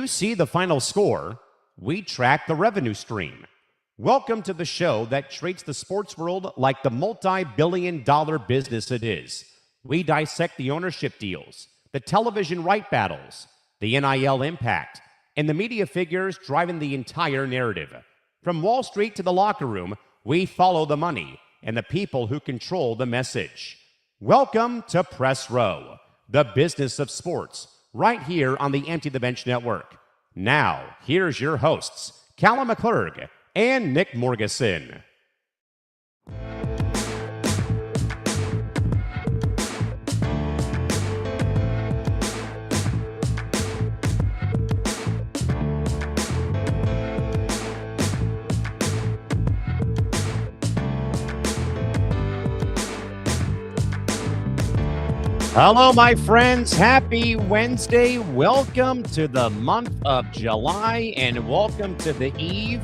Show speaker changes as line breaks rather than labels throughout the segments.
You see the final score, we track the revenue stream. Welcome to the show that treats the sports world like the multi-billion-dollar business it is. We dissect the ownership deals, the television right battles, the NIL impact, and the media figures driving the entire narrative. From Wall Street to the locker room, we follow the money and the people who control the message. Welcome to Press Row, the business of sports, right here on the Empty the Bench Network. Now, here's your hosts, Callan McClurg and Nick Morgasen. Hello, my friends. Happy Wednesday. Welcome to the month of July, and welcome to the eve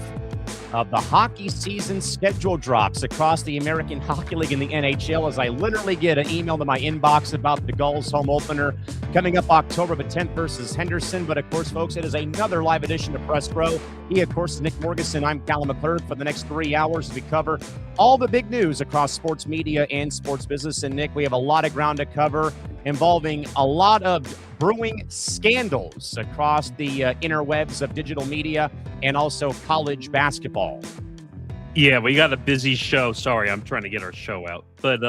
of the hockey season schedule drops across the American Hockey League and the NHL, as I literally get an email to my inbox about the Gulls home opener coming up October the 10th versus Henderson. But of course, folks, it is another live edition of Press Row. He, of course, is Nick Morgasen. I'm Callan McClurg. For the next 3 hours, we cover all the big news across sports media and sports business. And Nick, we have a lot of ground to cover involving a lot of brewing scandals across the interwebs of digital media and also college basketball.
Yeah, we got a busy show. Sorry, I'm trying to get our show out. But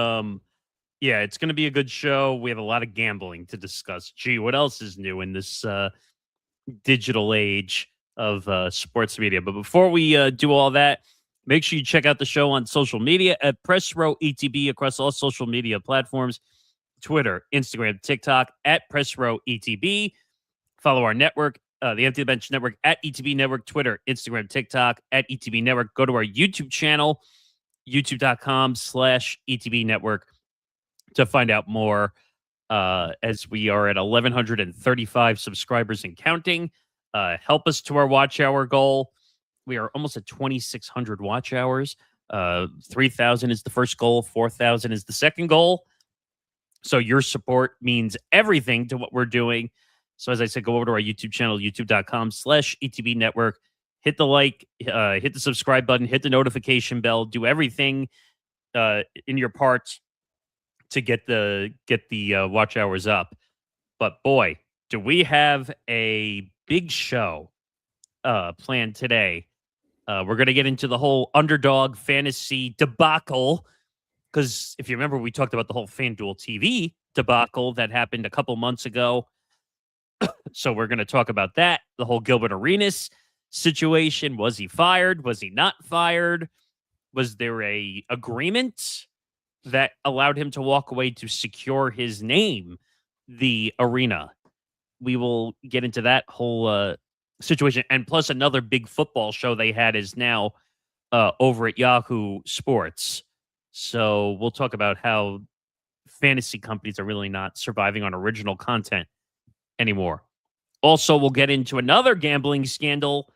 yeah, it's going to be a good show. We have a lot of gambling to discuss. Gee, what else is new in this digital age of sports media? But before we do all that, make sure you check out the show on social media at Press Row ETB across all social media platforms. Twitter, Instagram, TikTok, at Press Row ETB. Follow our network, the Empty the Bench Network, at ETB Network, Twitter, Instagram, TikTok, at ETB Network. Go to our YouTube channel, youtube.com/ETB Network, to find out more, as we are at 1,135 subscribers and counting. Help us to our watch hour goal. We are almost at 2,600 watch hours. 3,000 is the first goal. 4,000 is the second goal. So your support means everything to what we're doing. So as I said, go over to our YouTube channel, youtube.com/ETB Network. Hit the like, hit the subscribe button, hit the notification bell, do everything in your part to get the watch hours up. But boy, do we have a big show planned today. We're going to get into the whole Underdog Fantasy debacle. Because if you remember, we talked about the whole FanDuel TV debacle that happened a couple months ago. So we're going to talk about that. The whole Gilbert Arenas situation. Was he fired? Was he not fired? Was there a agreement that allowed him to walk away to secure his name, the arena? We will get into that whole situation. And plus another big football show they had is now over at Yahoo Sports. So we'll talk about how fantasy companies are really not surviving on original content anymore. Also, we'll get into another gambling scandal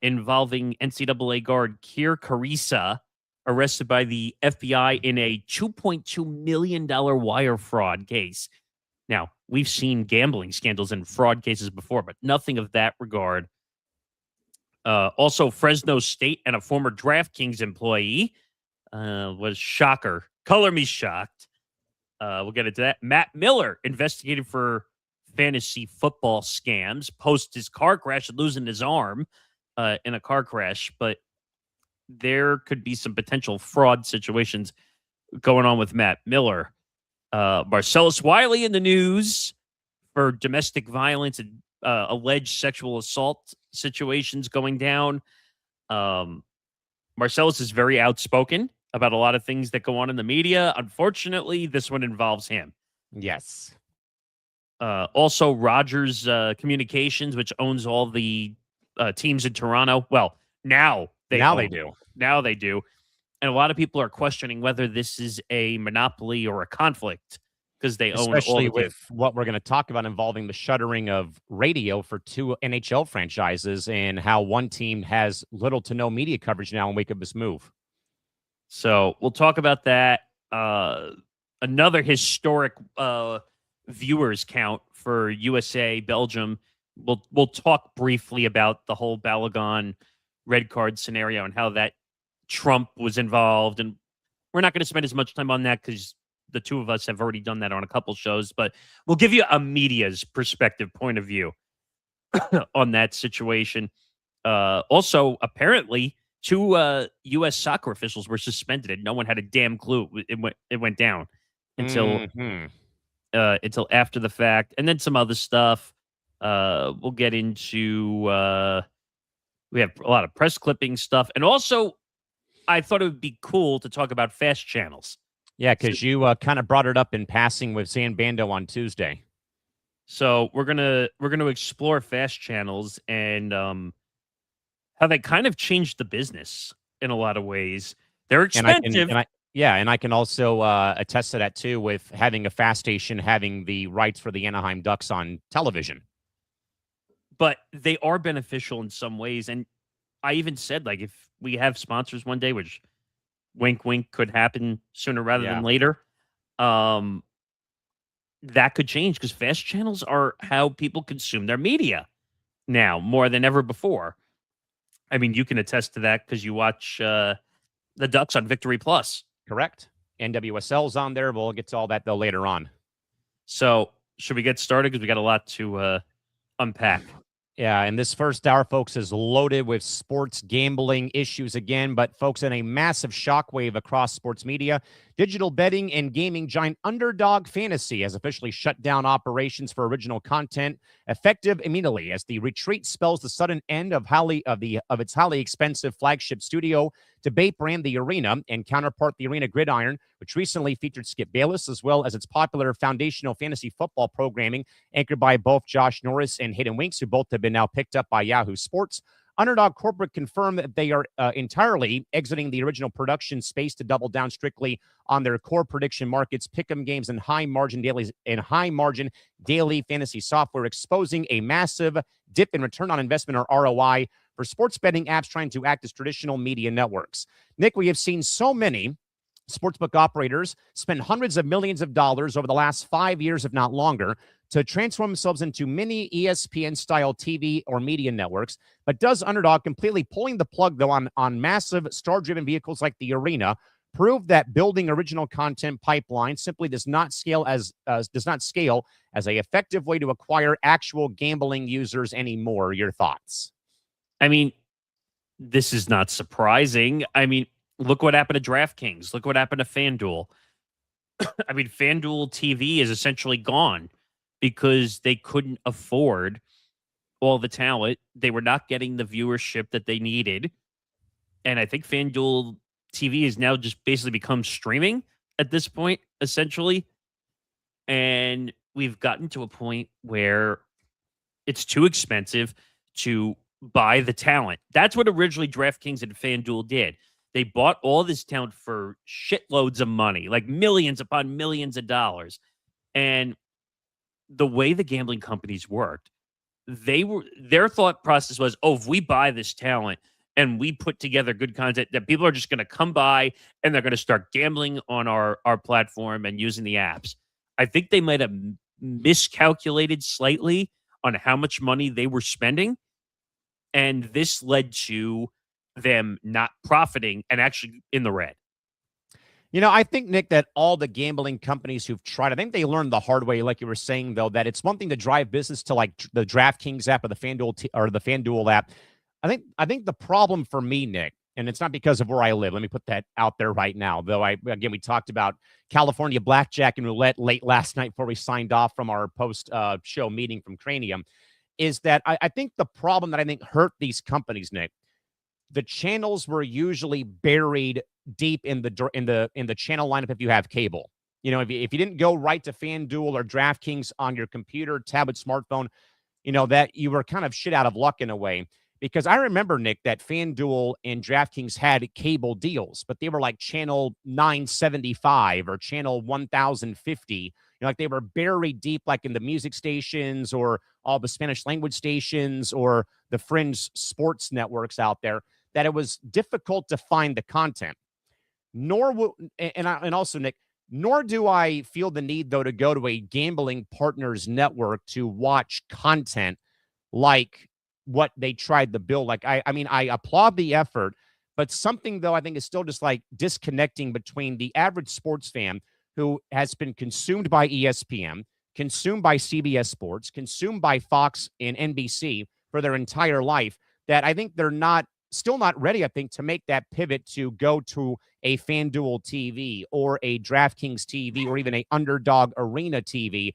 involving NCAA guard Kerr Kriisa, arrested by the FBI in a $2.2 million wire fraud case. Now, we've seen gambling scandals and fraud cases before, but nothing of that regard. Also, Fresno State and a former DraftKings employee was shocker. Color me shocked. We'll get into that. Matt Miller, investigated for fantasy football scams, post his car crash and losing his arm in a car crash. But there could be some potential fraud situations going on with Matt Miller. Marcellus Wiley in the news for domestic violence and alleged sexual assault situations going down. Marcellus is very outspoken about a lot of things that go on in the media. Unfortunately, this one involves him.
Yes.
Also, Rogers Communications, which owns all the teams in Toronto. Well, now they do. Now they do. And a lot of people are questioning whether this is a monopoly or a conflict because they own all the teams.
Especially with what we're going to talk about involving the shuttering of radio for two NHL franchises and how one team has little to no media coverage now in wake of this move.
So we'll talk about that. Another historic viewers count for USA, Belgium, we'll talk briefly about the whole Balogun red card scenario and how that Trump was involved, and we're not going to spend as much time on that because the two of us have already done that on a couple shows, but we'll give you a media's perspective point of view on that situation. Also, apparently, two U.S. soccer officials were suspended, and no one had a damn clue it went down until until after the fact, and then some other stuff. We'll get into. We have a lot of press clipping stuff, and also, I thought it would be cool to talk about fast channels.
Yeah, because you kind of brought it up in passing with San Bando on Tuesday.
So we're gonna explore fast channels and how they kind of changed the business in a lot of ways. They're expensive.
And I can also attest to that too with having a fast station having the rights for the Anaheim Ducks on television.
But they are beneficial in some ways. And I even said, like, if we have sponsors one day, which wink, wink could happen sooner rather than later, that could change because fast channels are how people consume their media now more than ever before. I mean, you can attest to that because you watch the Ducks on Victory Plus.
Correct. NWSL's on there. We'll get to all that, though, later on.
So should we get started? Because we got a lot to unpack.
Yeah, and this first hour, folks, is loaded with sports gambling issues again. But, folks, in a massive shockwave across sports media, digital betting and gaming giant Underdog Fantasy has officially shut down operations for original content, effective immediately as the retreat spells the sudden end of its highly expensive flagship studio debate brand The Arena and counterpart The Arena Gridiron, which recently featured Skip Bayless, as well as its popular foundational fantasy football programming anchored by both Josh Norris and Hayden Winks, who both have been now picked up by Yahoo Sports. Underdog Corporate confirmed that they are entirely exiting the original production space to double down strictly on their core prediction markets, pick'em games, and high margin daily fantasy software, exposing a massive dip in return on investment or ROI for sports betting apps trying to act as traditional media networks. Nick, we have seen so many sportsbook operators spend hundreds of millions of dollars over the last 5 years, if not longer, to transform themselves into mini ESPN-style TV or media networks. But does Underdog completely pulling the plug, though, on massive star-driven vehicles like The Arena prove that building original content pipeline simply does not scale as a effective way to acquire actual gambling users anymore? Your thoughts?
I mean, this is not surprising. I mean, look what happened to DraftKings. Look what happened to FanDuel. I mean, FanDuel TV is essentially gone because they couldn't afford all the talent. They were not getting the viewership that they needed. And I think FanDuel TV has now just basically become streaming at this point, essentially. And we've gotten to a point where it's too expensive to buy the talent. That's what originally DraftKings and FanDuel did. They bought all this talent for shitloads of money, like millions upon millions of dollars. And the way the gambling companies worked, their thought process was, oh, if we buy this talent and we put together good content, that people are just going to come by and they're going to start gambling on our platform and using the apps. I think they might have miscalculated slightly on how much money they were spending. And this led to them not profiting and actually in the red.
You know, I think, Nick, that all the gambling companies who've tried, I think they learned the hard way, like you were saying, though, that it's one thing to drive business to like the DraftKings app or the FanDuel app. I think the problem for me, Nick, and it's not because of where I live. Let me put that out there right now. Though we talked about California blackjack and roulette late last night before we signed off from our post show meeting from Cranium, is that I think the problem that I think hurt these companies, Nick, the channels were usually buried deep in the channel lineup if you have cable. You know, if you didn't go right to FanDuel or DraftKings on your computer, tablet, smartphone, you know, that you were kind of shit out of luck in a way. Because I remember, Nick, that FanDuel and DraftKings had cable deals, but they were like channel 975 or channel 1050. You know, like they were buried deep, like in the music stations or all the Spanish language stations or the fringe sports networks out there, that it was difficult to find the content. Also, Nick, nor do I feel the need, though, to go to a gambling partners network to watch content like what they tried to build. Like, I mean, I applaud the effort, but something, though, I think is still just like disconnecting between the average sports fan who has been consumed by ESPN, consumed by CBS Sports, consumed by Fox and NBC for their entire life, that I think they're still not ready, I think, to make that pivot to go to a FanDuel TV or a DraftKings TV or even a Underdog Arena TV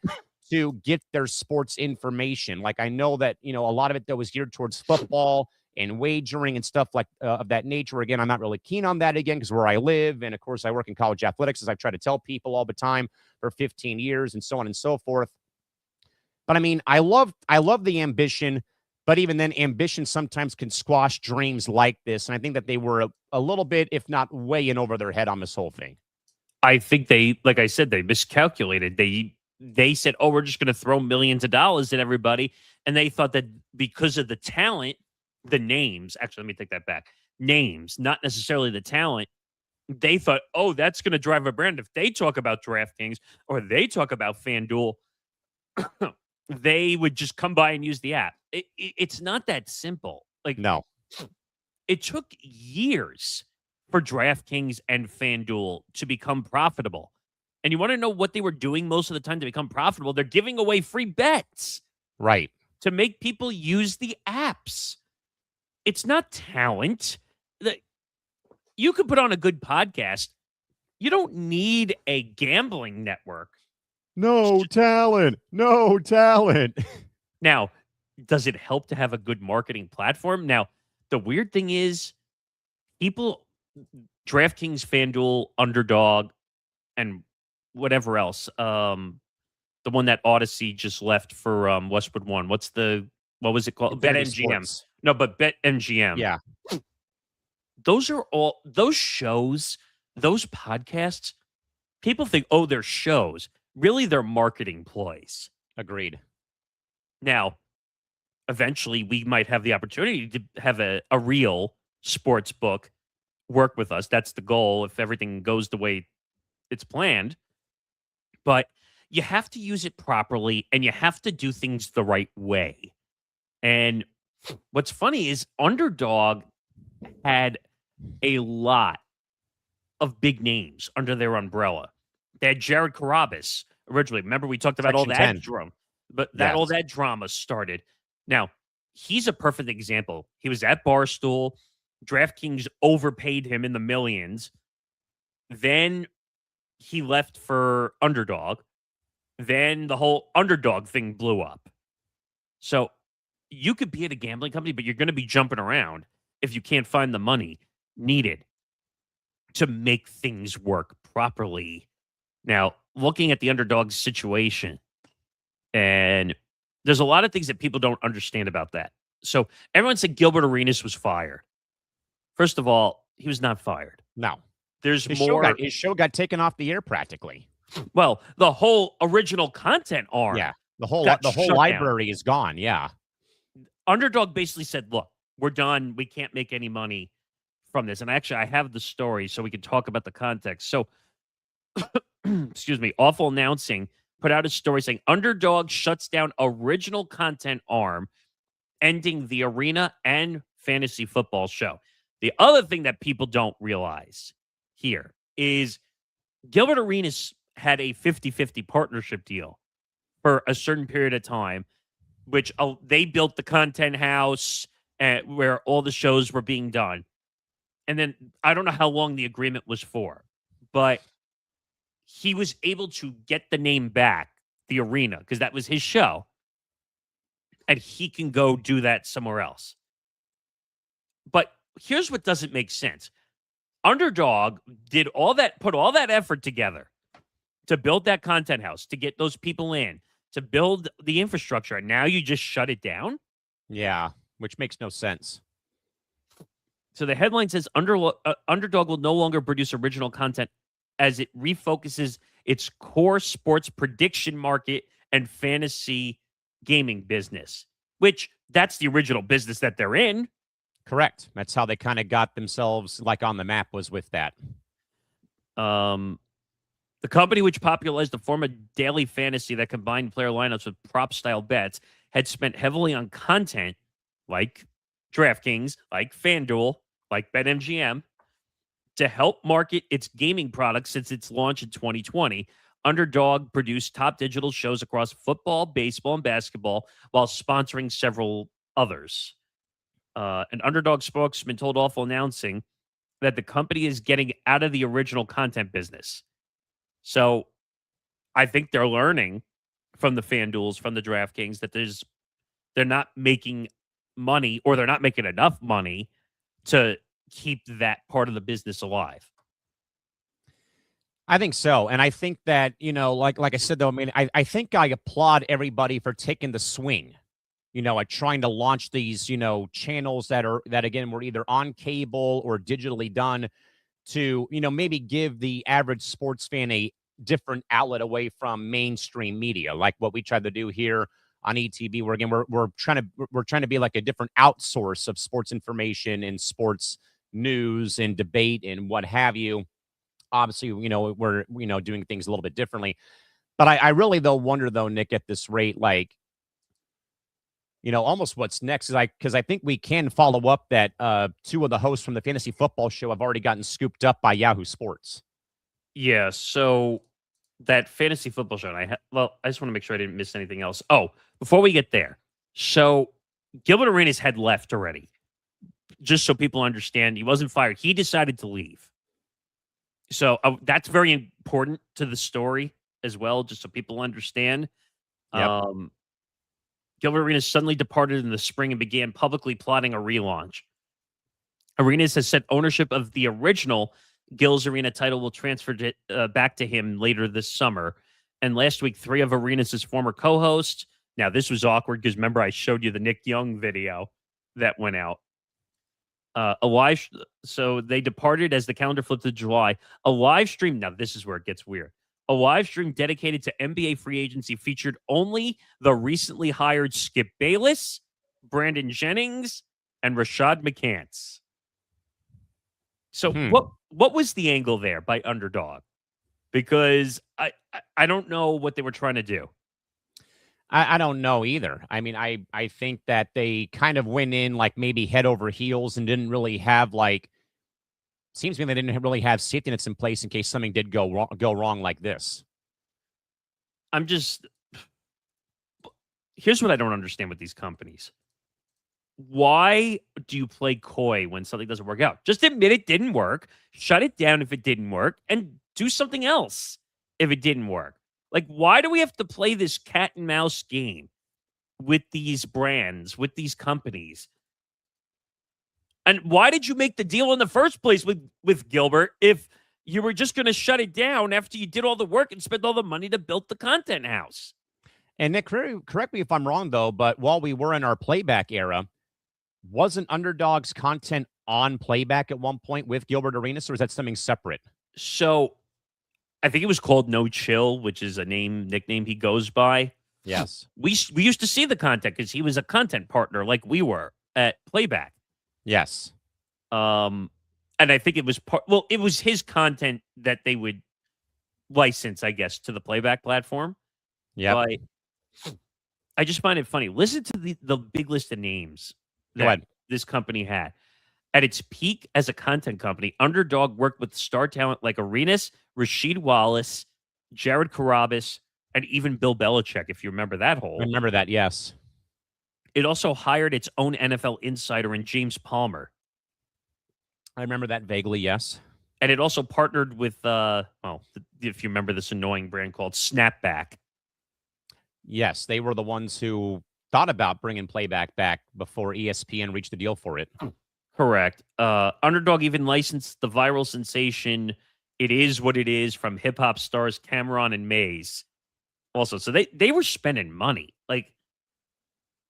to get their sports information. Like, I know that, a lot of it, though, was geared towards football and wagering and stuff like of that nature. Again, I'm not really keen on that again because where I live, and of course I work in college athletics, as I've tried to tell people all the time for 15 years and so on and so forth. But I mean, I love the ambition, but even then, ambition sometimes can squash dreams like this. And I think that they were a little bit, if not way in over their head on this whole thing.
I think like I said, they miscalculated. They said, oh, we're just going to throw millions of dollars at everybody. And they thought that because of the talent, the names, actually, let me take that back. Names, not necessarily the talent. They thought, oh, that's going to drive a brand. If they talk about DraftKings or they talk about FanDuel, they would just come by and use the app. It's not that simple. Like,
no,
it took years for DraftKings and FanDuel to become profitable. And you want to know what they were doing most of the time to become profitable? They're giving away free bets.
Right.
To make people use the apps. It's not talent. You could put on a good podcast. You don't need a gambling network.
No talent. No talent.
Now, does it help to have a good marketing platform? Now, the weird thing is DraftKings, FanDuel, Underdog, and whatever else. The one that Odyssey just left for Westwood One. What was it called? BetMGM. No, but BetMGM.
Yeah.
Those are all those shows, those podcasts. People think, oh, they're shows. Really, they're marketing ploys.
Agreed.
Now, eventually, we might have the opportunity to have a real sports book work with us. That's the goal if everything goes the way it's planned. But you have to use it properly, and you have to do things the right way. And what's funny is Underdog had a lot of big names under their umbrella. They had Jared Carrabis originally. Remember, we talked about
Section
all
10.
that drama, but all that drama started. Now, he's a perfect example. He was at Barstool. DraftKings overpaid him in the millions. Then he left for Underdog. Then the whole Underdog thing blew up. So you could be at a gambling company, but you're going to be jumping around if you can't find the money needed to make things work properly. Now, looking at the Underdog situation, and there's a lot of things that people don't understand about that. So everyone said Gilbert Arenas was fired. First of all, he was not fired.
No.
There's
his
more.
His show got taken off the air practically.
Well, the whole original content arm.
Yeah. The whole
shut
library
down.
Is gone. Yeah.
Underdog basically said, look, we're done. We can't make any money from this. And actually, I have the story so we can talk about the context. So, excuse me, Awful Announcing put out a story saying Underdog shuts down original content arm, ending the arena and fantasy football show. The other thing that people don't realize here is Gilbert Arenas had a 50-50 partnership deal for a certain period of time, which they built the content house where all the shows were being done. And then I don't know how long the agreement was for, but he was able to get the name back, the arena, because that was his show. And he can go do that somewhere else. But here's what doesn't make sense. Underdog did put all that effort together to build that content house, to get those people in, to build the infrastructure. And now you just shut it down?
Yeah, which makes no sense.
So the headline says Underdog will no longer produce original content as it refocuses its core sports prediction market and fantasy gaming business, which that's the original business that they're in.
Correct. That's how they kind of got themselves like on the map, was with that.
The company which popularized the form of daily fantasy that combined player lineups with prop-style bets had spent heavily on content like DraftKings, like FanDuel, like BetMGM to help market its gaming products since its launch in 2020. Underdog produced top digital shows across football, baseball, and basketball while sponsoring several others. An Underdog spokesman told Awful Announcing that the company is getting out of the original content business. So I think they're learning from the FanDuels, from the DraftKings, that they're not making money, or they're not making enough money to keep that part of the business alive.
I think so. And I think that, like I said, though, I mean, I think I applaud everybody for taking the swing, like trying to launch these, channels that again, were either on cable or digitally done to, maybe give the average sports fan a different outlet away from mainstream media, like what we tried to do here on ETV, where again, we're trying to be like a different outsource of sports information and sports news and debate and what have you. Obviously, we're, doing things a little bit differently. But I really, though, wonder, though, Nick, at this rate, like, almost what's next is because I think we can follow up that two of the hosts from the fantasy football show have already gotten scooped up by Yahoo Sports.
Yeah. So that fantasy football show, I just want to make sure I didn't miss anything else. Oh, before we get there. So Gilbert Arenas had left already. Just so people understand, he wasn't fired. He decided to leave. So that's very important to the story as well, just so people understand.
Yep.
Gilbert Arenas suddenly departed in the spring and began publicly plotting a relaunch. Arenas has said ownership of the original Gil's Arena title will transfer back to him later this summer. And last week, 3 of Arenas' former co-hosts. Now, this was awkward because remember I showed you the Nick Young video that went out. So they departed as the calendar flipped to July. A live stream. Now, this is where it gets weird. A live stream dedicated to NBA free agency featured only the recently hired Skip Bayless, Brandon Jennings, and Rashad McCants. So what was the angle there by Underdog? Because I don't know what they were trying to do.
I don't know either. I mean, I think that they kind of went in like maybe head over heels and didn't really have seems to me they didn't really have safety nets in place in case something did go wrong like this.
Here's what I don't understand with these companies. Why do you play coy when something doesn't work out? Just admit it didn't work, shut it down if it didn't work, and do something else if it didn't work. Like, why do we have to play this cat and mouse game with these brands, with these companies? And why did you make the deal in the first place with Gilbert if you were just going to shut it down after you did all the work and spent all the money to build the content house?
And Nick, correct me if I'm wrong, though, but while we were in our playback era, wasn't Underdog's content on playback at one point with Gilbert Arenas, or is that something separate?
So I think it was called No Chill, which is a nickname he goes by.
Yes.
We used to see the content because he was a content partner like we were at playback.
Yes.
And I think it was it was his content that they would license, I guess, to the playback platform.
Yeah.
I just find it funny. Listen to the big list of names that this company had. At its peak as a content company, Underdog worked with star talent like Arenas, Rasheed Wallace, Jared Carabas, and even Bill Belichick, if you remember that whole.
I remember that, yes.
It also hired its own NFL insider in James Palmer.
I remember that vaguely, yes.
And it also partnered with, if you remember this annoying brand called Snapback.
Yes, they were the ones who thought about bringing playback back before ESPN reached a deal for it.
Correct. Underdog even licensed the viral sensation It Is What It Is from hip-hop stars Cameron and Maze. Also, so they were spending money. Like,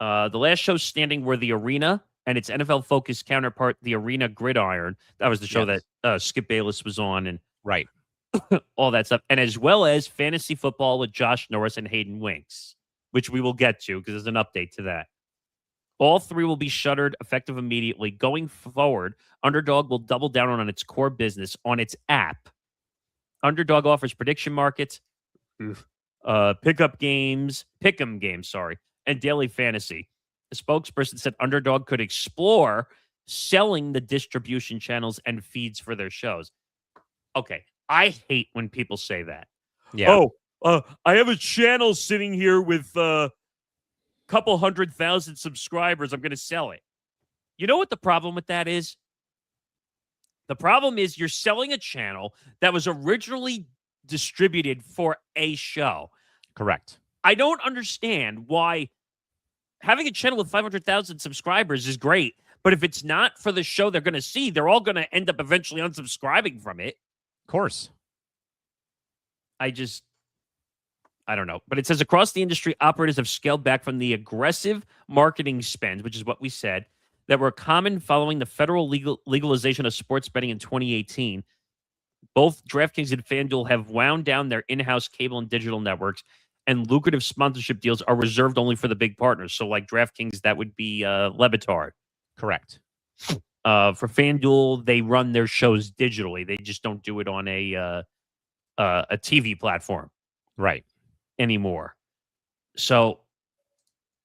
the last show standing were The Arena and its NFL-focused counterpart, The Arena Gridiron. That was the show that Skip Bayless was on, and
right.
all that stuff. And as well as fantasy football with Josh Norris and Hayden Winks, which we will get to because there's an update to that. All 3 will be shuttered effective immediately. Going forward, Underdog will double down on its core business on its app. Underdog offers prediction markets, pick'em games, and daily fantasy. The spokesperson said Underdog could explore selling the distribution channels and feeds for their shows. Okay, I hate when people say that.
Yeah.
I have a channel sitting here with a couple 100,000 subscribers. I'm going to sell it. You know what the problem with that is? The problem is you're selling a channel that was originally distributed for a show.
Correct.
I don't understand why having a channel with 500,000 subscribers is great, but if it's not for the show they're going to see, they're all going to end up eventually unsubscribing from it.
Of course.
I don't know. But it says across the industry, operators have scaled back from the aggressive marketing spends, which is what we said, that were common following the federal legalization of sports betting in 2018. Both DraftKings and FanDuel have wound down their in-house cable and digital networks, and lucrative sponsorship deals are reserved only for the big partners. So like DraftKings, that would be Levitard.
Correct.
For FanDuel, they run their shows digitally. They just don't do it on a TV platform.
Right.
Anymore. So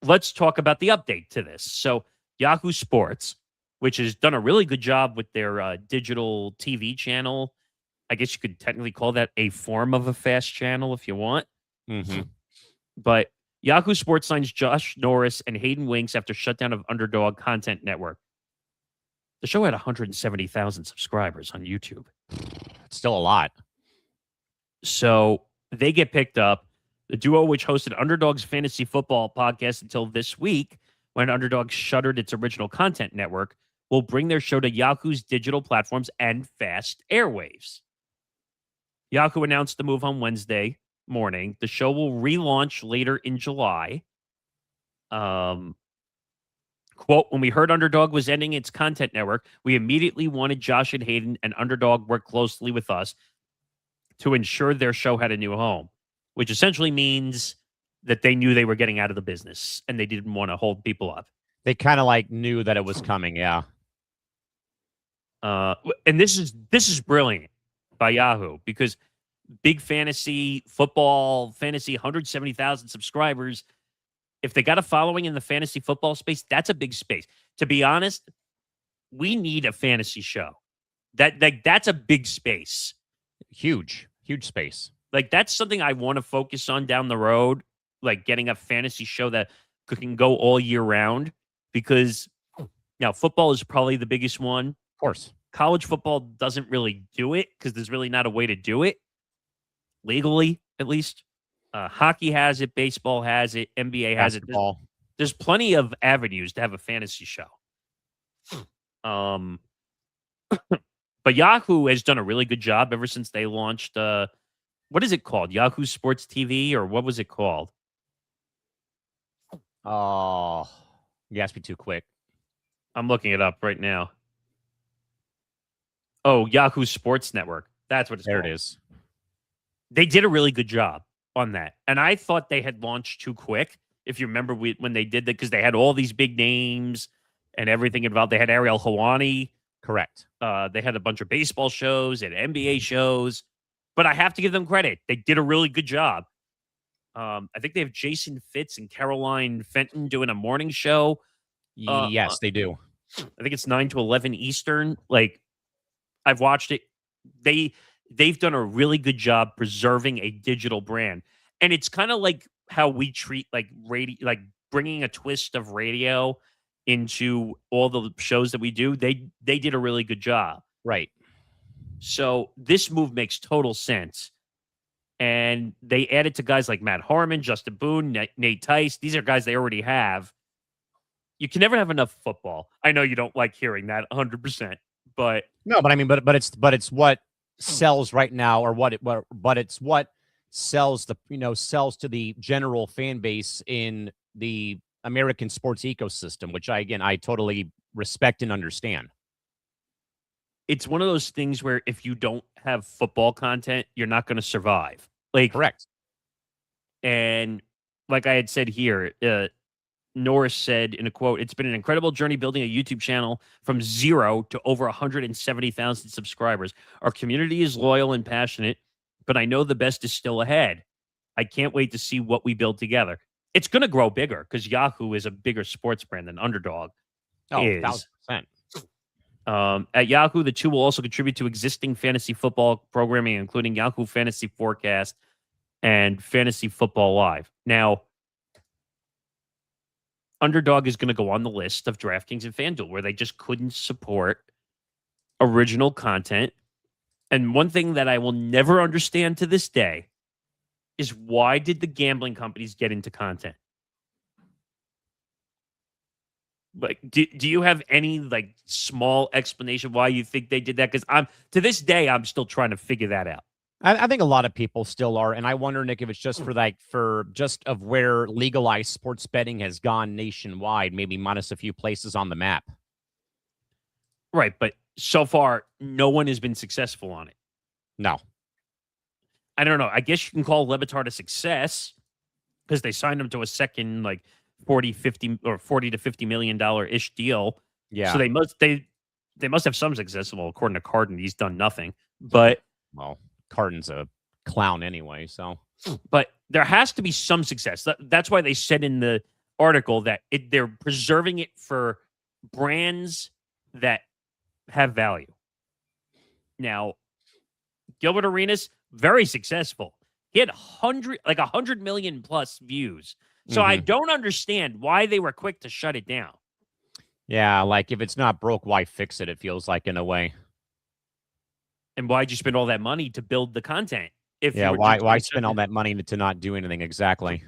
let's talk about the update to this. So Yahoo Sports, which has done a really good job with their digital TV channel. I guess you could technically call that a form of a fast channel if you want.
Mm-hmm.
But Yahoo Sports signs Josh Norris and Hayden Winks after shutdown of Underdog Content Network. The show had 170,000 subscribers on YouTube.
It's still a lot.
So they get picked up. The duo, which hosted Underdog's fantasy football podcast until this week, when Underdog shuttered its original content network, will bring their show to Yahoo's digital platforms and fast airwaves. Yahoo announced the move on Wednesday morning. The show will relaunch later in July. Quote, when we heard Underdog was ending its content network, we immediately wanted Josh and Hayden and Underdog work closely with us to ensure their show had a new home, which essentially means that they knew they were getting out of the business and they didn't want to hold people up.
They kind of like knew that it was coming. Yeah.
And this is brilliant by Yahoo, because big fantasy football, 170,000 subscribers. If they got a following in the fantasy football space, that's a big space. To be honest, we need a fantasy show. That's a big space.
Huge space.
Like, that's something I want to focus on down the road, like getting a fantasy show that can go all year round, because now football is probably the biggest one.
Of course.
College football doesn't really do it because there's really not a way to do it, legally at least. Hockey has it, baseball has it, NBA has it. There's plenty of avenues to have a fantasy show. But Yahoo has done a really good job ever since they launched. What is it called? Yahoo Sports TV, or what was it called?
Oh, you asked me too quick.
I'm looking it up right now. Oh, Yahoo Sports Network. That's what it's called.
There it is.
They did a really good job on that. And I thought they had launched too quick. If you remember when they did that, because they had all these big names and everything involved. They had Ariel Helwani.
Correct.
They had a bunch of baseball shows and NBA shows. But I have to give them credit. They did a really good job. I think they have Jason Fitz and Caroline Fenton doing a morning show.
Yes, they do.
I think it's 9 to 11 Eastern. Like, I've watched it. They've done a really good job preserving a digital brand. And it's kind of like how we treat like radio, like bringing a twist of radio into all the shows that we do. They did a really good job.
Right.
So this move makes total sense. And they added to guys like Matt Harmon, Justin Boone, Nate Tice. These are guys they already have. You can never have enough football. I know you don't like hearing that 100%, but
no, but I mean, but it's what sells right now, or but it's what sells sells to the general fan base in the American sports ecosystem, which I totally respect and understand.
It's one of those things where if you don't have football content, you're not going to survive. Like,
correct.
And like I had said here, Norris said in a quote, "It's been an incredible journey building a YouTube channel from 0 to over 170,000 subscribers. Our community is loyal and passionate, but I know the best is still ahead. I can't wait to see what we build together." it's going to grow bigger because Yahoo is a bigger sports brand than Underdog is.
1,000%.
At Yahoo, the two will also contribute to existing fantasy football programming, including Yahoo Fantasy Forecast and Fantasy Football Live. Now, Underdog is going to go on the list of DraftKings and FanDuel, where they just couldn't support original content. And one thing that I will never understand to this day is why did the gambling companies get into content? Like, do you have any like small explanation why you think they did that? Because to this day, I'm still trying to figure that out.
I think a lot of people still are, and I wonder, Nick, if it's just for just of where legalized sports betting has gone nationwide, maybe minus a few places on the map.
Right, but so far, no one has been successful on it.
No.
I don't know. I guess you can call Le Batard a success because they signed him to a second, like 40 to $50 million ish deal.
Yeah.
So they must have some success. Well, according to Carden, he's done nothing. But
Carden's a clown anyway. So,
but there has to be some success. That's why they said in the article that they're preserving it for brands that have value. Now, Gilbert Arenas, very successful. He had 100 million plus views. So I don't understand why they were quick to shut it down.
Yeah, like if it's not broke, why fix it? It feels like in a way.
And why'd you spend all that money to build the content?
Why spend all that money to not do anything exactly?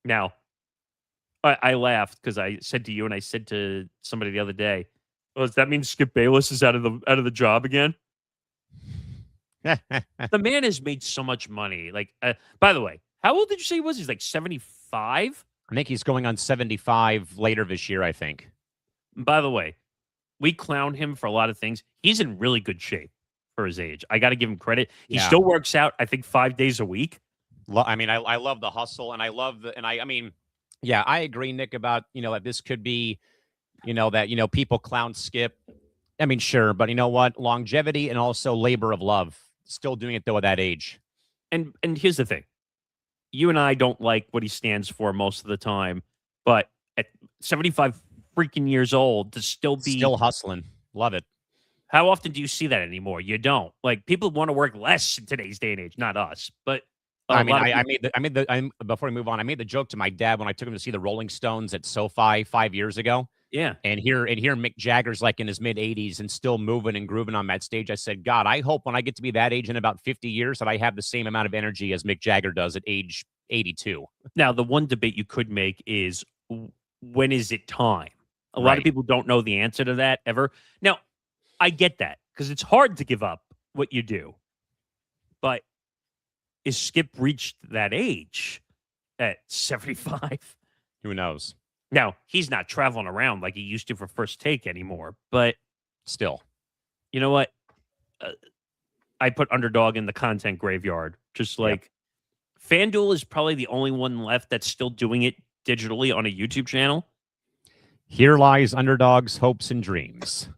Now, I laughed because I said to you and I said to somebody the other day, "Oh, does that mean Skip Bayless is out of the job again?" The man has made so much money. Like, by the way, how old did you say he was? He's like 75?
I think he's going on 75 later this year, I think.
By the way, we clown him for a lot of things. He's in really good shape for his age. I got to give him credit. He still works out, I think, 5 days a week.
I mean, I love the hustle, and I love I mean, yeah, I agree, Nick, about, that this could be, that, people clown Skip. I mean, sure, but you know what? Longevity and also labor of love. Still doing it, though, at that age.
And here's the thing. You and I don't like what he stands for most of the time, but at 75 freaking years old to still
hustling. Love it.
How often do you see that anymore? You don't. Like, people want to work less in today's day and age, not us. But before we move on, I made the joke to my dad when I took him to see the Rolling Stones at SoFi 5 years ago. Yeah.
And here Mick Jagger's like in his mid 80s and still moving and grooving on that stage. I said, God, I hope when I get to be that age in about 50 years that I have the same amount of energy as Mick Jagger does at age 82.
Now, the one debate you could make is, when is it time? A lot of people don't know the answer to that ever. Now, I get that because it's hard to give up what you do. But is Skip reached that age at 75?
Who knows?
Now, he's not traveling around like he used to for First Take anymore, but
still,
you know what? I put Underdog in the content graveyard. Just like FanDuel is probably the only one left that's still doing it digitally on a YouTube channel.
Here lies Underdog's hopes and dreams.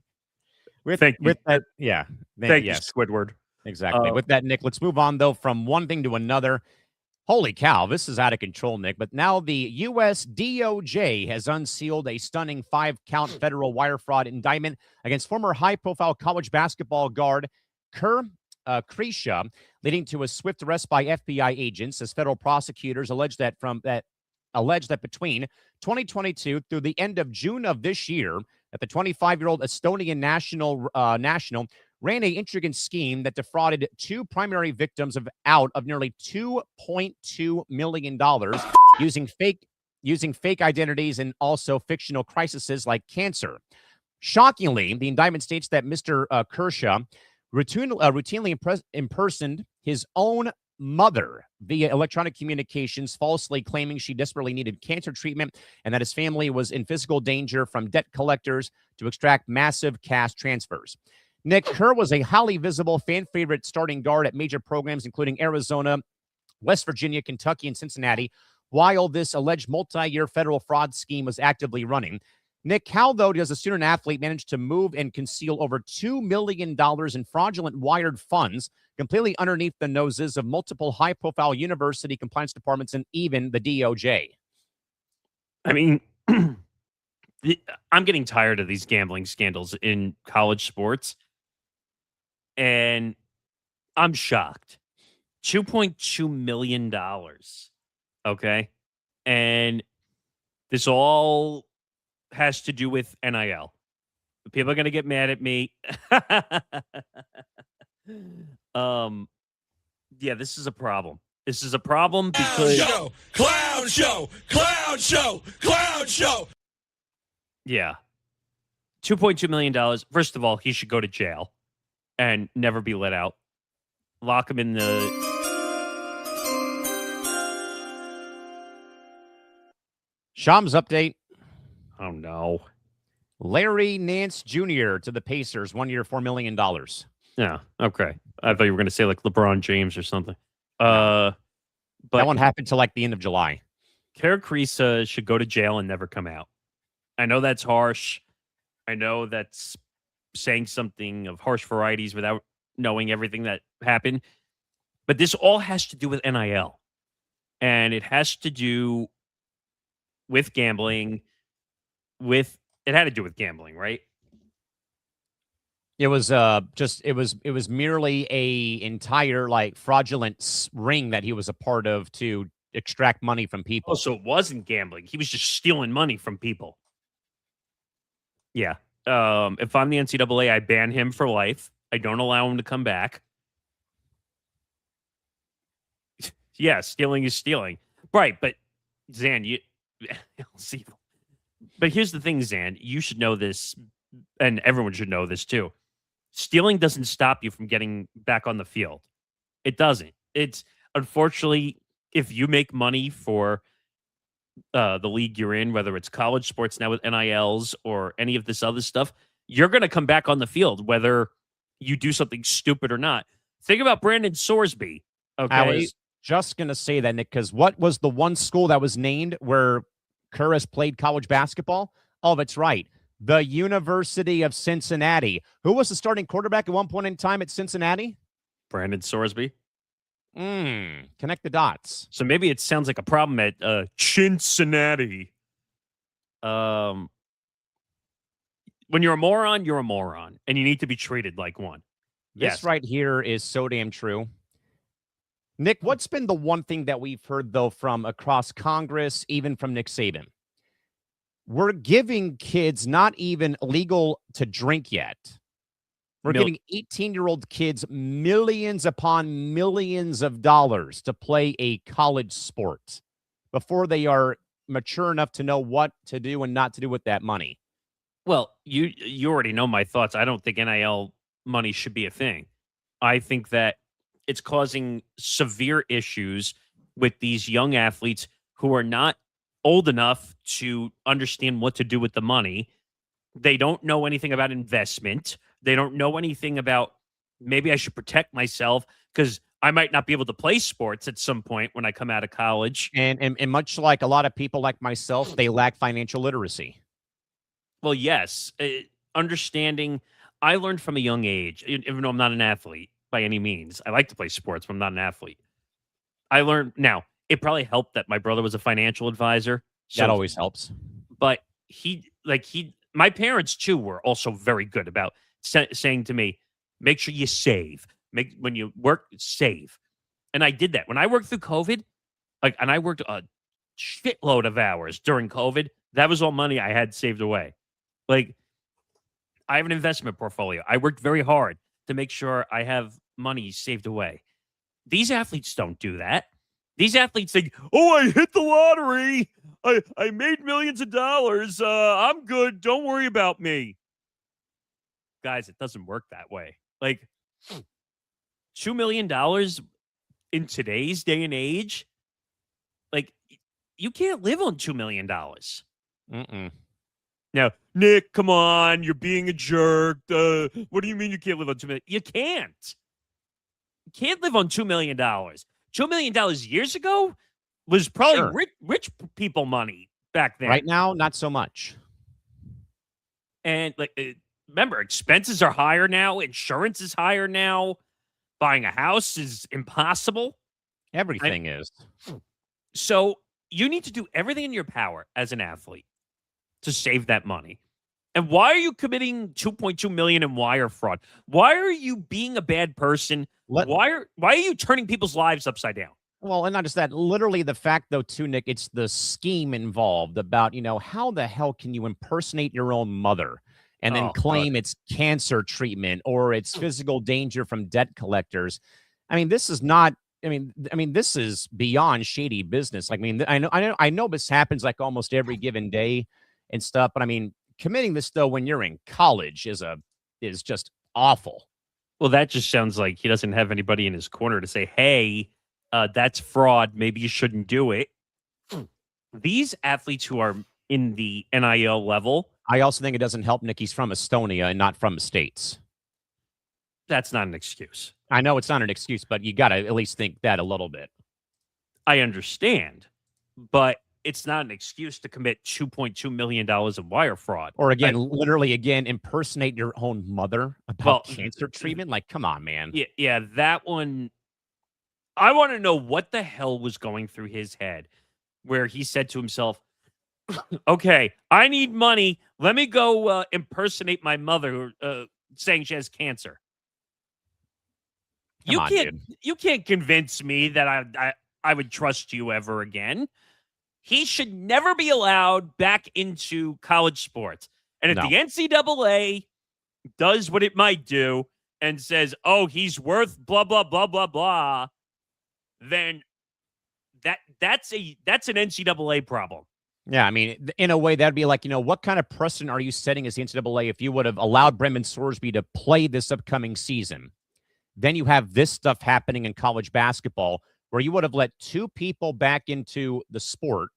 Thank you,
Squidward. Exactly. With that, Nick, let's move on, though, from one thing to another. Holy cow, this is out of control, Nick. But now the U.S. DOJ has unsealed a stunning 5-count federal wire fraud indictment against former high-profile college basketball guard Kerr Kriisa, leading to a swift arrest by FBI agents as federal prosecutors allege that between 2022 through the end of June of this year, that the 25-year-old Estonian national ran an intricate scheme that defrauded two primary victims out of nearly $2.2 million using fake identities and also fictional crises like cancer. Shockingly, the indictment states that Mr. Kriisa routinely impersoned his own mother via electronic communications, falsely claiming she desperately needed cancer treatment and that his family was in physical danger from debt collectors to extract massive cash transfers. Nick, Kerr was a highly visible fan favorite starting guard at major programs, including Arizona, West Virginia, Kentucky, and Cincinnati, while this alleged multi-year federal fraud scheme was actively running. Nick, how, though, does a student athlete manage to move and conceal over $2 million in fraudulent wired funds completely underneath the noses of multiple high-profile university compliance departments and even the DOJ?
I mean, I'm getting tired of these gambling scandals in college sports, and I'm shocked. $2.2 million. Okay. And this all has to do with NIL. People are going to get mad at me. um, yeah, this is a problem. This is a problem because
clown show.
Yeah. $2.2 million. First of all, he should go to jail and never be let out. Lock him in the...
Shams update.
Oh, no.
Larry Nance Jr. to the Pacers, 1 year, $4 million.
Yeah, okay. I thought you were going to say like LeBron James or something.
But
But
that one happened till like the end of July.
Kerr Kriisa should go to jail and never come out. I know that's harsh. I know that's saying something of harsh varieties without knowing everything that happened. But this all has to do with NIL. And it has to do with gambling. It had to do with gambling, right?
It was it was merely a entire like fraudulent ring that he was a part of to extract money from people.
Oh, so it wasn't gambling. He was just stealing money from people. Yeah. If I'm the NCAA, I ban him for life. I don't allow him to come back. Yeah, stealing is stealing. Right, but Zan, you see. But here's the thing, Zan, you should know this, and everyone should know this too. Stealing doesn't stop you from getting back on the field. It doesn't. It's unfortunately, if you make money for the league you're in, whether it's college sports now with NILs or any of this other stuff, you're going to come back on the field, whether you do something stupid or not. Think about Brandon Sorsby. Okay.
I was just going to say that, Nick, because what was the one school that was named where Kerr has played college basketball? Oh, that's right. The University of Cincinnati. Who was the starting quarterback at one point in time at Cincinnati?
Brandon Sorsby.
Connect the dots.
So maybe it sounds like a problem at Cincinnati. When you're a moron, and you need to be treated like one.
This right here is so damn true. Nick, what's been the one thing that we've heard, though, from across Congress, even from Nick Saban? We're giving kids not even legal to drink yet. We're giving 18-year-old kids millions upon millions of dollars to play a college sport before they are mature enough to know what to do and not to do with that money.
Well, you already know my thoughts. I don't think NIL money should be a thing. I think that it's causing severe issues with these young athletes who are not old enough to understand what to do with the money. They don't know anything about investment. They don't know anything about maybe I should protect myself because I might not be able to play sports at some point when I come out of college.
And much like a lot of people like myself, they lack financial literacy.
Well, yes. Understanding, I learned from a young age, even though I'm not an athlete by any means. I like to play sports, but I'm not an athlete. I learned, now, it probably helped that my brother was a financial advisor. So,
that always helps.
But my parents too were also very good about saying to me, make sure you save. When you work, save. And I did that. When I worked through COVID, and I worked a shitload of hours during COVID, that was all money I had saved away. I have an investment portfolio. I worked very hard to make sure I have money saved away. These athletes don't do that. These athletes think, oh, I hit the lottery. I made millions of dollars. I'm good. Don't worry about me. Guys, it doesn't work that way. $2 million in today's day and age, you can't live on $2 million. Now, Nick, come on. You're being a jerk. What do you mean you can't live on $2 million? You can't. You can't live on $2 million. $2 million years ago was probably rich people money back then.
Right now, not so much.
And remember, expenses are higher now. Insurance is higher now. Buying a house is impossible.
Everything is.
So you need to do everything in your power as an athlete to save that money. And why are you committing $2.2 million in wire fraud? Why are you being a bad person? Why are you turning people's lives upside down?
Well, and not just that, literally the fact, though, too, Nick, it's the scheme involved about, how the hell can you impersonate your own mother and then claim it's cancer treatment or it's physical danger from debt collectors? I mean, this is not, this is beyond shady business. Like, I know this happens like almost every given day and stuff, but I mean, committing this, though, when you're in college is just awful.
Well, that just sounds like he doesn't have anybody in his corner to say, hey, that's fraud. Maybe you shouldn't do it. These athletes who are in the NIL level.
I also think it doesn't help Nick. He's from Estonia and not from the States.
That's not an excuse.
I know it's not an excuse, but you got to at least think that a little bit.
I understand, but it's not an excuse to commit $2.2 million in wire fraud.
Or literally impersonate your own mother about cancer treatment. Like, come on, man.
Yeah, that one. I want to know what the hell was going through his head where he said to himself, okay, I need money. Let me go impersonate my mother saying she has cancer. You can't convince me that I would trust you ever again. He should never be allowed back into college sports. And if the NCAA does what it might do and says, oh, he's worth blah, blah, blah, blah, blah, then that's an NCAA problem.
Yeah, I mean, in a way, that'd be like, what kind of precedent are you setting as the NCAA if you would have allowed Brendan Sorsby to play this upcoming season? Then you have this stuff happening in college basketball where you would have let two people back into the sport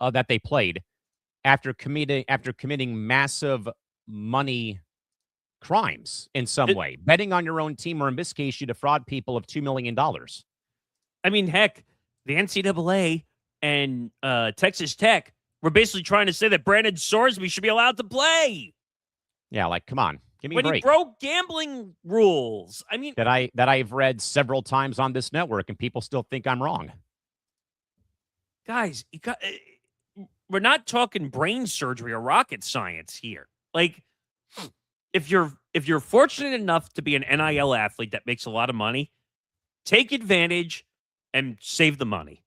that they played after committing massive money crimes in some way, betting on your own team, or in this case, you defraud people of $2 million.
I mean, heck, the NCAA and Texas Tech were basically trying to say that Brandon Sorsby should be allowed to play.
Yeah, like, come on, give me a break.
When he broke gambling rules. I mean,
that I've read several times on this network, and people still think I'm wrong.
Guys, we're not talking brain surgery or rocket science here. Like, if you're fortunate enough to be an NIL athlete that makes a lot of money, take advantage and save the money.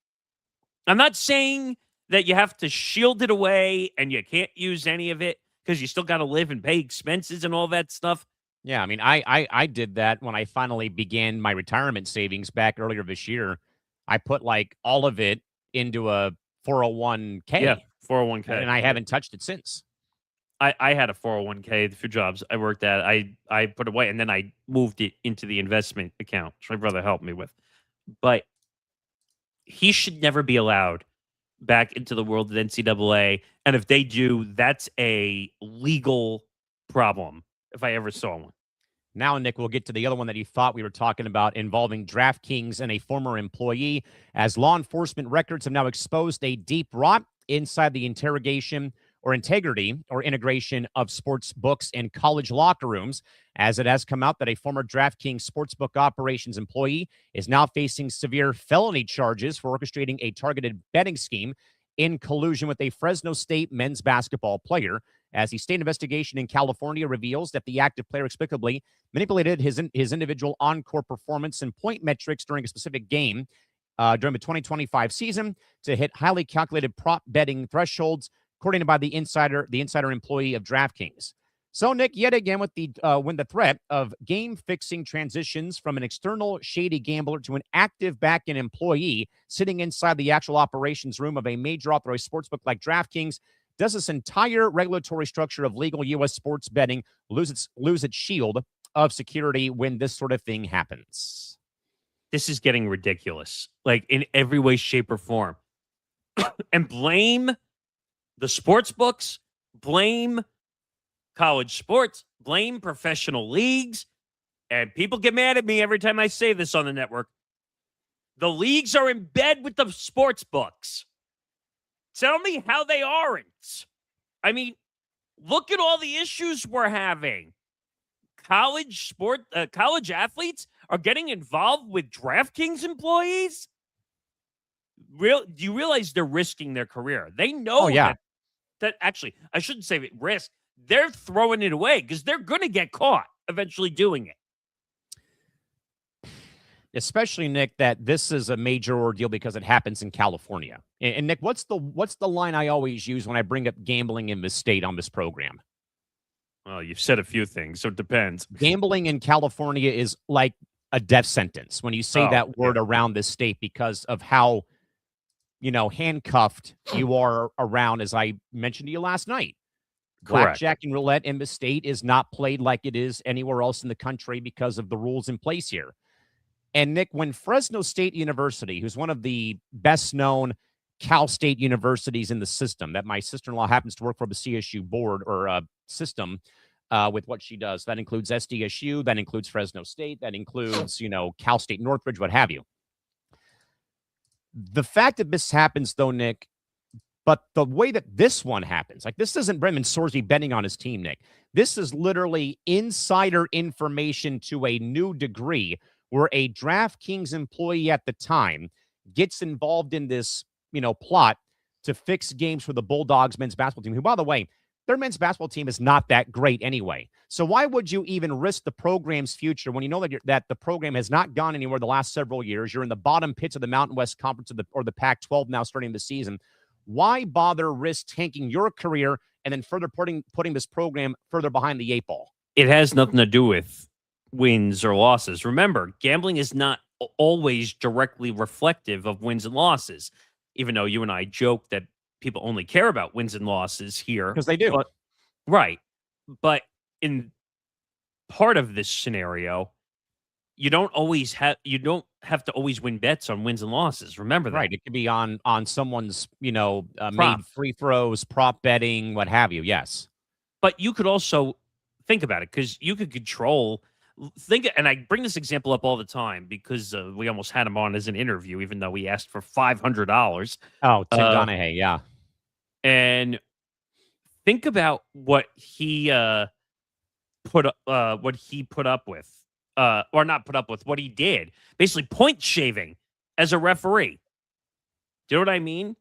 I'm not saying that you have to shield it away and you can't use any of it because you still got to live and pay expenses and all that stuff.
Yeah, I mean, I did that when I finally began my retirement savings back earlier this year. I put like all of it into a 401k.
Yeah, 401k.
And I haven't touched it since.
I had a 401k, the few jobs I worked at. I put away and then I moved it into the investment account, which my brother helped me with. But he should never be allowed back into the world of the NCAA. And if they do, that's a legal problem if I ever saw one.
Now, Nick, we'll get to the other one that you thought we were talking about involving DraftKings and a former employee, as law enforcement records have now exposed a deep rot inside the integrity or integration of sports books and college locker rooms, as it has come out that a former DraftKings sportsbook operations employee is now facing severe felony charges for orchestrating a targeted betting scheme in collusion with a Fresno State men's basketball player, as the state investigation in California reveals that the active player explicably manipulated his individual on-court performance and point metrics during a specific game during the 2025 season to hit highly calculated prop betting thresholds, according to the insider employee of DraftKings. So, Nick, yet again, when the threat of game-fixing transitions from an external shady gambler to an active back-end employee sitting inside the actual operations room of a major authorized sportsbook like DraftKings, does this entire regulatory structure of legal U.S. sports betting lose its shield of security when this sort of thing happens?
This is getting ridiculous, like in every way, shape, or form. And blame the sports books, blame college sports, blame professional leagues, and people get mad at me every time I say this on the network. The leagues are in bed with the sports books. Tell me how they aren't. I mean, look at all the issues we're having. College athletes are getting involved with DraftKings employees. Do you realize they're risking their career? They know
Oh, yeah.
that actually, I shouldn't say risk. They're throwing it away because they're going to get caught eventually doing it.
Especially, Nick, that this is a major ordeal because it happens in California. And Nick, what's the line I always use when I bring up gambling in the state on this program?
Well, you've said a few things, so it depends.
Gambling in California is like a death sentence when you say that word around this state because of how, handcuffed you are around, as I mentioned to you last night.
Correct.
Blackjack and roulette in the state is not played like it is anywhere else in the country because of the rules in place here. And Nick, when Fresno State University, who's one of the best-known Cal State universities in the system, that my sister-in-law happens to work for the CSU board or system with what she does. That includes SDSU, that includes Fresno State, that includes, Cal State Northridge, what have you. The fact that this happens, though, Nick, but the way that this one happens, like this isn't Brendan Sorsby betting on his team, Nick. This is literally insider information to a new degree where a DraftKings employee at the time gets involved in this, plot to fix games for the Bulldogs men's basketball team, who, by the way, their men's basketball team is not that great anyway. So why would you even risk the program's future when you know that the program has not gone anywhere the last several years? You're in the bottom pits of the Mountain West Conference or the Pac-12 now starting the season. Why bother risk tanking your career and then further putting this program further behind the 8 ball?
It has nothing to do with wins or losses. Remember, gambling is not always directly reflective of wins and losses, even though you and I joke that people only care about wins and losses here.
Because they do.
Right. But in part of this scenario, you don't have to always win bets on wins and losses. Remember that.
Right. It could be on someone's, made free throws, prop betting, what have you. Yes.
But you could also think about it because you could control. And I bring this example up all the time because we almost had him on as an interview, even though we asked for $500.
Oh, Tim Donahue, yeah.
And think about what he put up with, or not put up with, what he did. Basically, point shaving as a referee. Do you know what I mean?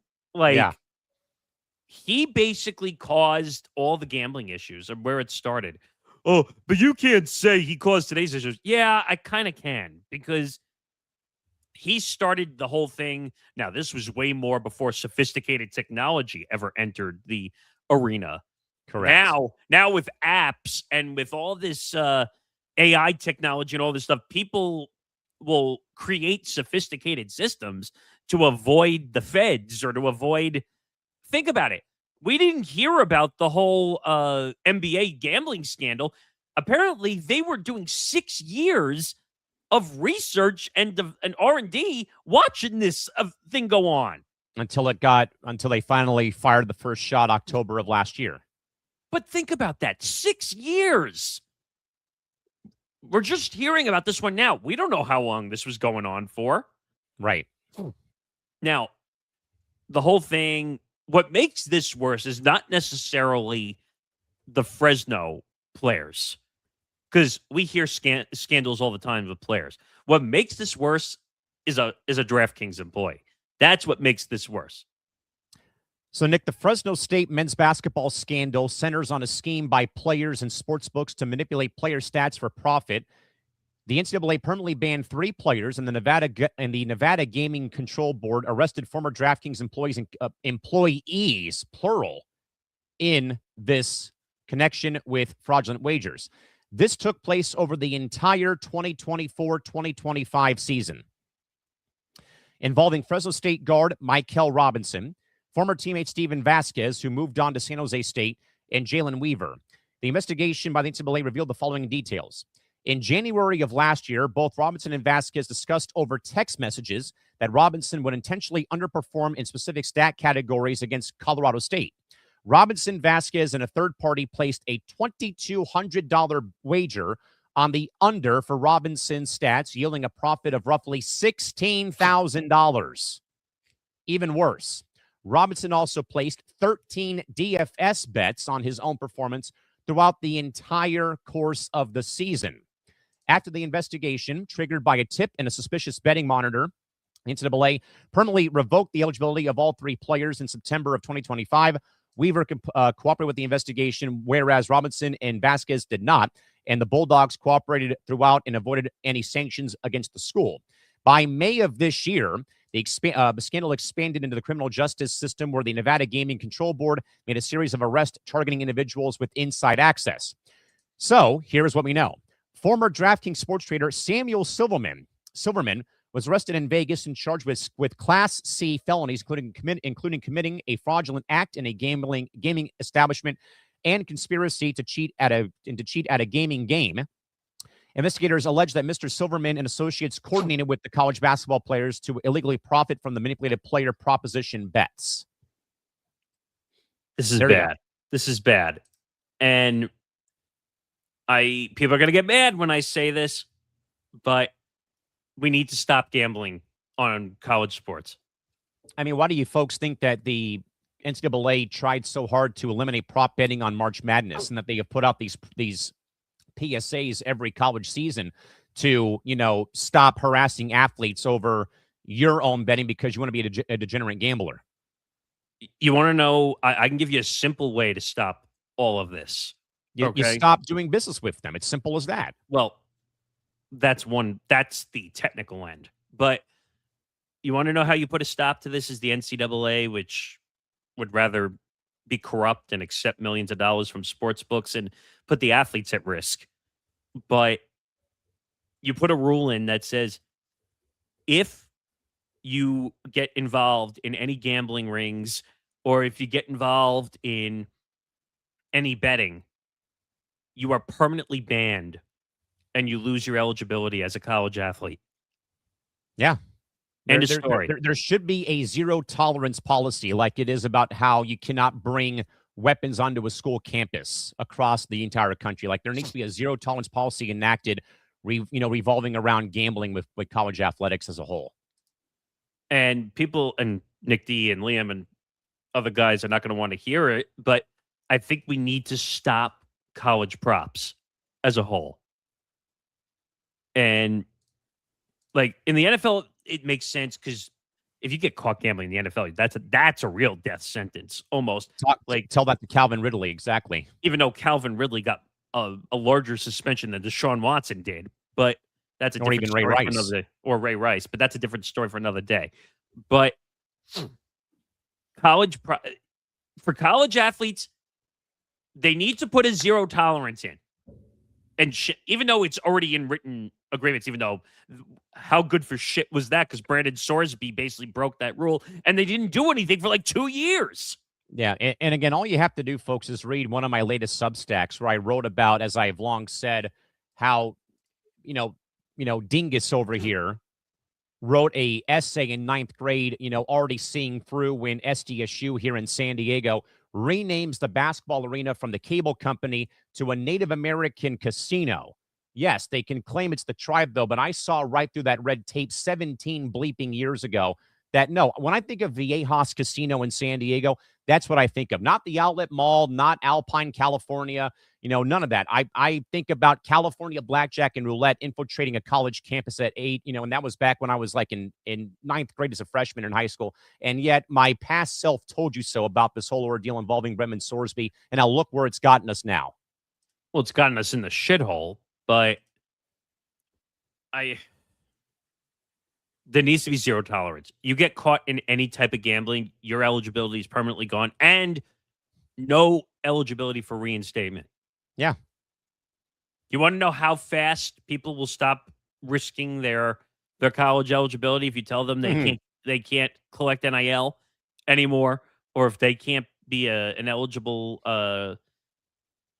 He basically caused all the gambling issues and where it started. Oh, but you can't say he caused today's issues. Yeah, I kind of can because he started the whole thing. Now, this was way more before sophisticated technology ever entered the arena.
Correct.
Now with apps and with all this AI technology and all this stuff, people will create sophisticated systems to avoid the feds or to avoid. Think about it. We didn't hear about the whole NBA gambling scandal. Apparently, they were doing 6 years of research and R&D watching this thing go on.
Until they finally fired the first shot October of last year.
But think about that. 6 years. We're just hearing about this one now. We don't know how long this was going on for.
Right.
Now, the whole thing, what makes this worse is not necessarily the Fresno players, because we hear scandals all the time with players. What makes this worse is a DraftKings employee. That's what makes this worse.
So, Nick, the Fresno State men's basketball scandal centers on a scheme by players and sportsbooks to manipulate player stats for profit. The NCAA permanently banned 3 players, and the Nevada Gaming Control Board arrested former DraftKings employees, plural, in this connection with fraudulent wagers. This took place over the entire 2024-2025 season, involving Fresno State guard Michael Robinson, former teammate Steven Vasquez, who moved on to San Jose State, and Jalen Weaver. The investigation by the NCAA revealed the following details. In January of last year, both Robinson and Vasquez discussed over text messages that Robinson would intentionally underperform in specific stat categories against Colorado State. Robinson, Vasquez, and a third party placed a $2,200 wager on the under for Robinson's stats, yielding a profit of roughly $16,000. Even worse, Robinson also placed 13 DFS bets on his own performance throughout the entire course of the season. After the investigation, triggered by a tip and a suspicious betting monitor The NCAA permanently revoked the eligibility of all 3 players in September of 2025. Weaver cooperated with the investigation, whereas Robinson and Vasquez did not, and the Bulldogs cooperated throughout and avoided any sanctions against the school. By May of this year, the scandal expanded into the criminal justice system, where the Nevada Gaming Control Board made a series of arrests targeting individuals with inside access. So here is what we know. Former DraftKings sports trader Samuel Silverman was arrested in Vegas and charged with Class C felonies, including committing a fraudulent act in a gaming establishment and conspiracy to cheat at a gaming game. Investigators allege that Mr. Silverman and associates coordinated with the college basketball players to illegally profit from the manipulated player proposition bets.
This is bad. This is bad. And people are going to get mad when I say this, but we need to stop gambling on college sports.
I mean, why do you folks think that the NCAA tried so hard to eliminate prop betting on March Madness, and that they have put out these PSAs every college season to, stop harassing athletes over your own betting because you want to be a degenerate gambler?
You want to know? I can give you a simple way to stop all of this.
You stop doing business with them. It's simple as that.
Well, that's the technical end. But you want to know how you put a stop to this? Is the NCAA, which would rather be corrupt and accept millions of dollars from sports books and put the athletes at risk. But you put a rule in that says, if you get involved in any gambling rings, or if you get involved in any betting, you are permanently banned and you lose your eligibility as a college athlete.
Yeah.
End of story.
There should be a zero tolerance policy, like it is about how you cannot bring weapons onto a school campus across the entire country. Like, there needs to be a zero tolerance policy enacted, revolving around gambling with college athletics as a whole.
And people, and Nick D and Liam and other guys are not going to want to hear it, but I think we need to stop college props as a whole. And like in the NFL, it makes sense, because if you get caught gambling in the NFL, that's a real death sentence almost.
Tell that to Calvin Ridley, exactly.
Even though Calvin Ridley got a larger suspension than Deshaun Watson did, but that's a different story for another day. Or Ray Rice, but that's a different story for another day. But for college athletes, they need to put a zero tolerance in. And even though it's already in written agreements, even though how good for shit was that? Because Brandon Sorsby basically broke that rule, and they didn't do anything for like 2 years.
Yeah, and again, all you have to do, folks, is read one of my latest Substacks where I wrote about, as I've long said, how Dingus over here wrote a essay in 9th grade, already seeing through when SDSU here in San Diego renames the basketball arena from the cable company to a Native American casino. Yes, they can claim it's the tribe, though, but I saw right through that red tape 17 bleeping years ago that, no, when I think of Viejas Casino in San Diego, that's what I think of. Not the Outlet Mall, not Alpine, California, none of that. I think about California blackjack and roulette infiltrating a college campus at 8, and that was back when I was like in 9th grade as a freshman in high school. And yet my past self told you so about this whole ordeal involving Brendan Sorsby, and now look where it's gotten us now.
Well, it's gotten us in the shithole, but there needs to be zero tolerance. You get caught in any type of gambling, your eligibility is permanently gone, and no eligibility for reinstatement.
Yeah.
You want to know how fast people will stop risking their college eligibility if you tell them they can't collect NIL anymore, or if they can't be an eligible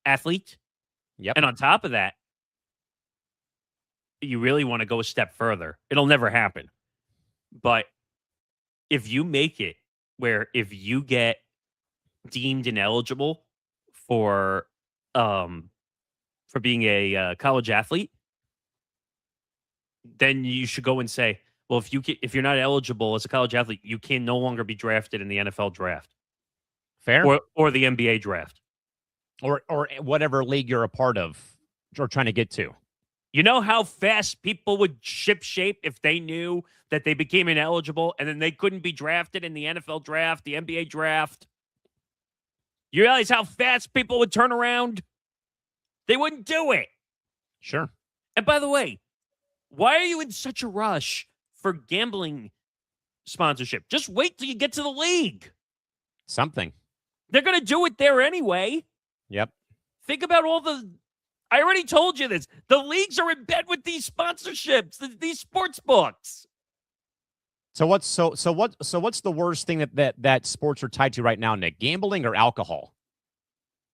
athlete?
Yep.
And on top of that, you really want to go a step further. It'll never happen. But if you make it where if you get deemed ineligible for being a college athlete, then you should go and say, well, if you're not eligible as a college athlete, you can no longer be drafted in the NFL draft.
Fair.
Or the NBA draft.
Or whatever league you're a part of or trying to get to.
You know how fast people would ship shape if they knew that they became ineligible and then they couldn't be drafted in the NFL draft, the NBA draft? You realize how fast people would turn around? They wouldn't do it.
Sure.
And by the way, why are you in such a rush for gambling sponsorship? Just wait till you get to the league.
Something.
They're going to do it there anyway.
Yep.
Think about all the... I already told you this. The leagues are in bed with these sponsorships, these sports books.
So what's the worst thing that sports are tied to right now, Nick? Gambling or alcohol?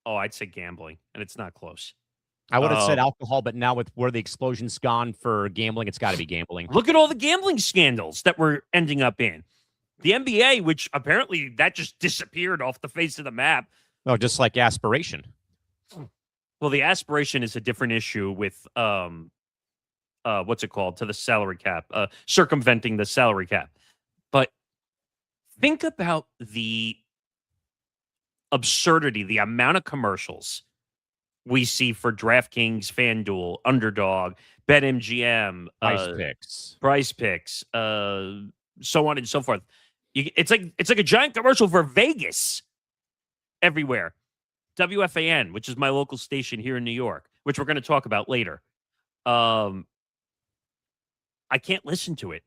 Oh, I'd say gambling, and it's not close.
I would have said alcohol, but now with where the explosion's gone for gambling, it's got to be gambling.
Look at all the gambling scandals that we're ending up in. The NBA, which apparently that just disappeared off the face of the map.
Oh, just like aspiration.
Well, the aspiration is a different issue with what's it called, to the salary cap, circumventing the salary cap. But think about the absurdity, the amount of commercials we see for DraftKings, FanDuel, Underdog, BetMGM, Price Picks, so on and so forth. It's like a giant commercial for Vegas everywhere. WFAN, which is my local station here in New York, which we're going to talk about later. I can't listen to it.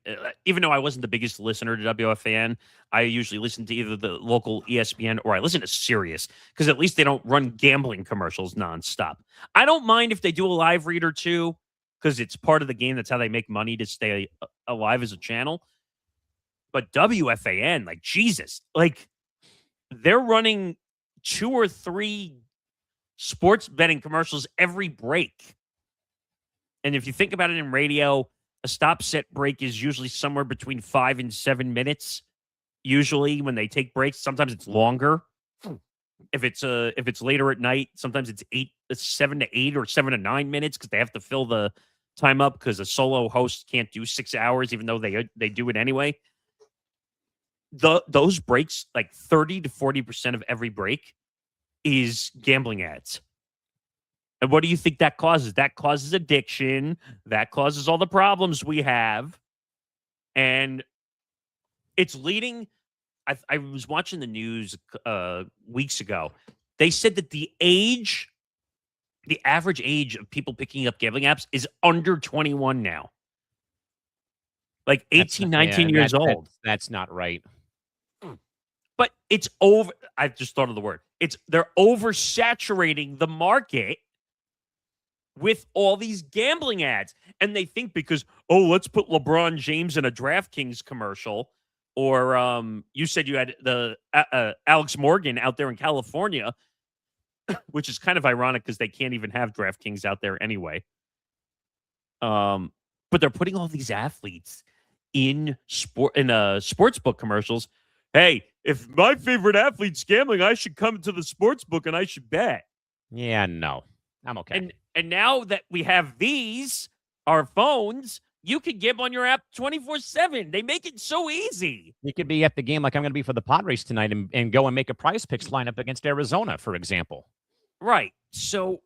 Even though I wasn't the biggest listener to WFAN, I usually listen to either the local ESPN or I listen to Sirius because at least they don't run gambling commercials nonstop. I don't mind if they do a live read or two because it's part of the game. That's how they make money to stay alive as a channel. But WFAN, like, Jesus, like, they're running 2 or 3 sports betting commercials every break. And if you think about it in radio, a stop-set break is usually somewhere between 5 and 7 minutes. Usually, when they take breaks, sometimes it's longer. If it's later at night, sometimes it's 7 to 8 or 7 to 9 minutes because they have to fill the time up because a solo host can't do 6 hours, even though they do it anyway. Those breaks, like 30 to 40% of every break, is gambling ads. And what do you think that causes? That causes addiction. That causes all the problems we have. And it's leading... I was watching the news weeks ago. They said that the average age of people picking up gambling apps is under 21 now. Like 18, 19 years old.
That's not right.
But it's over... I just thought of the word. They're oversaturating the market with all these gambling ads. And they think because, let's put LeBron James in a DraftKings commercial, or you said you had the Alex Morgan out there in California, which is kind of ironic because they can't even have DraftKings out there anyway. But they're putting all these athletes in sportsbook commercials. Hey, if my favorite athlete's gambling, I should come to the sportsbook and I should bet.
Yeah, no. I'm okay.
And now that we have our phones, you can gamble on your app 24/7. They make it so easy.
You could be at the game like I'm going to be for the Padres tonight and go and make a Prize Picks lineup against Arizona, for example.
Right. So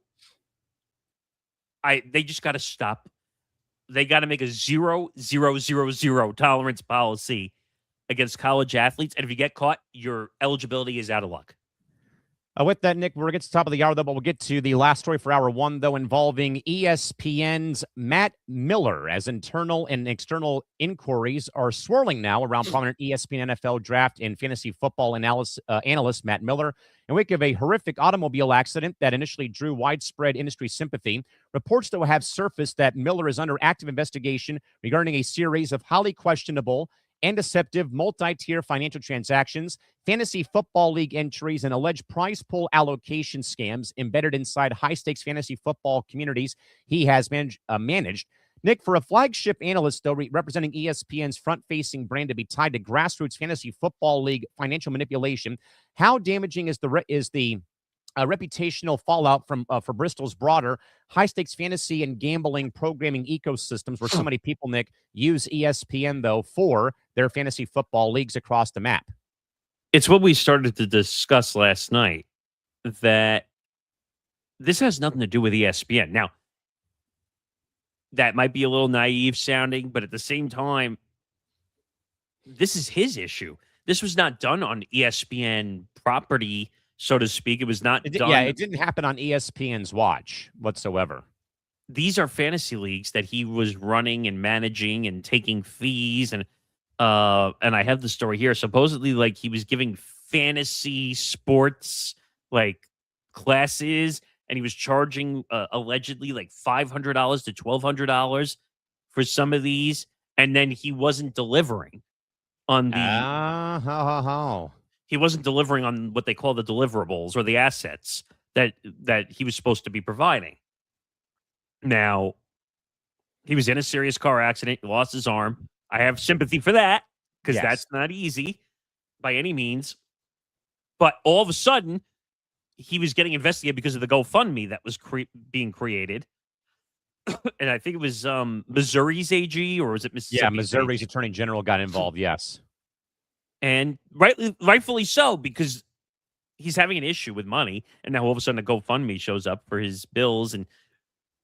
they just got to stop. They got to make a 0-0-0-0 tolerance policy against college athletes. And if you get caught, your eligibility is out of luck.
With that, Nick, we're going to get to the top of the hour, though, but we'll get to the last story for hour one, though, involving ESPN's Matt Miller, as internal and external inquiries are swirling now around prominent ESPN NFL draft and fantasy football analyst Matt Miller. In wake of a horrific automobile accident that initially drew widespread industry sympathy, reports, though, have surfaced that Miller is under active investigation regarding a series of highly questionable and deceptive multi-tier financial transactions, fantasy football league entries, and alleged prize pool allocation scams embedded inside high-stakes fantasy football communities he has managed. Nick, for a flagship analyst, though, representing ESPN's front-facing brand to be tied to grassroots fantasy football league financial manipulation, how damaging is the reputational fallout for Bristol's broader high-stakes fantasy and gambling programming ecosystems, where so many people, Nick, use ESPN, though, for their fantasy football leagues across the map?
It's what we started to discuss last night, that this has nothing to do with ESPN. Now, that might be a little naive sounding, but at the same time, this is his issue. This was not done on ESPN property, so to speak. It was not done.
Yeah, it didn't happen on ESPN's watch whatsoever.
These are fantasy leagues that he was running and managing and taking fees, and I have the story here. Supposedly, like, he was giving fantasy sports like classes, and he was charging allegedly like $500 to $1,200 for some of these, and then he wasn't delivering on the he wasn't delivering on what they call the deliverables or the assets that he was supposed to be providing. Now, he was in a serious car accident, lost his arm. I have sympathy for that, because that's not easy by any means. But all of a sudden, he was getting investigated because of the GoFundMe that was being created. And I think it was Missouri's AG, or was it Mississippi?
Yeah, Missouri's Attorney General got involved, yes.
And rightfully so, because he's having an issue with money. And now all of a sudden, a GoFundMe shows up for his bills. And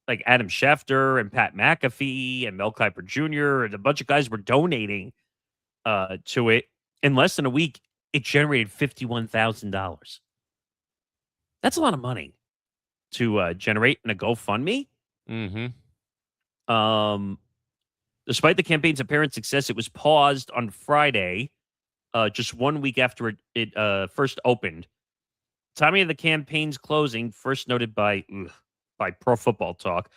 like Adam Schefter and Pat McAfee and Mel Kiper Jr. and a bunch of guys were donating to it. In less than a week, it generated $51,000. That's a lot of money to generate in a GoFundMe.
Mm-hmm.
Despite the campaign's apparent success, it was paused on Friday, just 1 week after it first opened. Timing of the campaign's closing, first noted by Pro Football Talk,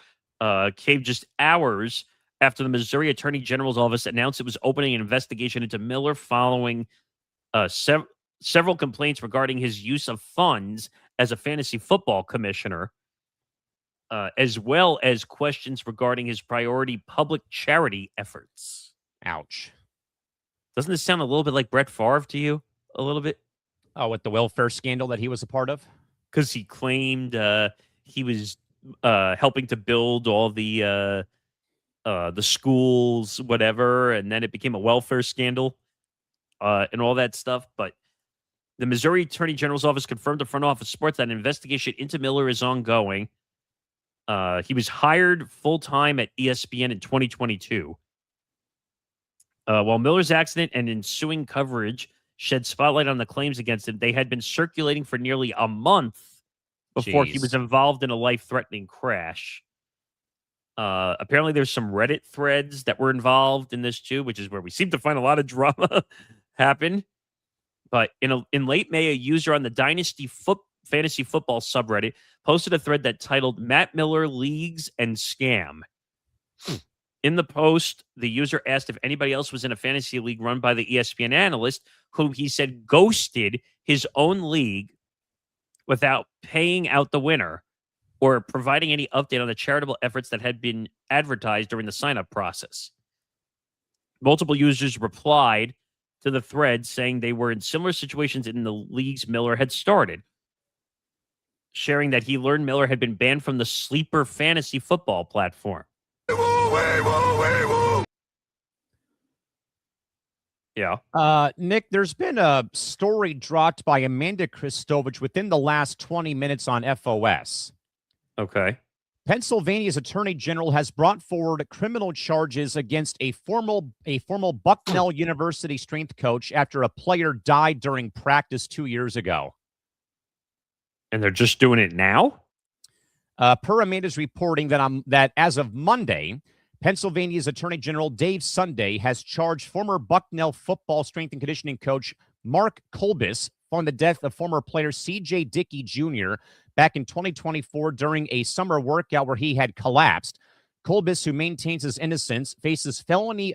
came just hours after the Missouri Attorney General's office announced it was opening an investigation into Miller following several complaints regarding his use of funds as a fantasy football commissioner, as well as questions regarding his priority public charity efforts.
Ouch.
Doesn't this sound a little bit like Brett Favre to you? A little bit?
Oh, with the welfare scandal that he was a part of?
Because he claimed he was helping to build all the schools, whatever, and then it became a welfare scandal and all that stuff. But the Missouri Attorney General's office confirmed to Front Office Sports that an investigation into Miller is ongoing. He was hired full-time at ESPN in 2022. While Miller's accident and ensuing coverage shed spotlight on the claims against him, they had been circulating for nearly a month before he was involved in a life-threatening crash. Apparently, there's some Reddit threads that were involved in this too, which is where we seem to find a lot of drama happen. But in late May, a user on the Dynasty Fantasy Football subreddit posted a thread that titled "Matt Miller Leagues and Scam." In the post, the user asked if anybody else was in a fantasy league run by the ESPN analyst, who he said ghosted his own league without paying out the winner or providing any update on the charitable efforts that had been advertised during the sign-up process. Multiple users replied to the thread saying they were in similar situations in the leagues Miller had started, sharing that he learned Miller had been banned from the Sleeper fantasy football platform. Yeah.
Nick, there's been a story dropped by Amanda Kristovich within the last 20 minutes on FOS.
Okay.
Pennsylvania's Attorney General has brought forward criminal charges against a former Bucknell University strength coach after a player died during practice 2 years ago.
And they're just doing it now?
Per Amanda's reporting that as of Monday, Pennsylvania's Attorney General Dave Sunday has charged former Bucknell football strength and conditioning coach Mark Kolbis on the death of former player C.J. Dickey Jr. back in 2024 during a summer workout where he had collapsed. Kolbis, who maintains his innocence, faces felony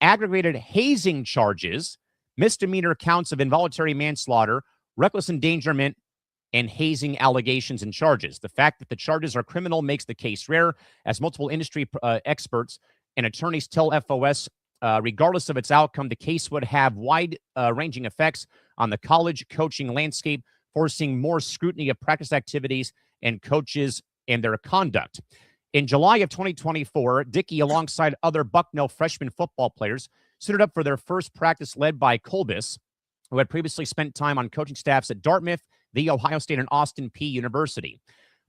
aggravated hazing charges, misdemeanor counts of involuntary manslaughter, reckless endangerment, and hazing allegations and charges. The fact that the charges are criminal makes the case rare, as multiple industry experts and attorneys tell FOS, regardless of its outcome, the case would have wide-ranging effects on the college coaching landscape, forcing more scrutiny of practice activities and coaches and their conduct. In July of 2024, Dickey, alongside other Bucknell freshman football players, suited up for their first practice led by Kolbis, who had previously spent time on coaching staffs at Dartmouth, The Ohio State, and Austin Peay University.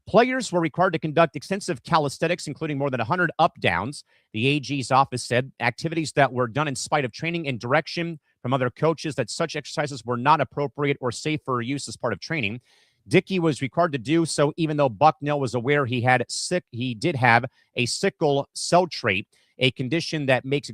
Players were required to conduct extensive calisthenics, including more than 100 up-downs. The AG's office said activities that were done in spite of training and direction from other coaches that such exercises were not appropriate or safe for use as part of training. Dickey was required to do so even though Bucknell was aware he did have a sickle cell trait, a condition that makes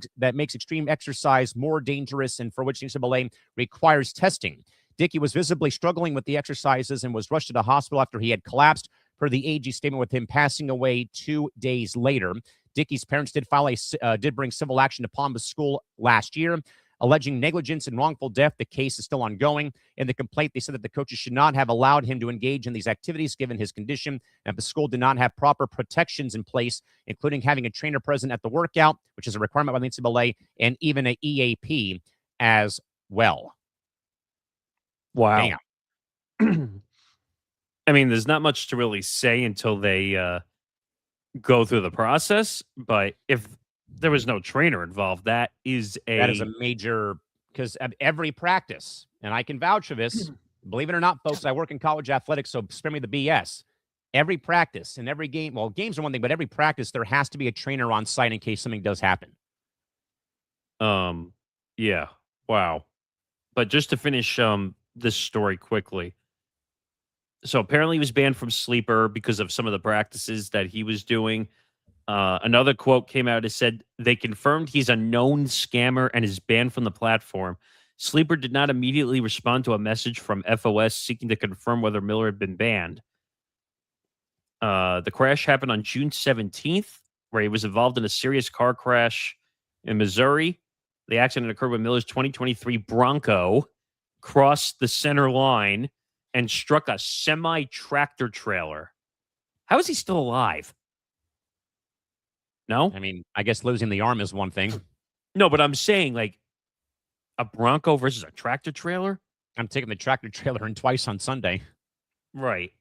extreme exercise more dangerous and for which the NCAA requires testing. Dickey was visibly struggling with the exercises and was rushed to the hospital after he had collapsed, per the AG statement, with him passing away 2 days later. Dickey's parents did bring civil action to Palm School last year, alleging negligence and wrongful death. The case is still ongoing. In the complaint, they said that the coaches should not have allowed him to engage in these activities given his condition, and the school did not have proper protections in place, including having a trainer present at the workout, which is a requirement by the NCAA, and even an EAP as well.
Wow.
Damn.
I mean, there's not much to really say until they go through the process, but if there was no trainer involved, that is a
major, because at every practice, and I can vouch for this, believe it or not, folks, I work in college athletics, so spare me the BS. Every practice and every game, well, games are one thing, but every practice, there has to be a trainer on site in case something does happen.
Yeah. Wow. But just to finish this story quickly. So apparently he was banned from Sleeper because of some of the practices that he was doing. Another quote came out and said, they confirmed he's a known scammer and is banned from the platform. Sleeper did not immediately respond to a message from FOS seeking to confirm whether Miller had been banned. The crash happened on June 17th, where he was involved in a serious car crash in Missouri. The accident occurred when Miller's 2023 Bronco crossed the center line and struck a semi-tractor trailer. How is he still alive? No?
I mean, I guess losing the arm is one thing.
No, but I'm saying, like, a Bronco versus a tractor trailer?
I'm taking the tractor trailer in twice on Sunday.
Right.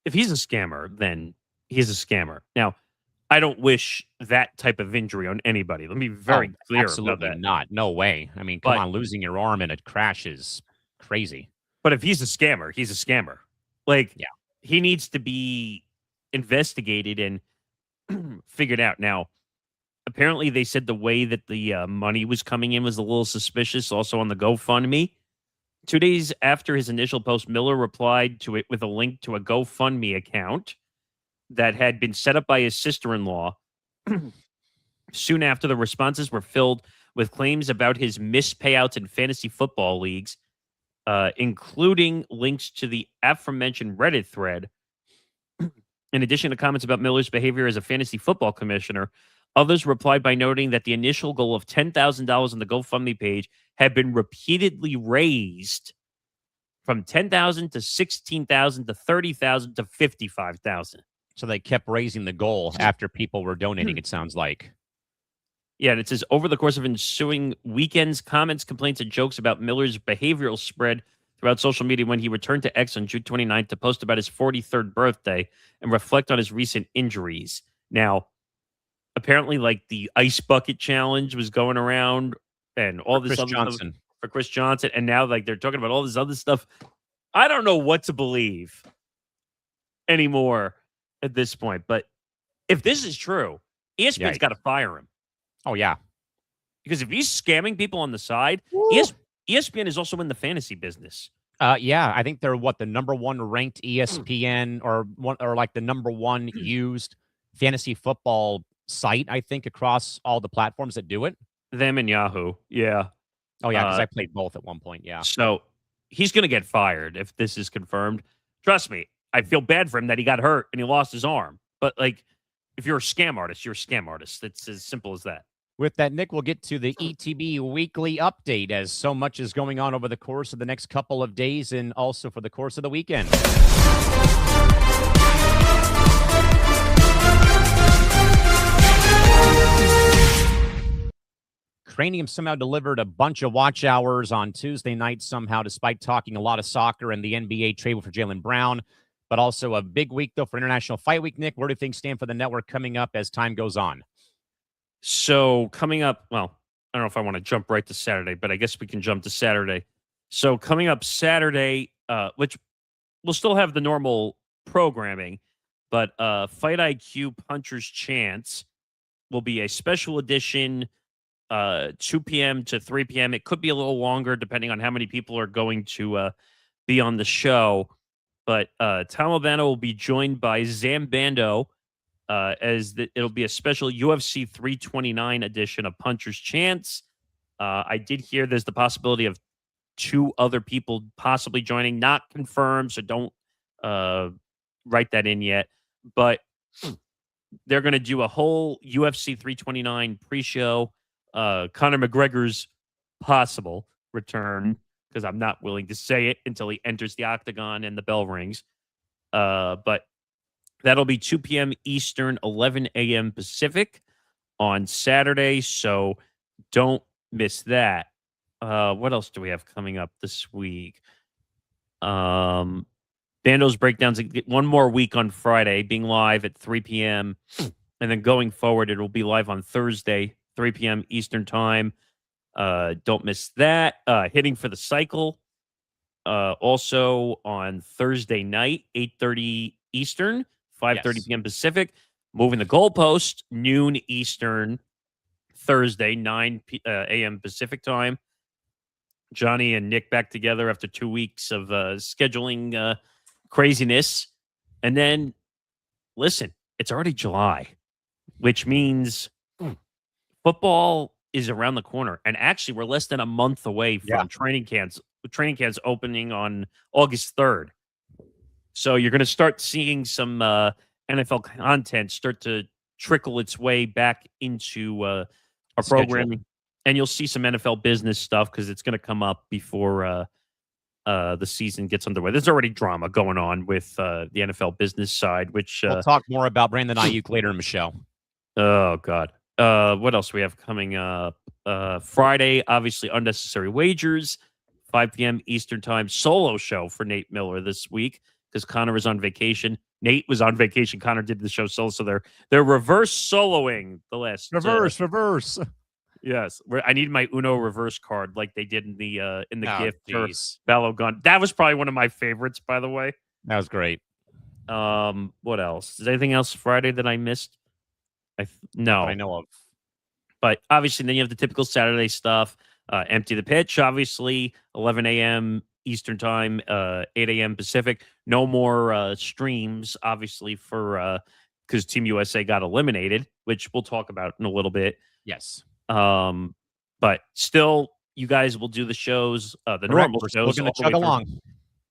If he's a scammer, then he's a scammer. Now, I don't wish that type of injury on anybody. Let me be very clear
absolutely
about that.
not. No way. I mean, come on, losing your arm in a crash is crazy.
But if he's a scammer, he's a scammer. Like,
yeah,
he needs to be investigated and figured out. Now, apparently they said the way that the money was coming in was a little suspicious, also on the GoFundMe. 2 days after his initial post, Miller replied to it with a link to a GoFundMe account that had been set up by his sister-in-law. Soon after, the responses were filled with claims about his missed payouts in fantasy football leagues, including links to the aforementioned Reddit thread. In addition to comments about Miller's behavior as a fantasy football commissioner, others replied by noting that the initial goal of $10,000 on the GoFundMe page had been repeatedly raised from $10,000 to $16,000 to $30,000 to $55,000.
So they kept raising the goal after people were donating, it sounds like.
Yeah, and it says, over the course of ensuing weekends, comments, complaints, and jokes about Miller's behavioral spread throughout social media when he returned to X on June 29th to post about his 43rd birthday and reflect on his recent injuries. Now, apparently, like, the ice bucket challenge was going around and all this other stuff for Chris Johnson, and now, like, they're talking about all this other stuff. I don't know what to believe anymore at this point, but if this is true, ESPN's got to fire him.
Oh, yeah.
Because if he's scamming people on the side, ESPN is also in the fantasy business.
Yeah, I think they're the number one ranked ESPN or like the number one used fantasy football site, I think, across all the platforms that do it.
Them and Yahoo. Yeah.
Oh, yeah, because I played both at one point. Yeah.
So he's going to get fired if this is confirmed. Trust me, I feel bad for him that he got hurt and he lost his arm. But, like, if you're a scam artist, you're a scam artist. It's as simple as that.
With that, Nick, we'll get to the ETB weekly update as so much is going on over the course of the next couple of days and also for the course of the weekend. Cranium somehow delivered a bunch of watch hours on Tuesday night somehow, despite talking a lot of soccer and the NBA trade for Jaylen Brown. But also a big week, though, for International Fight Week. Nick, where do things stand for the network coming up as time goes on?
So coming up, well, I don't know if I want to jump right to Saturday, but I guess we can jump to Saturday. So coming up Saturday, which we'll still have the normal programming, but Fight IQ Puncher's Chance will be a special edition, 2 p.m. to 3 p.m. It could be a little longer depending on how many people are going to be on the show. But Tom Albano will be joined by Zambando it'll be a special UFC 329 edition of Puncher's Chance. I did hear there's the possibility of 2 other people possibly joining, not confirmed, so don't write that in yet. But they're going to do a whole UFC 329 pre-show. Conor McGregor's possible return, because I'm not willing to say it until he enters the octagon and the bell rings. But that'll be 2 p.m. Eastern, 11 a.m. Pacific on Saturday, so don't miss that. What else do we have coming up this week? Bando's Breakdowns, one more week on Friday, being live at 3 p.m. And then going forward, it'll be live on Thursday, 3 p.m. Eastern time. Don't miss that. Hitting for the Cycle, also on Thursday night, 8:30 Eastern, 5:30 p.m. Pacific. Moving the goalpost, noon Eastern, Thursday, 9 a.m. Pacific time. Johnny and Nick back together after 2 weeks of scheduling craziness. And then, listen, it's already July, which means football is around the corner. And actually, we're less than a month away from training camps. Training camps opening on August 3rd. So you're going to start seeing some NFL content start to trickle its way back into our programming. And you'll see some NFL business stuff because it's going to come up before the season gets underway. There's already drama going on with the NFL business side, which
we'll talk more about Brandon Ayuk later in the show.
Oh, God. What else do we have coming up? Friday, obviously, Unnecessary Wagers, 5 p.m. Eastern time. Solo show for Nate Miller this week because Connor is on vacation. Nate was on vacation. Connor did the show solo, so they're reverse soloing the last
reverse.
Yes, I need my Uno reverse card like they did in the gift for
geez.
Balogun. That was probably one of my favorites, by the way.
That was great.
What else? Is there anything else Friday that I missed? No,
That I know of.
But obviously, then you have the typical Saturday stuff. Empty the Pitch, obviously, 11 a.m. Eastern time, 8 a.m. Pacific. No more streams, obviously, for because Team USA got eliminated, which we'll talk about in a little bit.
Yes.
But still, you guys will do the shows, the normal shows.
We're going to chug along.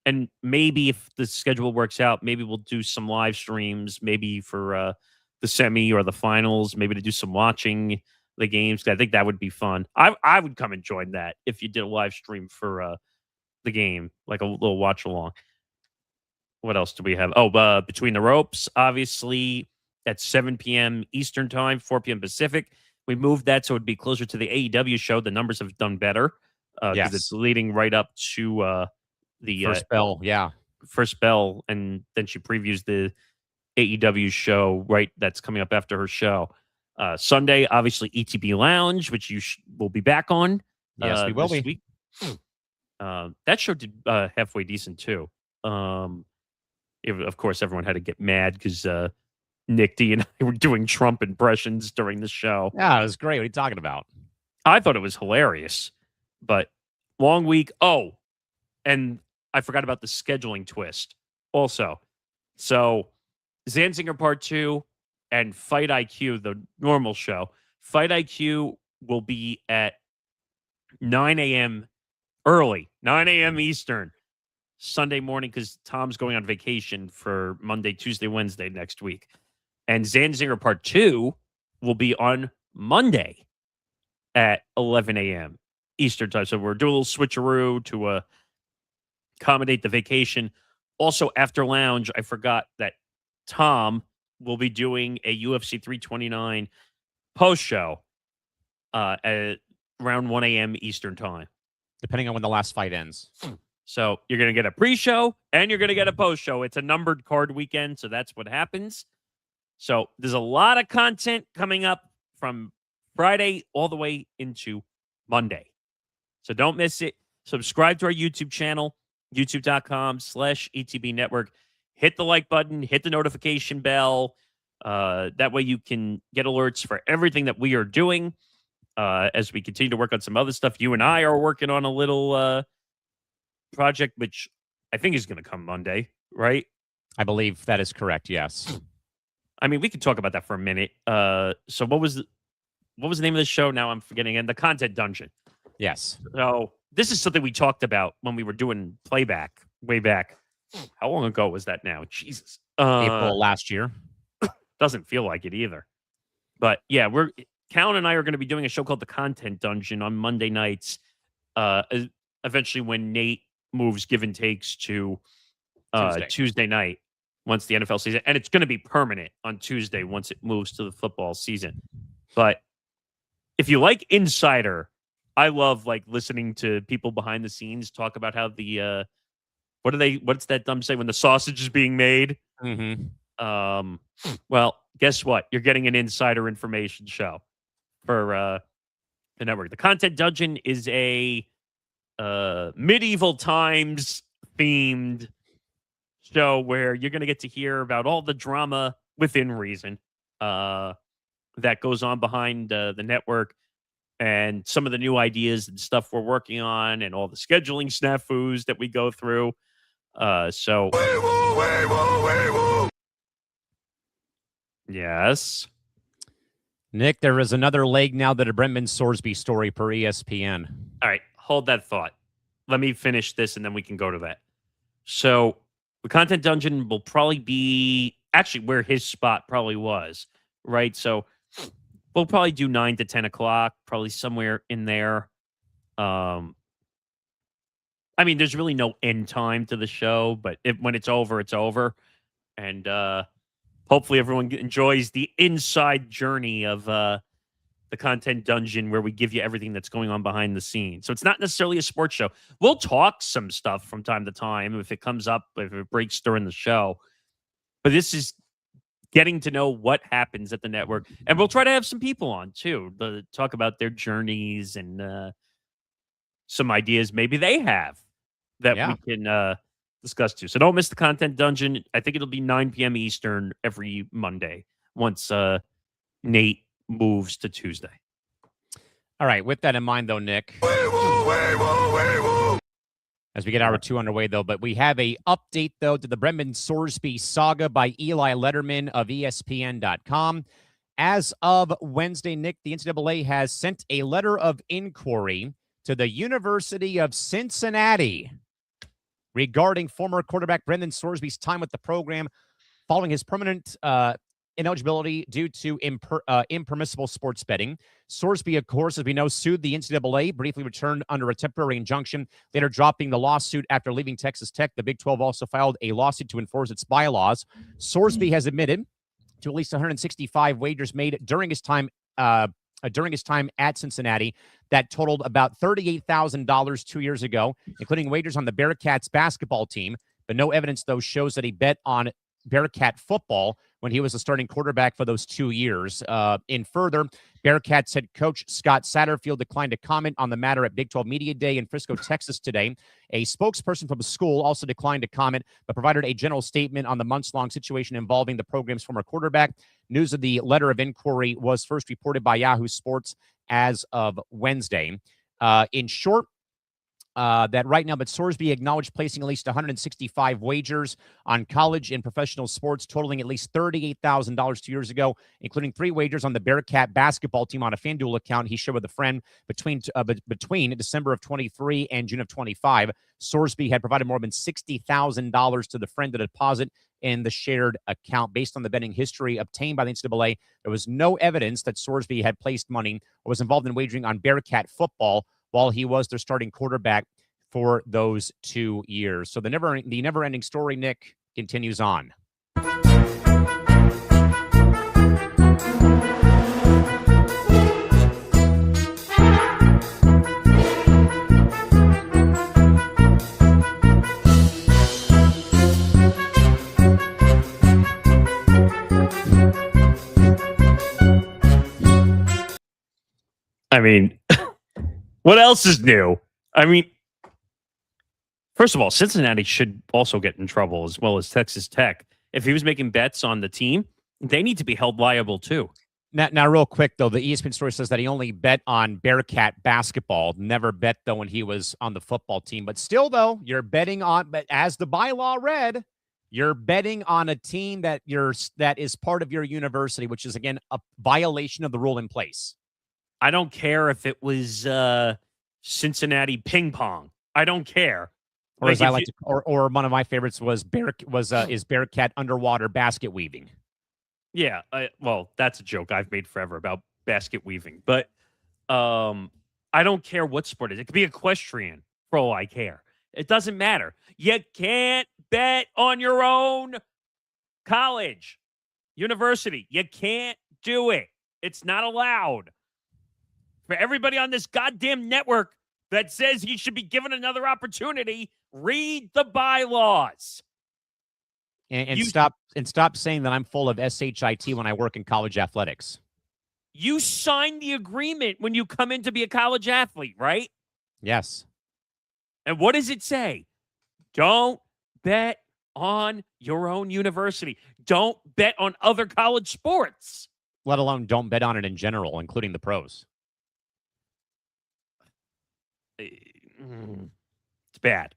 And maybe if the schedule works out, maybe we'll do some live streams, maybe for the semi or the finals, maybe to do some watching the games. I think that would be fun. I would come and join that if you did a live stream for the game, like a little watch along. What else do we have? Oh, Between the Ropes, obviously at 7 p.m. Eastern time, 4 p.m. Pacific. We moved that so it'd be closer to the AEW show. The numbers have done better because it's leading right up to the
first bell.
First bell, and then she previews the AEW show that's coming up after her show. Sunday, obviously ETB Lounge, which you will be back on.
Yes, we will
this
be.
Week. That show did halfway decent too. Of course, everyone had to get mad because Nick D and I were doing Trump impressions during the show.
Yeah, it was great. What are you talking about?
I thought it was hilarious, but long week. Oh, and I forgot about the scheduling twist also. So Zanzinger Part 2 and Fight IQ, the normal show. Fight IQ will be at 9 a.m. early, 9 a.m. Eastern, Sunday morning, because Tom's going on vacation for Monday, Tuesday, Wednesday next week. And Zanzinger Part 2 will be on Monday at 11 a.m. Eastern time. So we're doing a little switcheroo to accommodate the vacation. Also, after Lounge, I forgot that Tom will be doing a UFC 329 post show at around 1 a.m. Eastern time.
Depending on when the last fight ends.
So you're going to get a pre-show and you're going to get a post-show. It's a numbered card weekend, so that's what happens. So there's a lot of content coming up from Friday all the way into Monday. So don't miss it. Subscribe to our YouTube channel. youtube.com/ETB Network. Hit the like button, hit the notification bell. That way you can get alerts for everything that we are doing as we continue to work on some other stuff. You and I are working on a little project, which I think is going to come Monday, right?
I believe that is correct, yes.
I mean, we could talk about that for a minute. So what was the name of the show? Now I'm forgetting. And the Content Dungeon.
Yes.
So this is something we talked about when we were doing playback way back. How long ago was that now? Jesus.
April last year.
Doesn't feel like it either. But yeah, Callan and I are going to be doing a show called The Content Dungeon on Monday nights. Eventually when Nate moves Give and Takes to Tuesday night once the NFL season. And it's going to be permanent on Tuesday once it moves to the football season. But if you like Insider, I love like listening to people behind the scenes talk about how the what's that dumb say when the sausage is being made?
Mm-hmm.
Well, guess what? You're getting an insider information show for the network. The Content Dungeon is a medieval times themed show where you're going to get to hear about all the drama within reason that goes on behind the network and some of the new ideas and stuff we're working on and all the scheduling snafus that we go through. Yes.
Nick, there is another leg now to the Brendan Sorsby story per ESPN.
All right, hold that thought. Let me finish this and then we can go to that. So the Content Dungeon will probably be actually where his spot probably was, right? So we'll probably do 9 to 10 o'clock, probably somewhere in there. I mean, there's really no end time to the show, but when it's over, it's over. And hopefully everyone enjoys the inside journey of the Content Dungeon where we give you everything that's going on behind the scenes. So it's not necessarily a sports show. We'll talk some stuff from time to time if it comes up, if it breaks during the show. But this is getting to know what happens at the network. And we'll try to have some people on, too, to talk about their journeys and some ideas maybe they have that we can discuss, too. So don't miss the Content Dungeon. I think it'll be 9 p.m. Eastern every Monday once Nate moves to Tuesday.
All right. With that in mind, though, Nick, as we get hour 2 underway, though, but we have a update, though, to the Brendan Sorsby saga by Eli Letterman of ESPN.com. As of Wednesday, Nick, the NCAA has sent a letter of inquiry to the University of Cincinnati regarding former quarterback Brendan Sorsby's time with the program following his permanent ineligibility due to impermissible sports betting. Sorsby, of course, as we know, sued the NCAA, briefly returned under a temporary injunction, later dropping the lawsuit after leaving Texas Tech. The Big 12 also filed a lawsuit to enforce its bylaws. Sorsby has admitted to at least 165 wagers made during his time at Cincinnati that totaled about $38,000 2 years ago, including wagers on the Bearcats basketball team. But no evidence, though, shows that he bet on Bearcat football when he was a starting quarterback for those 2 years. In further, Bearcats head coach Scott Satterfield declined to comment on the matter at Big 12 Media Day in Frisco, Texas today. A spokesperson from the school also declined to comment, but provided a general statement on the months-long situation involving the program's former quarterback. News of the letter of inquiry was first reported by Yahoo Sports as of Wednesday. In short, that right now, but Sorsby acknowledged placing at least 165 wagers on college and professional sports, totaling at least $38,000 2 years ago, including 3 wagers on the Bearcat basketball team on a FanDuel account he shared with a friend between December of 23 and June of 25. Sorsby had provided more than $60,000 to the friend to deposit in the shared account. Based on the betting history obtained by the NCAA, there was no evidence that Sorsby had placed money or was involved in wagering on Bearcat football while he was their starting quarterback for those 2 years. So the never-ending story, Nick, continues on.
I mean, what else is new? I mean, First of all, Cincinnati should also get in trouble, as well as Texas Tech. If he was making bets on the team, they need to be held liable too.
Now, real quick, though, the ESPN story says that he only bet on Bearcat basketball, never bet, though, when he was on the football team. But still, though, you're betting on, but as the bylaw read, you're betting on a team that is part of your university, which is, again, a violation of the rule in place.
I don't care if it was Cincinnati ping pong. I don't care.
Or as I like to, or one of my favorites was is Bearcat underwater basket weaving.
Yeah, well, that's a joke I've made forever about basket weaving. But I don't care what sport it is. It could be equestrian for all I care. It doesn't matter. You can't bet on your own college, university. You can't do it. It's not allowed. For everybody on this goddamn network that says he should be given another opportunity, read the bylaws.
And stop saying that I'm full of SHIT when I work in college athletics.
You signed the agreement when you come in to be a college athlete, right?
Yes.
And what does it say? Don't bet on your own university. Don't bet on other college sports.
Let alone don't bet on it in general, including the pros.
It's bad.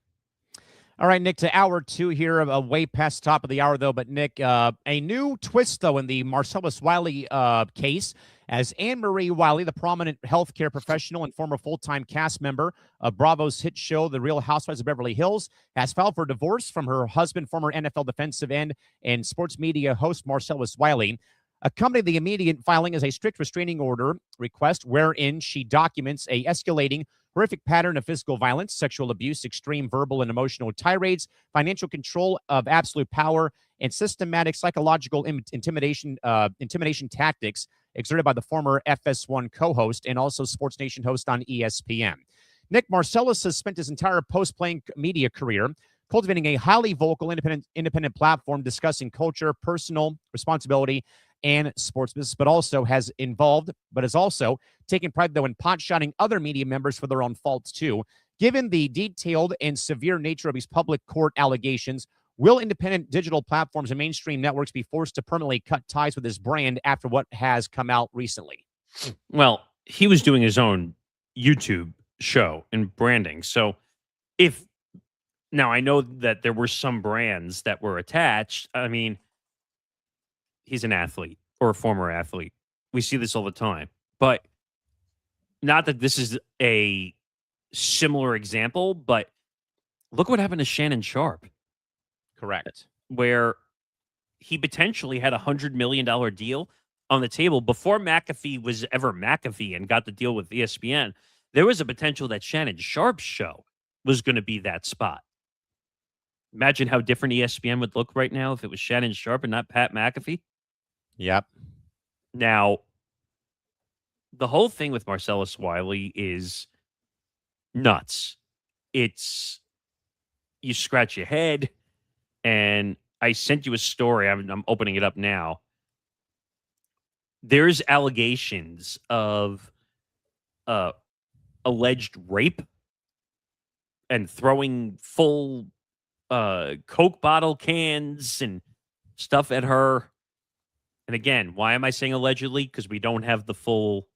All right, Nick, to hour 2 here, way past the top of the hour, though. But, Nick, a new twist, though, in the Marcellus Wiley case, as Anne-Marie Wiley, the prominent healthcare professional and former full-time cast member of Bravo's hit show, The Real Housewives of Beverly Hills, has filed for divorce from her husband, former NFL defensive end and sports media host Marcellus Wiley. Accompanying the immediate filing is a strict restraining order request wherein she documents a escalating horrific pattern of physical violence, sexual abuse, extreme verbal and emotional tirades, financial control of absolute power, and systematic psychological intimidation tactics exerted by the former FS1 co-host and also Sports Nation host on ESPN. Nick, Marcellus has spent his entire post-playing media career cultivating a highly vocal, independent platform discussing culture, personal responsibility, and sports business, but has also taken pride, though, in pot-shotting other media members for their own faults, too. Given the detailed and severe nature of these public court allegations, will independent digital platforms and mainstream networks be forced to permanently cut ties with this brand after what has come out recently?
Well, he was doing his own YouTube show and branding. So now I know that there were some brands that were attached. I mean, he's an athlete or a former athlete. We see this all the time. But not that this is a similar example, but look what happened to Shannon Sharp.
Correct.
Where he potentially had $100 million deal on the table before McAfee was ever McAfee and got the deal with ESPN. There was a potential that Shannon Sharp's show was going to be that spot. Imagine how different ESPN would look right now if it was Shannon Sharp and not Pat McAfee.
Yep.
Now, the whole thing with Marcellus Wiley is nuts. It's, you scratch your head, and I sent you a story. I'm opening it up now. There's allegations of alleged rape and throwing full Coke bottle cans and stuff at her. And again, why am I saying allegedly? Because we don't have the full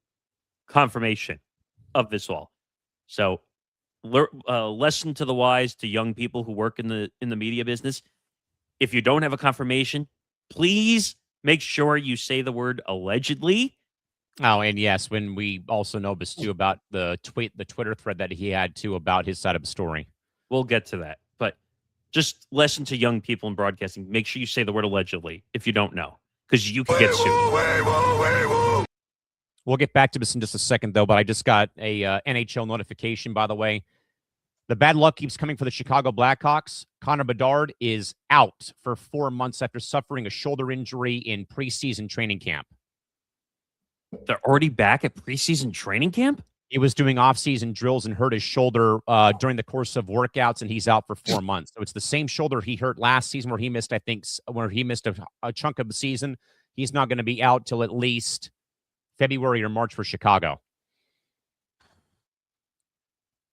confirmation of this all. So, lesson to the wise, to young people who work in the media business: if you don't have a confirmation, please make sure you say the word allegedly.
Oh, and yes, when we also know this too about the Twitter thread that he had too about his side of the story.
We'll get to that, but just lesson to young people in broadcasting: make sure you say the word allegedly if you don't know, because you can get sued.
We'll get back to this in just a second, though, but I just got a NHL notification, by the way. The bad luck keeps coming for the Chicago Blackhawks. Connor Bedard is out for 4 months after suffering a shoulder injury in preseason training camp.
They're already back at preseason training camp?
He was doing off-season drills and hurt his shoulder during the course of workouts, and he's out for 4 months. So it's the same shoulder he hurt last season where he missed, a chunk of the season. He's not going to be out till at least February or March for Chicago.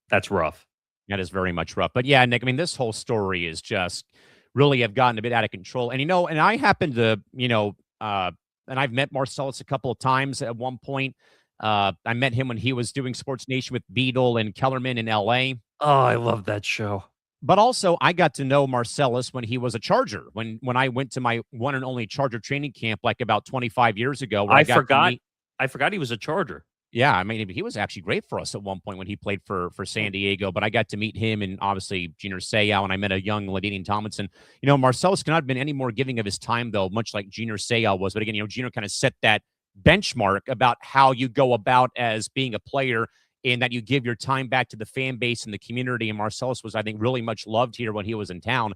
That's rough.
That is very much rough. But yeah, Nick, I mean, this whole story is just really have gotten a bit out of control. And, and I happen to, and I've met Marcellus a couple of times at one point. I met him when he was doing Sports Nation with Beadle and Kellerman in LA.
Oh, I love that show.
But also, I got to know Marcellus when he was a Charger. When I went to my one and only Charger training camp, like about 25 years ago.
I forgot he was a Charger.
Yeah, I mean, he was actually great for us at one point when he played for San Diego. But I got to meet him and obviously Junior Seau, and I met a young LaDainian Tomlinson. Marcellus cannot have been any more giving of his time, though, much like Junior Seau was. But again, Junior kind of set that benchmark about how you go about as being a player, and that you give your time back to the fan base and the community. And Marcellus was, I think, really much loved here when he was in town.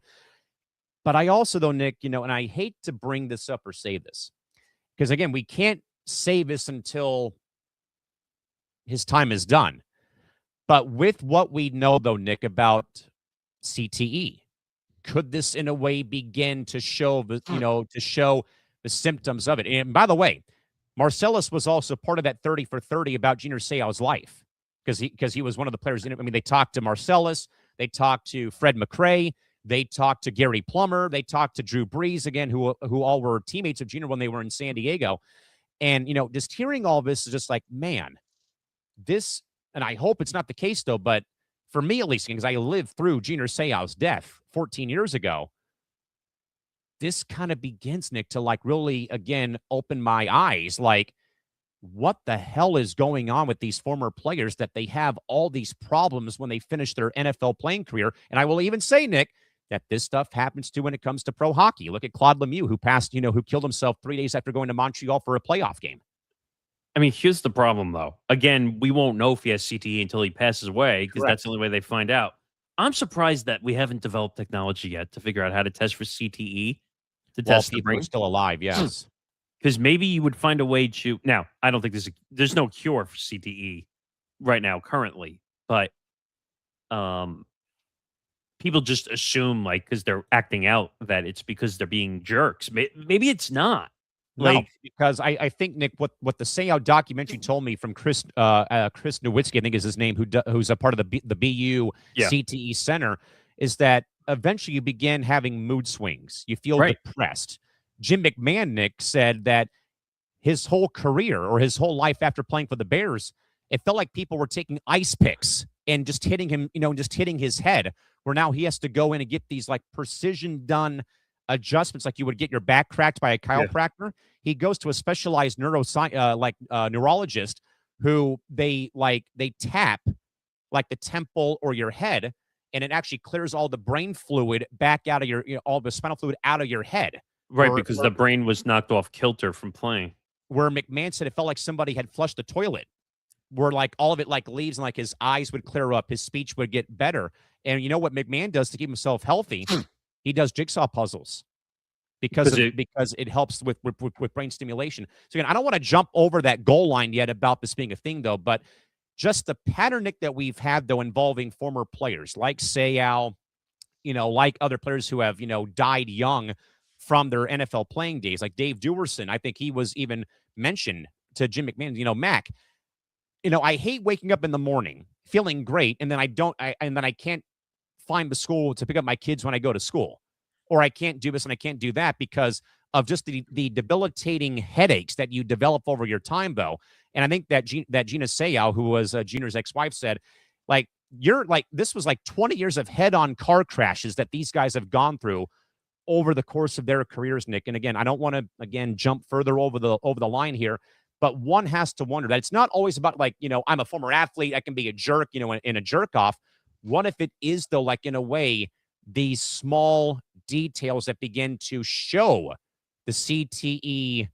But I also, though, Nick, and I hate to bring this up or say this, because, again, we can't say this until his time is done. But with what we know, though, Nick, about CTE, could this in a way begin to show the, show the symptoms of it? And by the way, Marcellus was also part of that 30 for 30 about Junior Seau's life, because he was one of the players in it. I mean, they talked to Marcellus, they talked to Fred McRae, they talked to Gary Plummer, they talked to Drew Brees, again, who all were teammates of Junior when they were in San Diego. And, just hearing all this is just like, man, this, and I hope it's not the case, though, but for me at least, because I lived through Junior Seau's death 14 years ago, this kind of begins, Nick, to like really, again, open my eyes. Like, what the hell is going on with these former players that they have all these problems when they finish their NFL playing career? And I will even say, Nick, that this stuff happens to when it comes to pro hockey. Look at Claude Lemieux, who passed, who killed himself 3 days after going to Montreal for a playoff game.
I mean, here's the problem, though. Again, we won't know if he has CTE until he passes away, because that's the only way they find out. I'm surprised that we haven't developed technology yet to figure out how to test for CTE.
Test the brain. Still alive, yes.
Because maybe you would find a way to. Now, I don't think there's no cure for CTE right now currently, but people just assume, like, because they're acting out, that it's because they're being jerks. Maybe it's not.
No, because I think, Nick, what the Seau documentary told me from Chris Nowitzki, I think is his name, who's a part of the BU CTE Center, is that eventually you begin having mood swings. You feel depressed. Jim McMahon, Nick, said that his whole career or his whole life after playing for the Bears, it felt like people were taking ice picks and just hitting him, just hitting his head, where now he has to go in and get these like precision done adjustments, like you would get your back cracked by a chiropractor. He goes to a specialized neurologist who they tap like the temple or your head, and it actually clears all the brain fluid back out of your, all the spinal fluid out of your head.
Right, because the brain was knocked off kilter from playing.
Where McMahon said it felt like somebody had flushed the toilet, where like all of it like leaves, and like his eyes would clear up, his speech would get better. And you know what McMahon does to keep himself healthy? He does jigsaw puzzles because it helps with brain stimulation. So again, I don't want to jump over that goal line yet about this being a thing, though, but just the pattern, Nick, that we've had, though, involving former players like Seau, like other players who have, died young from their NFL playing days, like Dave Duerson. I think he was even mentioned to Jim McMahon, Mac, I hate waking up in the morning feeling great, and then I can't find the school to pick up my kids when I go to school, or I can't do this and I can't do that because of just the debilitating headaches that you develop over your time, though. And I think that Gina Seau, who was Junior's ex-wife, said, like, this was like 20 years of head-on car crashes that these guys have gone through over the course of their careers, Nick. And again, I don't want to jump further over the line here, but one has to wonder that it's not always about like, I'm a former athlete, I can be a jerk, in a jerk off. What if it is, though, like, in a way, these small details that begin to show the CTE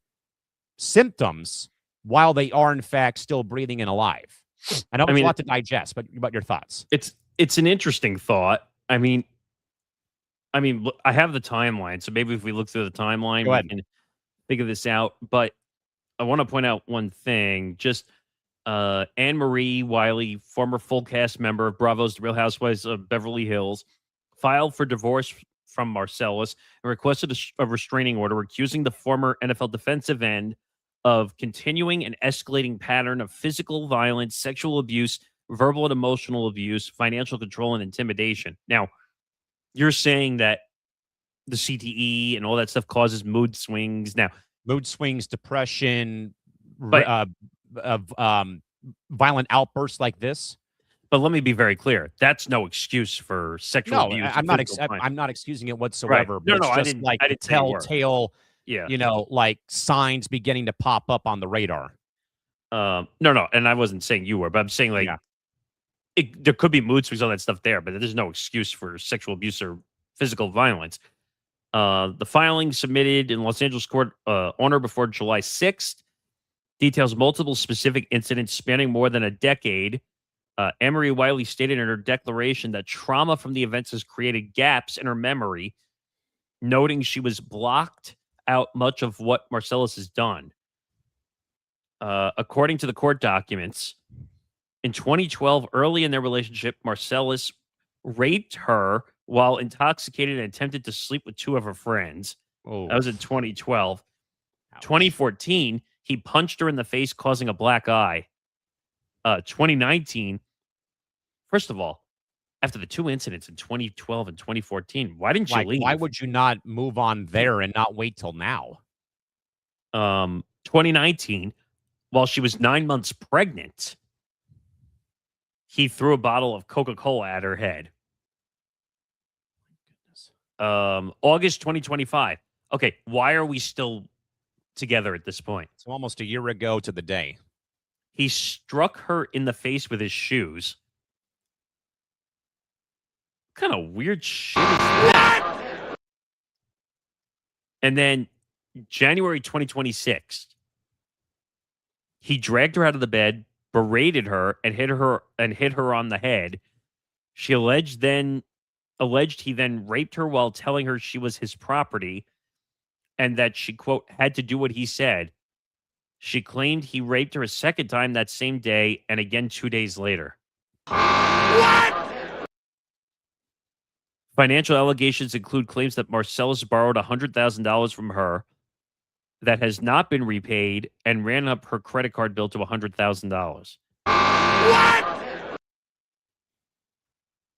symptoms while they are, in fact, still breathing and alive? I know it's a lot to digest, but your thoughts.
It's an interesting thought. I mean, I have the timeline, so maybe if we look through the timeline, we can figure this out. But I want to point out one thing. Just Anne-Marie Wiley, former full cast member of Bravo's The Real Housewives of Beverly Hills, filed for divorce from Marcellus and requested a restraining order accusing the former NFL defensive end of continuing an escalating pattern of physical violence, sexual abuse, verbal and emotional abuse, financial control, and intimidation. Now, you're saying that the CTE and all that stuff causes mood swings. Now,
Mood swings, depression,
But-
violent outbursts like this.
but let me be very clear. That's no excuse for sexual
No,
abuse.
I'm
or
not.
physical violence.
I'm not excusing it whatsoever.
Right.
But
No,
it's
I
just
didn't-
like
I didn't say you were.
telltale,
Yeah.
like signs beginning to pop up on the radar.
No. And I wasn't saying you were, but I'm saying like
Yeah.
there could be mood swings, all that stuff there, but there's no excuse for sexual abuse or physical violence. The filing submitted in Los Angeles court on or before July 6th details multiple specific incidents spanning more than a decade. Emery Wiley stated in her declaration that trauma from the events has created gaps in her memory, noting she was blocked out much of what Marcellus has done. According to the court documents, in 2012, early in their relationship, Marcellus raped her while intoxicated and attempted to sleep with two of her friends.
Oh,
That was in 2012. 2014, he punched her in the face, causing a black eye. 2019, first of all, after the two incidents in 2012 and 2014, why didn't you leave?
Why would you not move on there and not wait till now?
2019, while she was 9 months pregnant, he threw a bottle of Coca-Cola at her head. August 2025. Okay, why are we still together at this point?
It's almost a year ago to the day.
He struck her in the face with his shoes. What kind of weird shit is that? And then January 2026, he dragged her out of the bed, berated her, and hit her on the head. She alleged he then raped her while telling her she was his property and that she, quote, had to do what he said. She claimed he raped her a second time that same day and again 2 days later. What? Financial allegations include claims that Marcellus borrowed $100,000 from her that has not been repaid and ran up her credit card bill to $100,000.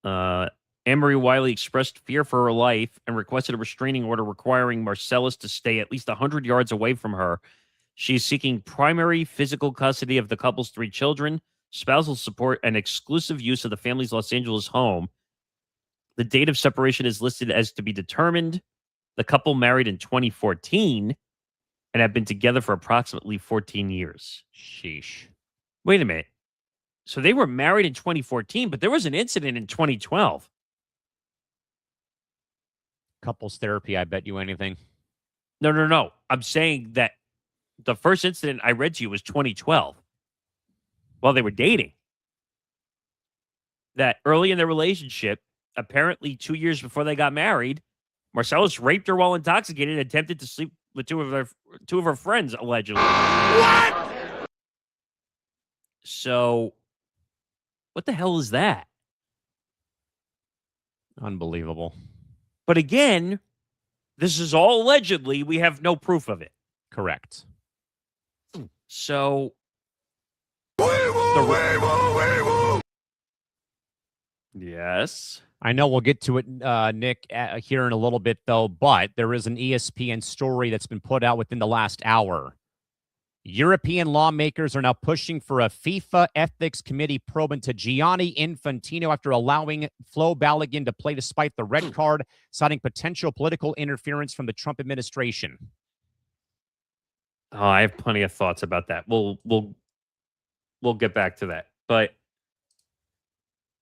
What? Emery Wiley expressed fear for her life and requested a restraining order requiring Marcellus to stay at least 100 yards away from her. She's seeking primary physical custody of the couple's 3 children, spousal support, and exclusive use of the family's Los Angeles home. The date of separation is listed as to be determined. The couple married in 2014 and have been together for approximately 14 years.
Sheesh.
Wait a minute. So they were married in 2014, but there was an incident in 2012.
Couples therapy, I bet you anything.
No. I'm saying that the first incident I read to you was 2012 while they were dating. That early in their relationship, apparently 2 years before they got married, Marcellus raped her while intoxicated and attempted to sleep with two of her friends, allegedly. What? So, what the hell is that?
Unbelievable.
But again, this is all allegedly. We have no proof of it.
Correct.
So, yes.
I know we'll get to it, Nick, here in a little bit, though, but there is an ESPN story that's been put out within the last hour. European lawmakers are now pushing for a FIFA ethics committee probe into Gianni Infantino after allowing Flo Balogun to play despite the red card, citing potential political interference from the Trump administration.
Oh, I have plenty of thoughts about that. We'll get back to that. But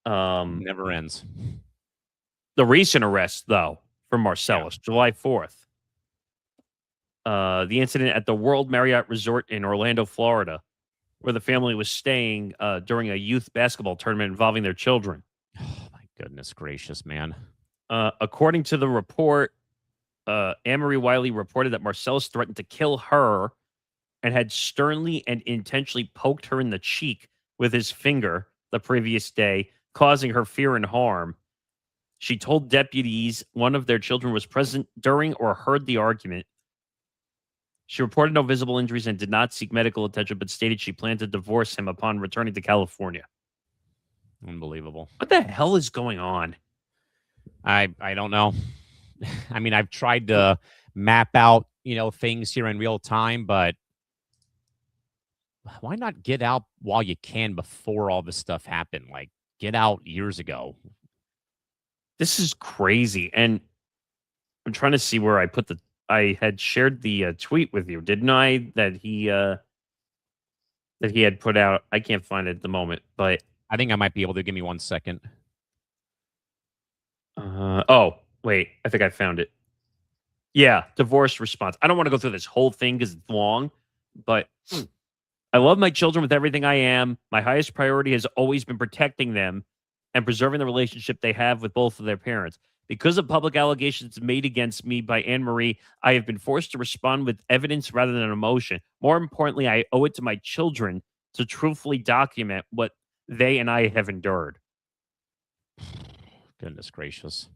Never ends.
the recent arrest, though, from Marcellus, July 4th. The incident at the World Marriott Resort in Orlando, Florida, where the family was staying during a youth basketball tournament involving their children.
Oh, my goodness gracious, man.
According to the report, Emery Wiley reported that Marcellus threatened to kill her and had sternly and intentionally poked her in the cheek with his finger the previous day, causing her fear and harm. She told deputies one of their children was present during or heard the argument. She reported no visible injuries and did not seek medical attention, but stated she planned to divorce him upon returning to California.
Unbelievable.
What the hell is going on?
I don't know. I mean, I've tried to map out, things here in real time, but why not get out while you can before all this stuff happened? Like, get out years ago.
This is crazy. And I'm trying to see where I had shared the tweet with you, didn't I? That he had put out. I can't find it at the moment, but
I think I might be able to. Give me 1 second.
Oh, wait. I think I found it. Yeah, divorce response. I don't want to go through this whole thing because it's long, but I love my children with everything I am. My highest priority has always been protecting them and preserving the relationship they have with both of their parents. Because of public allegations made against me by Anne Marie, I have been forced to respond with evidence rather than emotion. More importantly, I owe it to my children to truthfully document what they and I have endured.
Goodness gracious.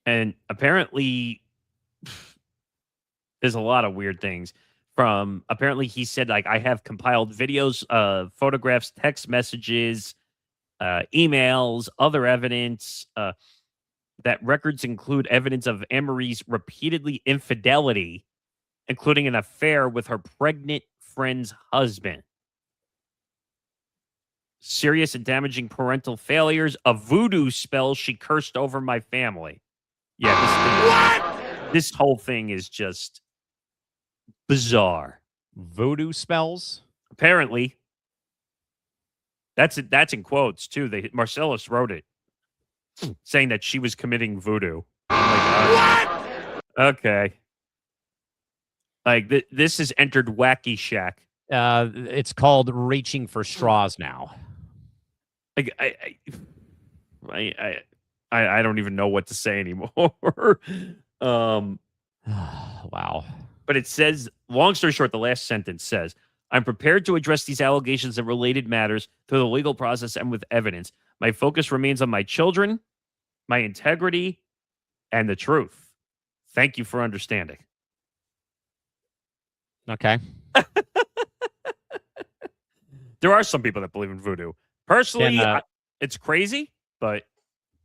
And apparently, there's a lot of weird things. Apparently he said, like, I have compiled videos, photographs, text messages, emails, other evidence, that records include evidence of Anne-Marie's repeatedly infidelity, including an affair with her pregnant friend's husband. Serious and damaging parental failures, a voodoo spell she cursed over my family. Yeah, this whole thing is just bizarre.
Voodoo spells?
Apparently. That's in quotes, too. Marcellus wrote it, saying that she was committing voodoo. I'm like, what? Okay. Like, this has entered Wacky Shack.
It's called reaching for straws now.
Like, I don't even know what to say anymore.
Wow.
But it says, long story short, the last sentence says, I'm prepared to address these allegations and related matters through the legal process and with evidence. My focus remains on my children, my integrity, and the truth. Thank you for understanding.
Okay.
There are some people that believe in voodoo. Personally, it's crazy, but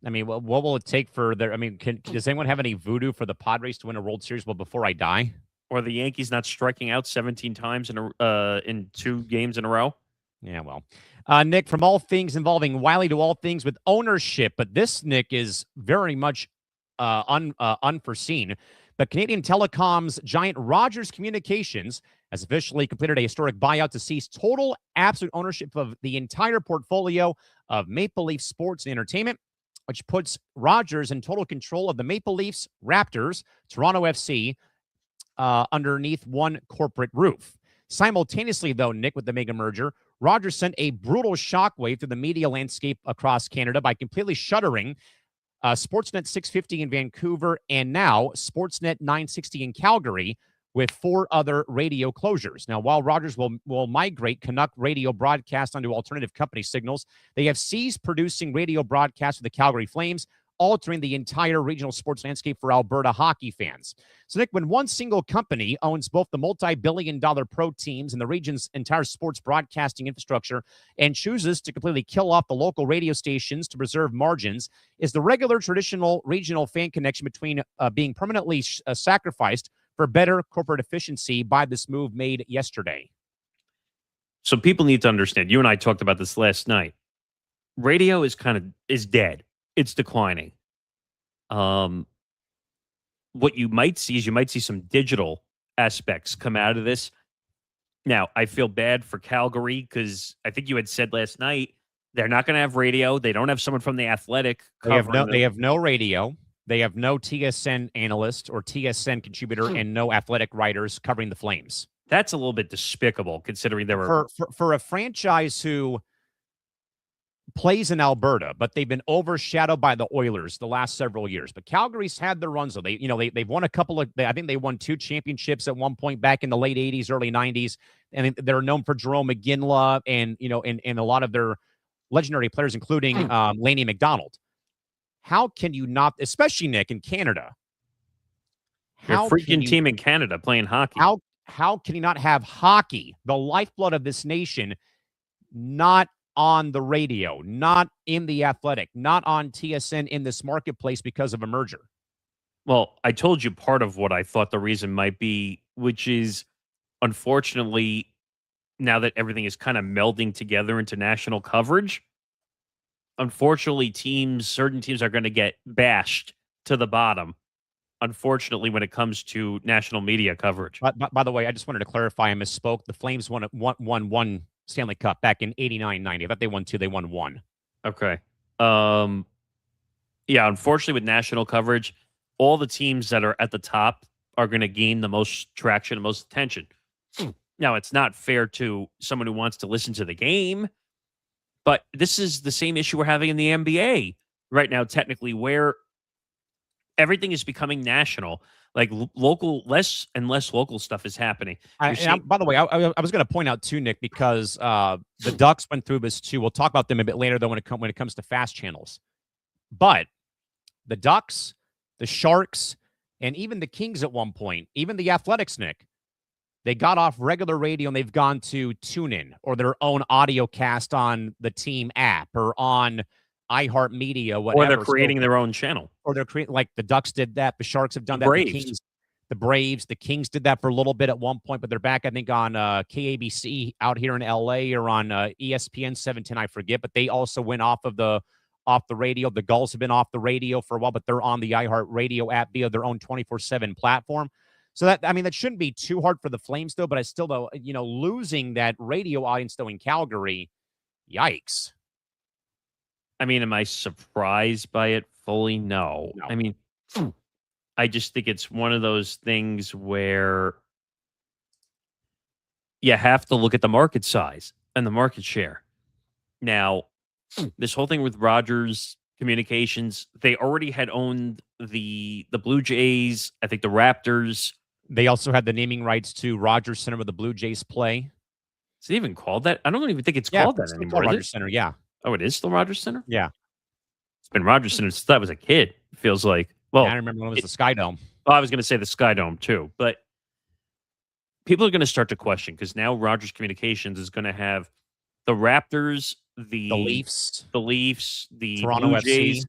I mean, what will it take for their? I mean, does anyone have any voodoo for the Padres to win a World Series? Well, before I die,
or the Yankees not striking out 17 times in 2 games in a row?
Yeah, well, Nick, from all things involving Wiley to all things with ownership, but this, Nick, is very much unforeseen. But Canadian Telecom's giant Rogers Communications has officially completed a historic buyout to seize total absolute ownership of the entire portfolio of Maple Leaf Sports and Entertainment, which puts Rogers in total control of the Maple Leafs, Raptors, Toronto FC, underneath one corporate roof. Simultaneously, though, Nick, with the mega merger, Rogers sent a brutal shockwave through the media landscape across Canada by completely shuttering Sportsnet 650 in Vancouver and now Sportsnet 960 in Calgary, with 4 other radio closures. Now, while Rogers will migrate Canuck radio broadcast onto alternative company signals, they have ceased producing radio broadcasts for the Calgary Flames, altering the entire regional sports landscape for Alberta hockey fans. So, Nick, when one single company owns both the multi-billion-dollar pro teams and the region's entire sports broadcasting infrastructure and chooses to completely kill off the local radio stations to preserve margins, is the regular traditional regional fan connection between being permanently sacrificed for better corporate efficiency by this move made yesterday?
So people need to understand. You and I talked about this last night. Radio is dead. It's declining. What you might see is some digital aspects come out of this. Now, I feel bad for Calgary because I think you had said last night they're not going to have radio. They don't have someone from the Athletic.
They have no radio. They have no TSN analyst or TSN contributor and no athletic writers covering the Flames.
That's a little bit despicable, considering there were
for a franchise who plays in Alberta, but they've been overshadowed by the Oilers the last several years. But Calgary's had their runs, though. They've won a couple of. I think they won 2 championships at one point back in the late '80s, early '90s, and they're known for Jerome McGinley and and a lot of their legendary players, including Laney McDonald. How can you not, especially Nick in Canada?
How freaking team in Canada playing hockey?
How can you not have hockey, the lifeblood of this nation, not on the radio, not in the Athletic, not on TSN in this marketplace because of a merger.
Well, I told you part of what I thought the reason might be, which is unfortunately, now that everything is kind of melding together into national coverage, unfortunately, certain teams are going to get bashed to the bottom. Unfortunately, when it comes to national media coverage.
By the way, I just wanted to clarify, I misspoke. The Flames won one Stanley Cup back in 89-90. I thought they won 2. They won 1.
Okay. Yeah, unfortunately, with national coverage, all the teams that are at the top are going to gain the most traction and most attention. Now, it's not fair to someone who wants to listen to the game, but this is the same issue we're having in the NBA right now, technically, where everything is becoming national. Like less and less local stuff is happening.
By the way, I was going to point out too, Nick, because the Ducks went through this too. We'll talk about them a bit later, though, when it comes to fast channels. But the Ducks, the Sharks, and even the Kings at one point, even the Athletics, Nick, they got off regular radio and they've gone to TuneIn or their own audio cast on the team app or on iHeartMedia, whatever.
Or they're creating their own channel.
Or they're creating, like the Ducks did that. The Sharks have done that. The Braves, the Kings did that for a little bit at one point, but they're back, I think, on KABC out here in LA or on ESPN 710, I forget. But they also went off the radio. The Gulls have been off the radio for a while, but they're on the iHeartRadio app via their own 24/7 platform. So that shouldn't be too hard for the Flames, though. But I still, though, losing that radio audience, though, in Calgary, yikes.
I mean, am I surprised by it fully? No. I mean, I just think it's one of those things where you have to look at the market size and the market share. Now, this whole thing with Rogers Communications, they already had owned the Blue Jays, I think the Raptors.
They also had the naming rights to Rogers Center where the Blue Jays play.
Is it even called that? I don't even think it's called that anymore.
Rogers Center, yeah.
Oh, it is still Rogers Center?
Yeah.
It's been Rogers Center since I was a kid, it feels like. Well,
I remember when it was the Sky Dome.
Well, I was going to say the Sky Dome too, but people are going to start to question because now Rogers Communications is going to have the Raptors, the Leafs, the
Toronto
Blue
FC.
Jays.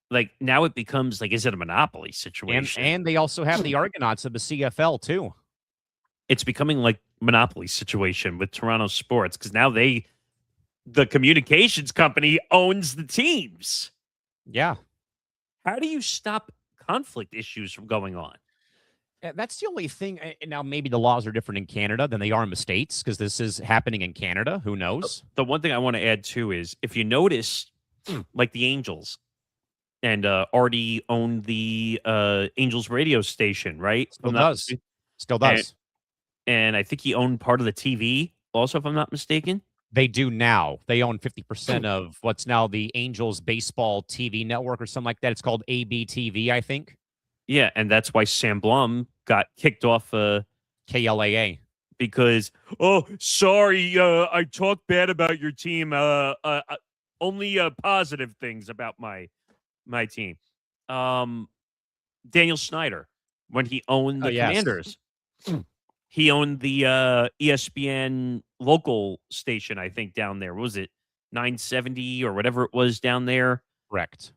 Like now it becomes like, is it a monopoly situation?
And they also have the Argonauts of the CFL too.
It's becoming like monopoly situation with Toronto Sports because now the communications company owns the teams.
Yeah.
How do you stop conflict issues from going on?
That's the only thing. Now, maybe the laws are different in Canada than they are in the States because this is happening in Canada. Who knows?
The one thing I want to add, too, is if you notice, like the Angels, and already owned the Angels radio station, right?
Still does.
And I think he owned part of the TV also, if I'm not mistaken.
They do now. They own 50% of what's now the Angels baseball TV network or something like that. It's called ABTV, I think.
Yeah, and that's why Sam Blum got kicked off
KLAA.
Because, sorry, I talked bad about your team. Only positive things about my team. Daniel Snyder, when he owned the Commanders, he owned the ESPN local station, I think, down there. What was it 970 or whatever it was down there?
Correct.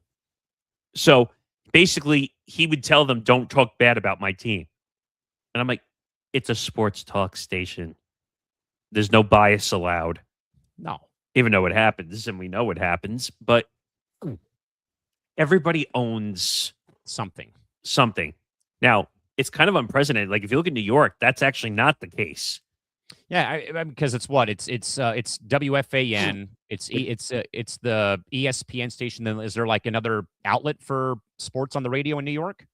So basically, he would tell them, don't talk bad about my team. And I'm like, it's a sports talk station. There's no bias allowed.
No.
Even though it happens, and we know it happens, but everybody owns
something.
Now, it's kind of unprecedented. Like if you look at New York, that's actually not the case.
Yeah, because it's what? It's WFAN. It's the ESPN station. Then is there like another outlet for sports on the radio in New York?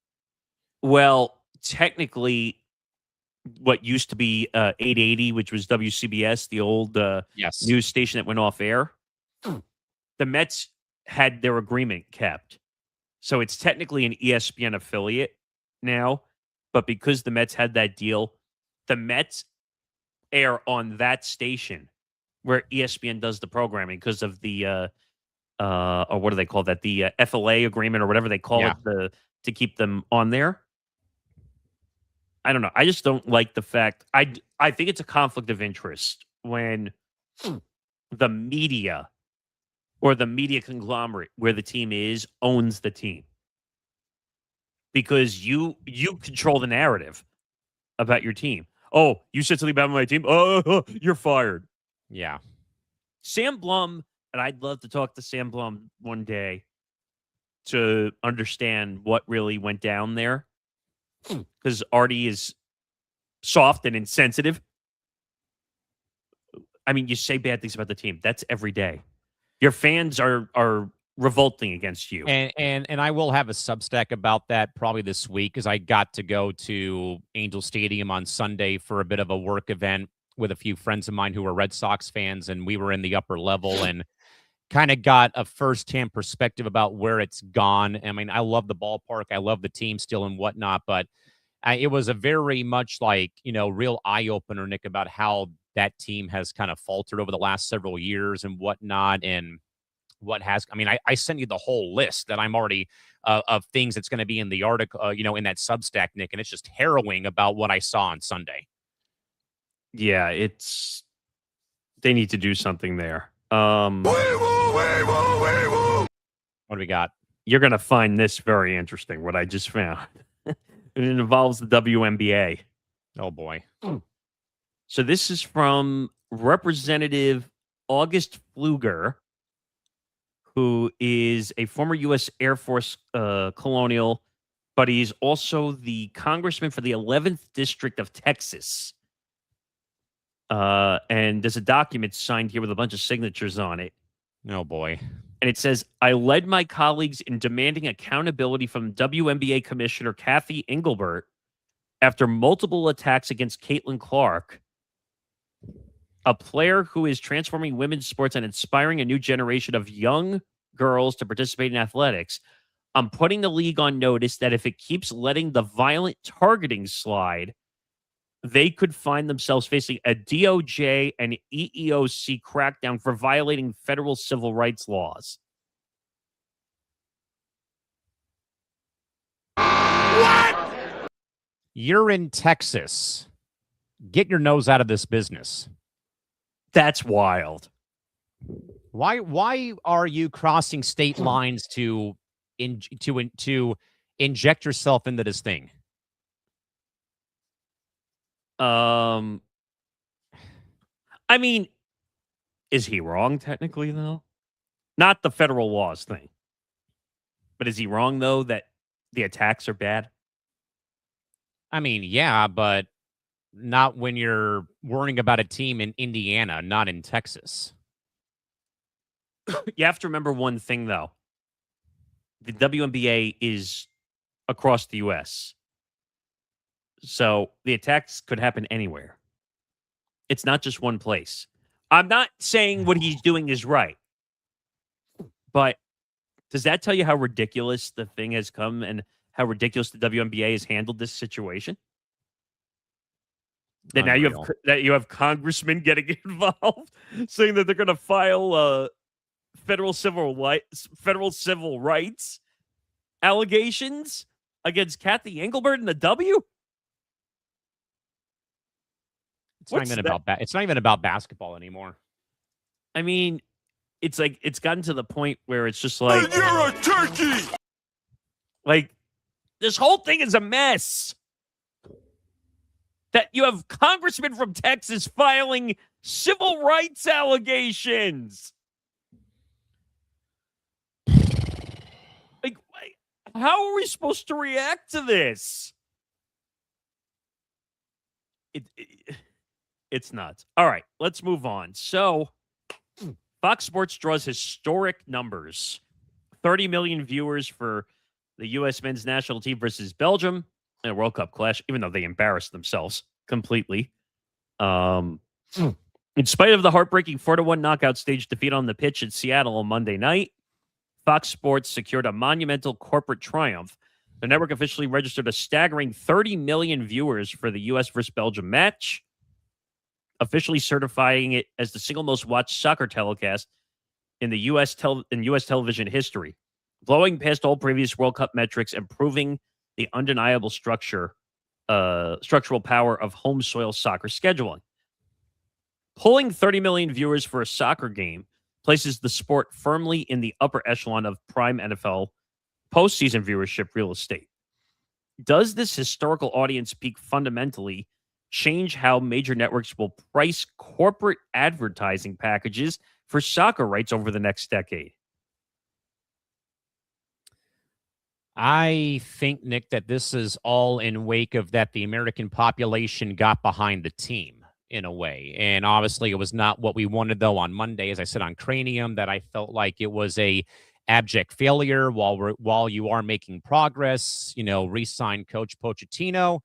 Well, technically, what used to be 880, which was WCBS, the old news station that went off air, the Mets had their agreement kept. So it's technically an ESPN affiliate now. But because the Mets had that deal, the Mets air on that station where ESPN does the programming because of the, or what do they call that? The FLA agreement or whatever they call it to keep them on there. I don't know. I just don't like the fact. I think it's a conflict of interest when the media or the media conglomerate where the team is owns the team. Because you control the narrative about your team. Oh, you said something about my team? Oh, you're fired.
Yeah.
Sam Blum, and I'd love to talk to Sam Blum one day to understand what really went down there. Because Artie is soft and insensitive. I mean, you say bad things about the team. That's every day. Your fans are revolting against you.
And I will have a Substack about that probably this week because I got to go to Angel Stadium on Sunday for a bit of a work event with a few friends of mine who are Red Sox fans, and we were in the upper level and kind of got a firsthand perspective about where it's gone. I mean, I love the ballpark. I love the team still and whatnot, but it was a very much like, real eye-opener, Nick, about how that team has kind of faltered over the last several years and whatnot. And I sent you the whole list that I'm already of things that's going to be in the article, in that Substack, Nick, and it's just harrowing about what I saw on Sunday.
Yeah, they need to do something there. What
do we got?
You're going to find this very interesting, what I just found. It involves the WNBA.
Oh, boy.
So this is from Representative August Pfluger, who is a former U.S. Air Force colonial, but he's also the congressman for the 11th District of Texas. And there's a document signed here with a bunch of signatures on it.
Oh, boy.
And it says, I led my colleagues in demanding accountability from WNBA Commissioner Kathy Engelbert after multiple attacks against Caitlin Clark, a player who is transforming women's sports and inspiring a new generation of young girls to participate in athletics. I'm putting the league on notice that if it keeps letting the violent targeting slide, they could find themselves facing a DOJ and EEOC crackdown for violating federal civil rights laws.
What? You're in Texas. Get your nose out of this business.
That's wild.
Why are you crossing state lines to inject yourself into this thing?
I mean, is he wrong technically though? Not the federal laws thing. But is he wrong though that the attacks are bad?
I mean, yeah, but not when you're worrying about a team in Indiana, not in Texas.
You have to remember one thing though. The WNBA is across the US. So the attacks could happen anywhere. It's not just one place. I'm not saying what he's doing is right. But does that tell you how ridiculous the thing has come and how ridiculous the WNBA has handled this situation? That now you have congressmen getting involved, saying that they're going to file federal civil rights allegations against Kathy Engelbert and the W.
It's not even about basketball anymore.
I mean, it's like it's gotten to the point where it's just like,
you're a turkey.
Like, this whole thing is a mess. That you have congressmen from Texas filing civil rights allegations. Like, how are we supposed to react to this? It's nuts. All right, let's move on. So, Fox Sports draws historic numbers. 30 million viewers for the U.S. men's national team versus Belgium in a World Cup clash, even though they embarrassed themselves completely. In spite of the heartbreaking 4-1 knockout stage defeat on the pitch in Seattle on Monday night, Fox Sports secured a monumental corporate triumph. The network officially registered a staggering 30 million viewers for the U.S. versus Belgium match, officially certifying it as the single most watched soccer telecast in the U.S. television history, blowing past all previous World Cup metrics and proving the undeniable structural power of home soil soccer scheduling. Pulling 30 million viewers for a soccer game places the sport firmly in the upper echelon of prime NFL postseason viewership real estate. Does this historical audience peak fundamentally change how major networks will price corporate advertising packages for soccer rights over the next decade?
I think, Nick, that this is all in wake of that the American population got behind the team in a way. And obviously it was not what we wanted, though, on Monday, as I said on Cranium, that I felt like it was a abject failure while you are making progress, re-sign Coach Pochettino,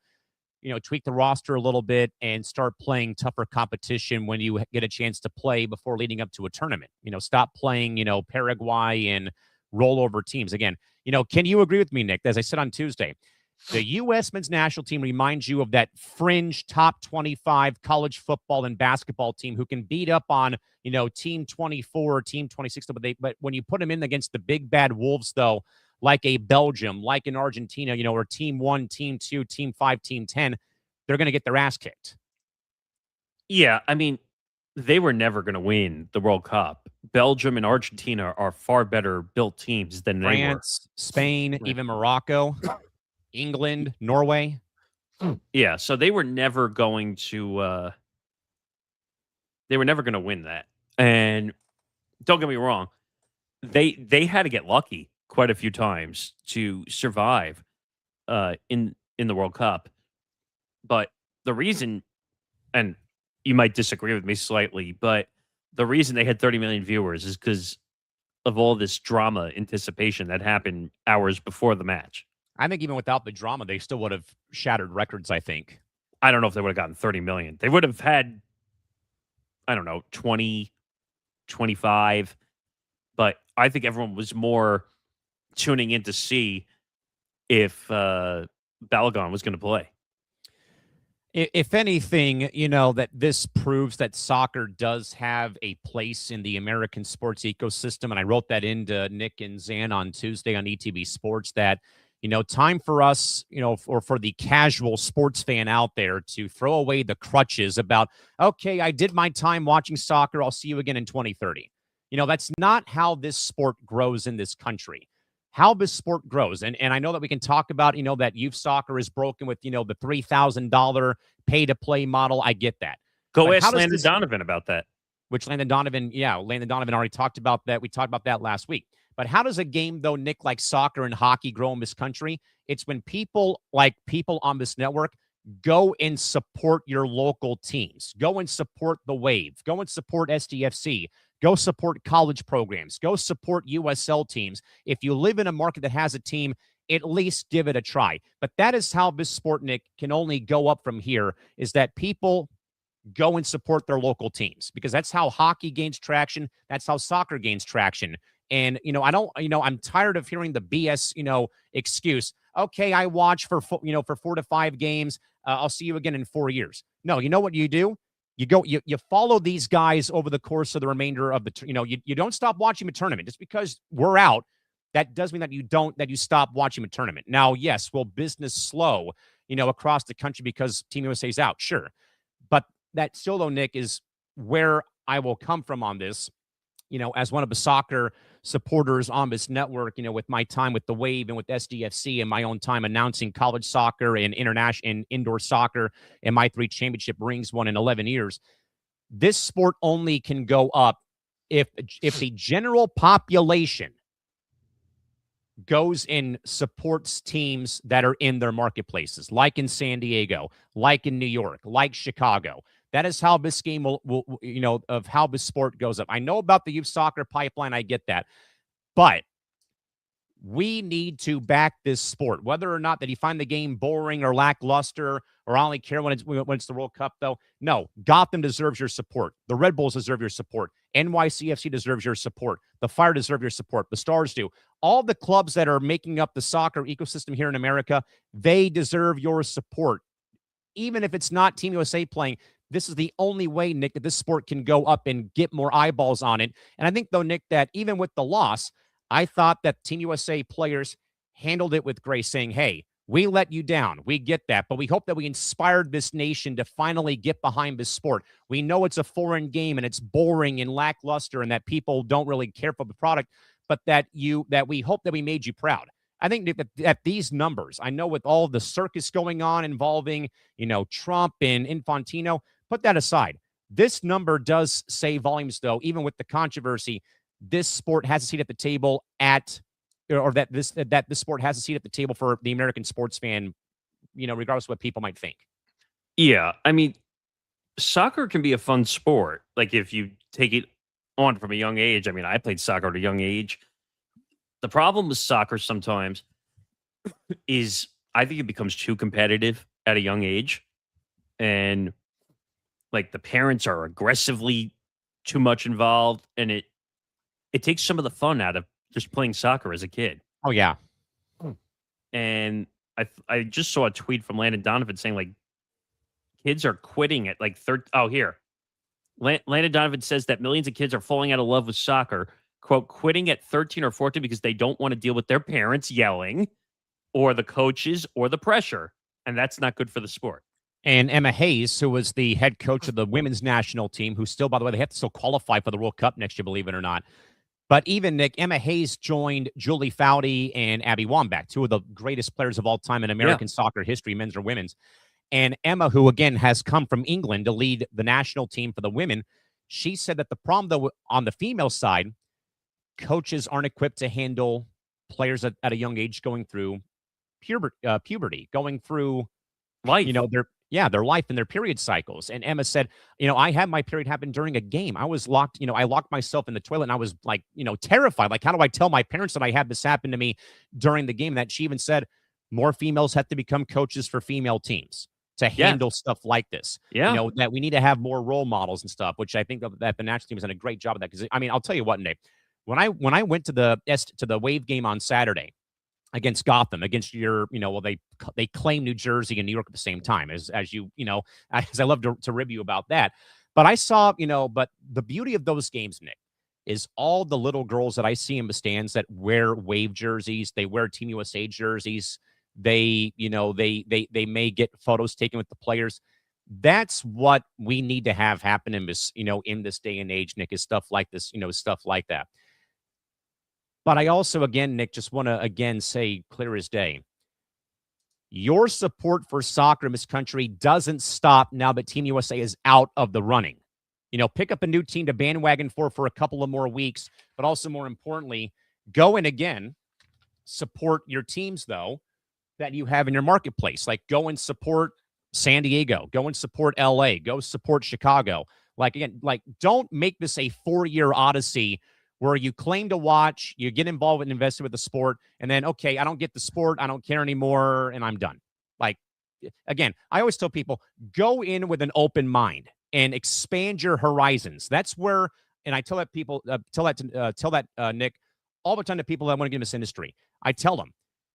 tweak the roster a little bit and start playing tougher competition when you get a chance to play before leading up to a tournament. Stop playing, Paraguay and rollover teams. Again, can you agree with me, Nick? As I said on Tuesday, the U.S. men's national team reminds you of that fringe top 25 college football and basketball team who can beat up on, team 24 or team 26. But when you put them in against the big bad wolves, though, like a Belgium, like in Argentina, or team 1, team 2, team 5, team 10, they're going to get their ass kicked.
Yeah, I mean, they were never going to win the World Cup. Belgium and Argentina are far better built teams than
France, Spain, even Morocco, England, Norway.
Yeah, so they were never going to win that. And don't get me wrong, they had to get lucky quite a few times to survive in the World Cup. But the reason, and you might disagree with me slightly, but the reason they had 30 million viewers is because of all this drama anticipation that happened hours before the match.
I think even without the drama, they still would have shattered records, I think.
I don't know if they would have gotten 30 million. They would have had, I don't know, 20, 25. But I think everyone was more tuning in to see if Balogun was going to play.
If anything, that this proves that soccer does have a place in the American sports ecosystem. And I wrote that into Nick and Zan on Tuesday on ETB Sports that, time for us, or for the casual sports fan out there to throw away the crutches about, okay, I did my time watching soccer. I'll see you again in 2030. That's not how this sport grows in this country. How this sport grows. And I know that we can talk about, that youth soccer is broken with, the $3,000 pay-to-play model. I get that.
Go ask Landon Donovan about that.
Which Landon Donovan already talked about that. We talked about that last week. But how does a game, though, Nick, like soccer and hockey grow in this country? It's when people on this network go and support your local teams. Go and support the Wave. Go and support SDFC. Go support college programs. Go support USL teams. If you live in a market that has a team, at least give it a try. But that is how this sport, Nick, can only go up from here, is that people go and support their local teams, because that's how hockey gains traction. That's how soccer gains traction. And, I'm tired of hearing the BS, excuse. Okay, I watch for 4 to 5 games. I'll see you again in 4 years. No, you know what you do? You follow these guys over the course of the remainder of the, you don't stop watching the tournament. Just because we're out, that does mean that you stop watching the tournament. Now, yes, will business slow, across the country because Team USA's out? Sure. But that still, though, Nick, is where I will come from on this, as one of the soccer supporters on this network, with my time with the Wave and with SDFC and my own time announcing college soccer and international and indoor soccer and my 3 championship rings won in 11 years. This sport only can go up if the general population goes and supports teams that are in their marketplaces, like in San Diego, like in New York, like Chicago. That is how this game will of how this sport goes up. I know about the youth soccer pipeline. I get that. But we need to back this sport, whether or not that you find the game boring or lackluster, or I only care when it's the World Cup, though. No, Gotham deserves your support. The Red Bulls deserve your support. NYCFC deserves your support. The Fire deserve your support. The Stars do. All the clubs that are making up the soccer ecosystem here in America, they deserve your support. Even if it's not Team USA playing, this is the only way, Nick, that this sport can go up and get more eyeballs on it. And I think, though, Nick, that even with the loss, I thought that Team USA players handled it with grace, saying, hey, We let you down. We get that. But we hope that we inspired this nation to finally get behind this sport. We know it's a foreign game and it's boring and lackluster and that people don't really care for the product, but that we hope that we made you proud. I think that these numbers, I know with all the circus going on involving, Trump and Infantino, put that aside. This number does say volumes, though, even with the controversy. This sport has a seat at the table that this sport has a seat at the table for the American sports fan, regardless of what people might think.
Yeah, I mean, soccer can be a fun sport. Like if you take it on from a young age. I mean, I played soccer at a young age. The problem with soccer sometimes is I think it becomes too competitive at a young age. And like the parents are aggressively too much involved, and it takes some of the fun out of just playing soccer as a kid.
Oh yeah.
And I just saw a tweet from Landon Donovan saying like kids are quitting at like here. Landon Donovan says that millions of kids are falling out of love with soccer, quote, quitting at 13 or 14 because they don't want to deal with their parents yelling or the coaches or the pressure. And that's not good for the sport.
And Emma Hayes, who was the head coach of the women's national team, who still, by the way, they have to still qualify for the World Cup next year, believe it or not. But even, Nick, Emma Hayes joined Julie Foudy and Abby Wambach, two of the greatest players of all time in American soccer history, men's or women's. And Emma, who, again, has come from England to lead the national team for the women, she said that the problem, though, on the female side, coaches aren't equipped to handle players at a young age going through puberty, going through
life.
Their life and their period cycles. And Emma said, I had my period happen during a game. I was locked, I locked myself in the toilet and I was like, terrified. Like, how do I tell my parents that I had this happen to me during the game? That she even said more females have to become coaches for female teams to handle stuff like this.
Yeah.
That we need to have more role models and stuff, which I think that the national team has done a great job of that. Because, I mean, I'll tell you what, Nick, when I went to the Wave game on Saturday, against Gotham, against your, they claim New Jersey and New York at the same time, as I love to rib you about that. But I saw, but the beauty of those games, Nick, is all the little girls that I see in the stands that wear Wave jerseys, they wear Team USA jerseys, they may get photos taken with the players. That's what we need to have happen in this, in this day and age, Nick, is stuff like this, stuff like that. But I also, again, Nick, just want to, say clear as day, your support for soccer in this country doesn't stop now that Team USA is out of the running. Pick up a new team to bandwagon for a couple of more weeks, but also more importantly, go and, again, support your teams, though, that you have in your marketplace. Like, go and support San Diego. Go and support LA. Go support Chicago. Don't make this a 4-year odyssey where you claim to watch, you get involved and invested with the sport, and then, okay, I don't get the sport, I don't care anymore, and I'm done. Like, again, I always tell people, go in with an open mind and expand your horizons. That's where, and I tell that people, Nick, all the time to people that want to get in this industry. I tell them,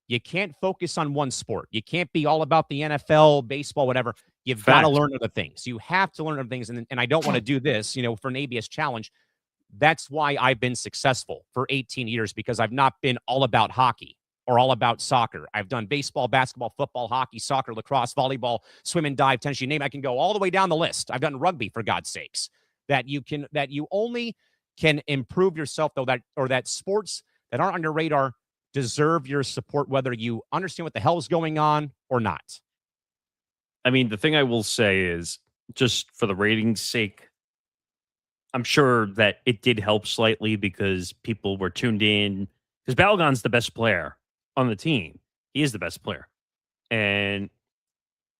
you can't focus on one sport. You can't be all about the NFL, baseball, whatever. You've got to learn other things. You have to learn other things, and I don't want to do this, for an ABS challenge. That's why I've been successful for 18 years, because I've not been all about hockey or all about soccer. I've done baseball, basketball, football, hockey, soccer, lacrosse, volleyball, swim and dive, tennis, you name it. I can go all the way down the list. I've done rugby, for God's sakes. That you only can improve yourself, though, that sports that aren't on your radar deserve your support, whether you understand what the hell is going on or not.
I mean, the thing I will say is, just for the ratings' sake, I'm sure that it did help slightly because people were tuned in. Because Balogun's the best player on the team. He is the best player. And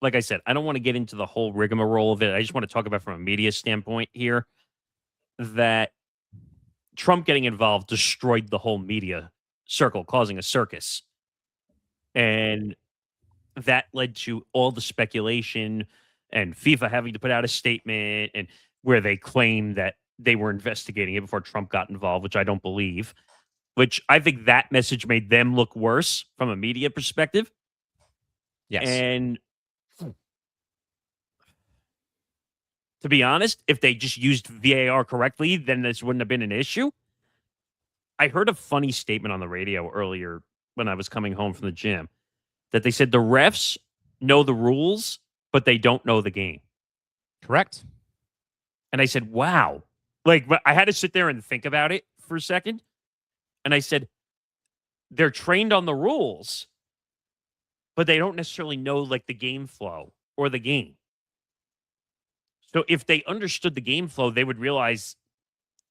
like I said, I don't want to get into the whole rigmarole of it. I just want to talk about from a media standpoint here that Trump getting involved destroyed the whole media circle, causing a circus. And that led to all the speculation and FIFA having to put out a statement and where they claim that they were investigating it before Trump got involved, which I don't believe, which I think that message made them look worse from a media perspective.
Yes.
And to be honest, if they just used VAR correctly, then this wouldn't have been an issue. I heard a funny statement on the radio earlier when I was coming home from the gym that they said the refs know the rules, but they don't know the game.
Correct.
And I said, wow. Like, I had to sit there and think about it for a second. And I said, they're trained on the rules, but they don't necessarily know, like, the game flow or the game. So if they understood the game flow, they would realize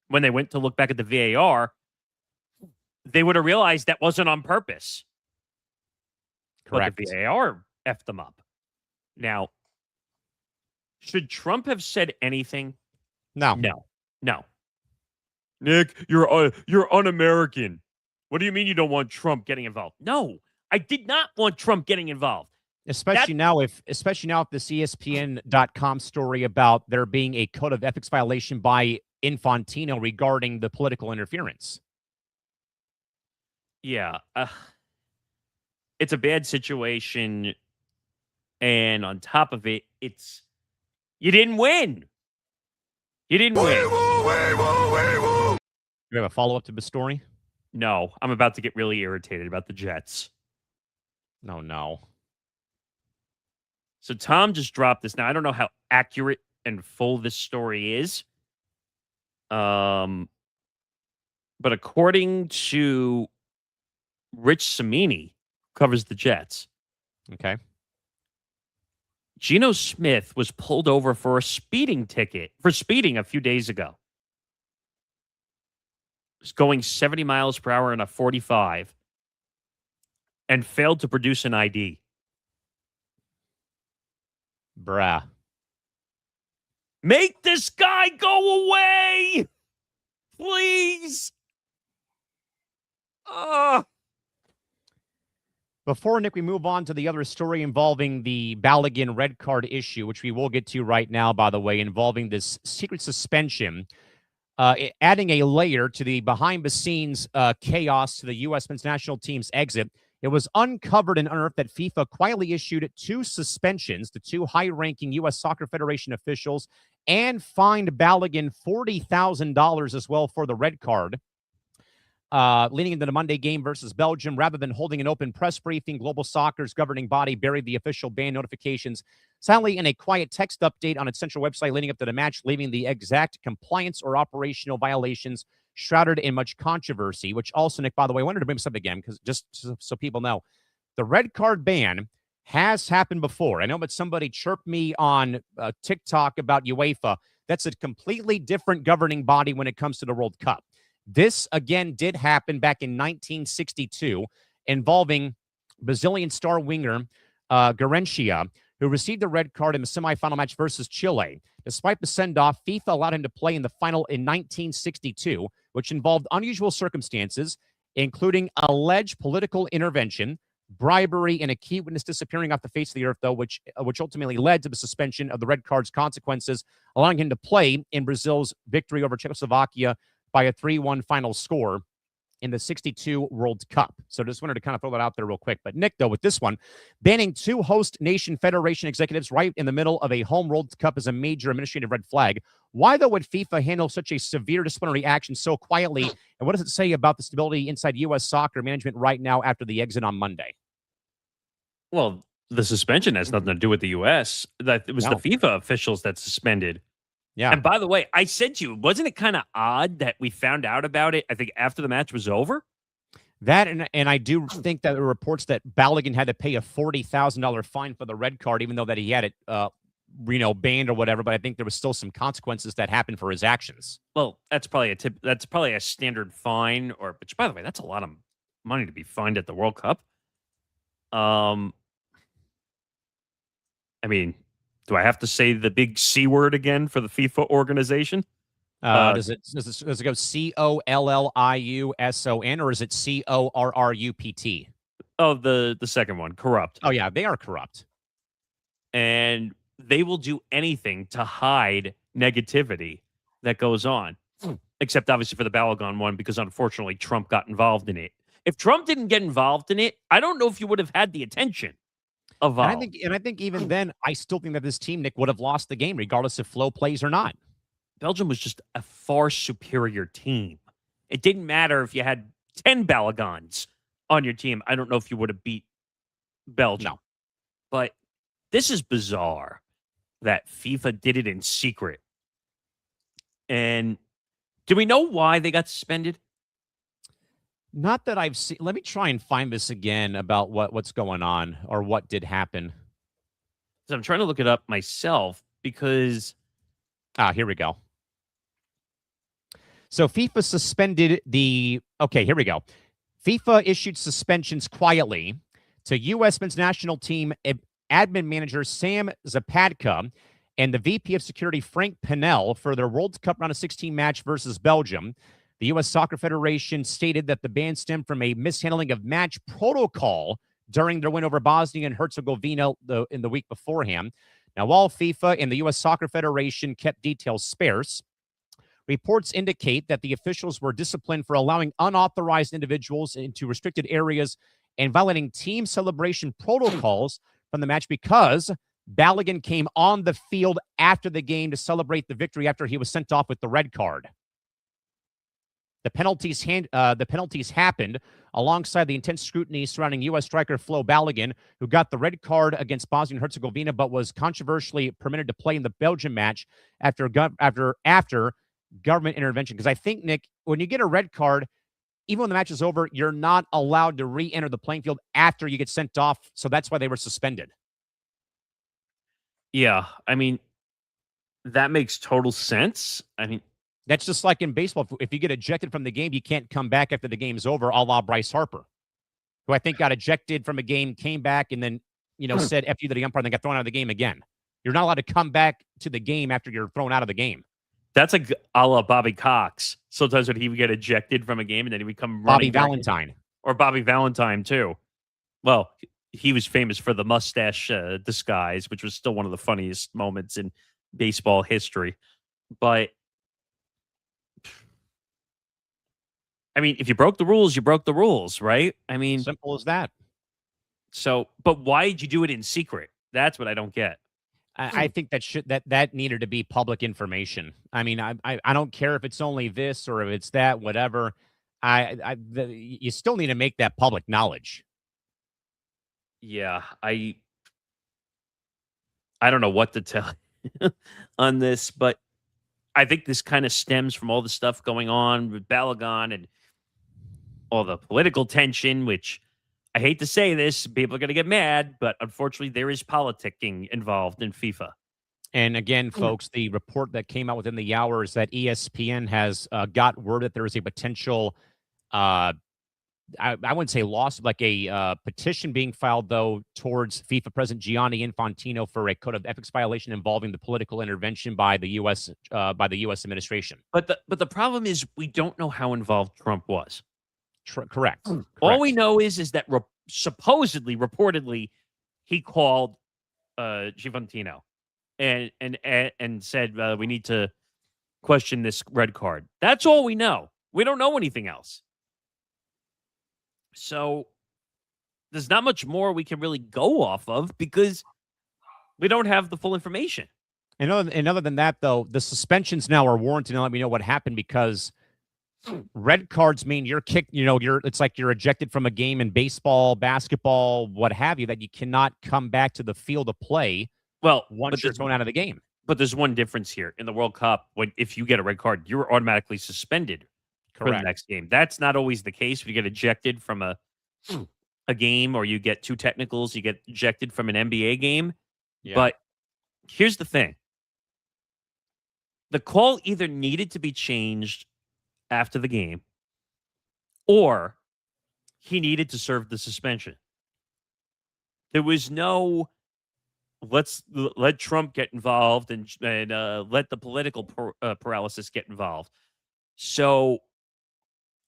when they went to look back at the VAR, they would have realized that wasn't on purpose.
Correct.
But the VAR effed them up. Now, should Trump have said anything?
No.
No. Nick, you're un-American. What do you mean you don't want Trump getting involved? No, I did not want Trump getting involved.
Especially now if this ESPN.com story about there being a code of ethics violation by Infantino regarding the political interference.
Yeah. It's a bad situation. And on top of it, you didn't win. You didn't win.
Do you have a follow-up to the story?
No, I'm about to get really irritated about the Jets.
No.
So Tom just dropped this. Now, I don't know how accurate and full this story is. But according to Rich Cimini, covers the Jets.
Okay.
Geno Smith was pulled over for a speeding ticket for speeding a few days ago. He was going 70 miles per hour in a 45 and failed to produce an ID.
Bruh.
Make this guy go away! Please!
Before, Nick, we move on to the other story involving the Balogun red card issue, which we will get to right now, by the way, involving this secret suspension, adding a layer to the behind-the-scenes chaos to the U.S. men's national team's exit. It was uncovered and unearthed that FIFA quietly issued 2 suspensions to 2 high-ranking U.S. Soccer Federation officials and fined Balogun $40,000 as well for the red card. Leading into the Monday game versus Belgium, rather than holding an open press briefing, Global Soccer's governing body buried the official ban notifications silently in a quiet text update on its central website leading up to the match, leaving the exact compliance or operational violations shrouded in much controversy, which also, Nick, by the way, I wanted to bring this up again, because just so people know, the red card ban has happened before. I know, but somebody chirped me on TikTok about UEFA. That's a completely different governing body when it comes to the World Cup. This, again, did happen back in 1962, involving Brazilian star winger Garrincha, who received a red card in the semifinal match versus Chile. Despite the send-off, FIFA allowed him to play in the final in 1962, which involved unusual circumstances, including alleged political intervention, bribery, and a key witness disappearing off the face of the earth, though, which ultimately led to the suspension of the red card's consequences, allowing him to play in Brazil's victory over Czechoslovakia by a 3-1 final score in the 62 World Cup. So just wanted to kind of throw that out there real quick. But Nick, though, with this one, banning 2 host nation federation executives right in the middle of a home World Cup is a major administrative red flag. Why, though, would FIFA handle such a severe disciplinary action so quietly? And what does it say about the stability inside U.S. soccer management right now after the exit on Monday?
Well, the suspension has nothing to do with the U.S. It was the FIFA officials that suspended.
Yeah.
And by the way, I said to you, wasn't it kind of odd that we found out about it, I think, after the match was over?
That, and I do think that there were reports that Balogun had to pay a $40,000 fine for the red card, even though that he had it, banned or whatever. But I think there was still some consequences that happened for his actions.
Well, that's probably a standard fine, which, by the way, that's a lot of money to be fined at the World Cup. I mean, do I have to say the big C word again for the FIFA organization?
Does it go COLLIUSON or is it CORRUPT?
Oh, the second one, corrupt.
Oh yeah, they are corrupt,
and they will do anything to hide negativity that goes on, except obviously for the Balogun one, because unfortunately Trump got involved in it. If Trump didn't get involved in it, I don't know if you would have had the attention. And
I think even then, I still think that this team, Nick, would have lost the game, regardless if Flo plays or not.
Belgium was just a far superior team. It didn't matter if you had 10 Baloguns on your team. I don't know if you would have beat Belgium.
No.
But this is bizarre that FIFA did it in secret. And do we know why they got suspended?
Not that I've seen. Let me try and find this again about what's going on or what did happen.
So I'm trying to look it up myself because...
Here we go. So FIFA suspended the... Okay, here we go. FIFA issued suspensions quietly to U.S. men's national team admin manager Sam Zapadka and the VP of Security Frank Pennell for their World Cup round of 16 match versus Belgium. The U.S. Soccer Federation stated that the ban stemmed from a mishandling of match protocol during their win over Bosnia and Herzegovina in the week beforehand. Now, while FIFA and the U.S. Soccer Federation kept details sparse, reports indicate that the officials were disciplined for allowing unauthorized individuals into restricted areas and violating team celebration protocols from the match because Balogun came on the field after the game to celebrate the victory after he was sent off with the red card. The penalties happened alongside the intense scrutiny surrounding U.S. striker Flo Balogun, who got the red card against Bosnia and Herzegovina, but was controversially permitted to play in the Belgium match after government intervention. Because I think, Nick, when you get a red card, even when the match is over, you're not allowed to re-enter the playing field after you get sent off. So that's why they were suspended.
Yeah, I mean, that makes total sense. I mean,
that's just like in baseball. If you get ejected from the game, you can't come back after the game's over, a la Bryce Harper, who I think got ejected from a game, came back, and then, said F you to the umpire and then got thrown out of the game again. You're not allowed to come back to the game after you're thrown out of the game.
That's a la Bobby Cox. Sometimes when he would get ejected from a game and then he would come
Bobby
running back.
Valentine.
Or Bobby Valentine, too. Well, he was famous for the mustache disguise, which was still one of the funniest moments in baseball history. But, I mean, if you broke the rules, you broke the rules, right? I mean,
simple as that.
So, but why did you do it in secret? That's what I don't get.
I think that needed to be public information. I mean, I don't care if it's only this or if it's that, whatever. You still need to make that public knowledge.
Yeah, I don't know what to tell you on this, but I think this kind of stems from all the stuff going on with Balogun and all the political tension, which I hate to say this, people are going to get mad, but unfortunately there is politicking involved in FIFA.
And again, folks, the report that came out within the hour is that ESPN has got word that there is a potential, I wouldn't say loss, like a petition being filed, though, towards FIFA President Gianni Infantino for a code of ethics violation involving the political intervention by the U.S. Administration.
But the problem is we don't know how involved Trump was.
Correct.
All we know is that supposedly, reportedly, he called Infantino and said we need to question this red card. That's all we know. We don't know anything else. So there's not much more we can really go off of because we don't have the full information.
And other than that, though, the suspensions now are warranted. And let me know what happened because red cards mean you're kicked. It's like you're ejected from a game in baseball, basketball, what have you, that you cannot come back to the field of play.
Well,
once you're thrown out of the game.
But there's one difference here in the World Cup. If you get a red card, you're automatically suspended. Correct. For the next game. That's not always the case. If you get ejected from a game or you get two technicals, you get ejected from an NBA game. Yeah. But here's the thing. The call either needed to be changed after the game or he needed to serve the suspension. There was no let Trump get involved and let the political paralysis get involved. So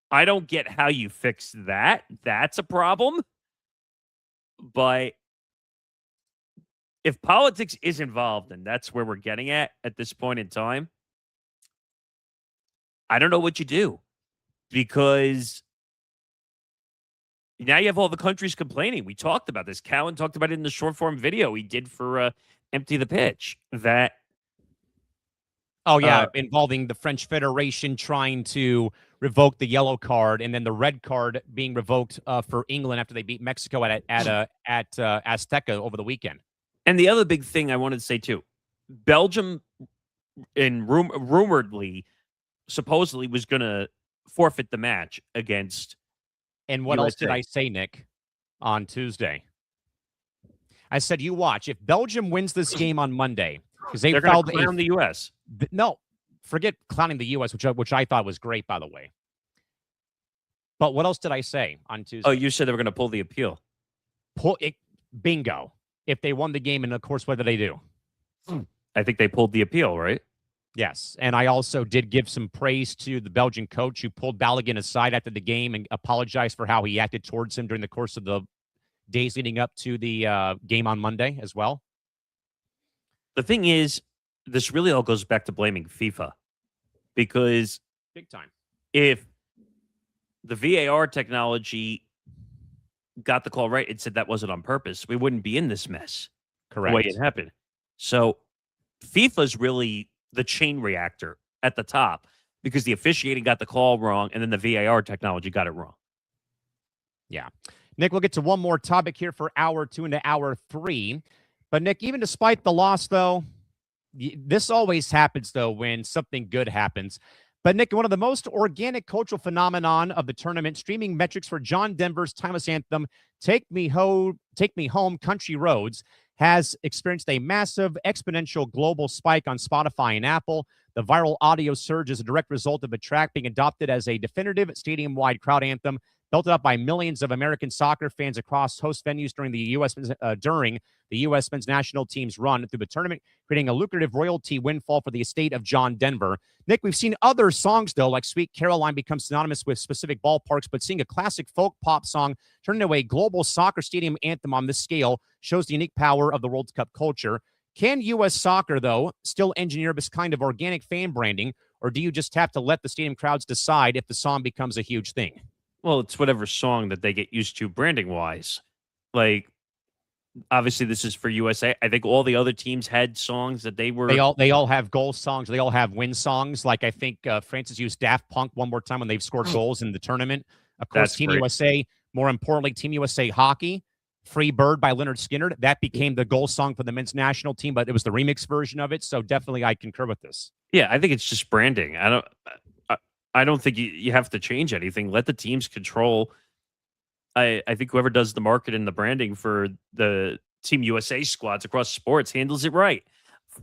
I don't get how you fix that. That's a problem. But if politics is involved, and that's where we're getting at this point in time, I don't know what you do. Because now you have all the countries complaining. We talked about this. Callan talked about it in the short form video he did for Empty the Pitch, that
Oh, yeah, involving the French Federation trying to revoke the yellow card and then the red card being revoked for England after they beat Mexico at Azteca over the weekend.
And the other big thing I wanted to say, too, Belgium, rumoredly, supposedly was going to forfeit the match against
And what
USA.
else did I say, Nick, on Tuesday? I said, you watch. If Belgium wins this game on Monday, because
they're going to clown the U.S.
No, forget clowning the U.S., which I thought was great, by the way. But what else did I say on Tuesday?
Oh, you said they were going to pull the appeal.
Bingo. If they won the game, and of course, what did they do?
I think they pulled the appeal, right?
Yes, and I also did give some praise to the Belgian coach who pulled Balogun aside after the game and apologized for how he acted towards him during the course of the days leading up to the game on Monday as well.
The thing is, this really all goes back to blaming FIFA, because
big time,
if the VAR technology got the call right and said that wasn't on purpose, we wouldn't be in this mess.
Correct.
The way it happened. So FIFA's really the chain reactor at the top, because the officiating got the call wrong and then the VAR technology got it wrong.
Yeah. Nick, we'll get to one more topic here for hour 2 into hour 3. But, Nick, even despite the loss, though, this always happens, though, when something good happens. But, Nick, one of the most organic cultural phenomenon of the tournament, streaming metrics for John Denver's timeless anthem, Take Me Home, Country Roads, has experienced a massive exponential global spike on Spotify and Apple. The viral audio surge is a direct result of the track being adopted as a definitive stadium-wide crowd anthem, belted up by millions of American soccer fans across host venues during the U.S. men's national team's run through the tournament, creating a lucrative royalty windfall for the estate of John Denver. Nick, we've seen other songs, though, like Sweet Caroline become synonymous with specific ballparks, but seeing a classic folk pop song turn into a global soccer stadium anthem on this scale shows the unique power of the World Cup culture. Can U.S. soccer, though, still engineer this kind of organic fan branding, or do you just have to let the stadium crowds decide if the song becomes a huge thing?
Well, it's whatever song that they get used to branding-wise. Like, obviously, this is for USA. I think all the other teams had songs that they were...
They all have goal songs. They all have win songs. Like, I think France has used Daft Punk one more time when they've scored goals in the tournament. Of course,
That's
Team
great.
USA, more importantly, Team USA Hockey, Free Bird by Leonard Skinner. That became the goal song for the men's national team, but it was the remix version of it. So definitely I concur with this.
Yeah, I think it's just branding. I don't think you have to change anything. Let the teams control. I think whoever does the marketing and the branding for the Team USA squads across sports handles it right.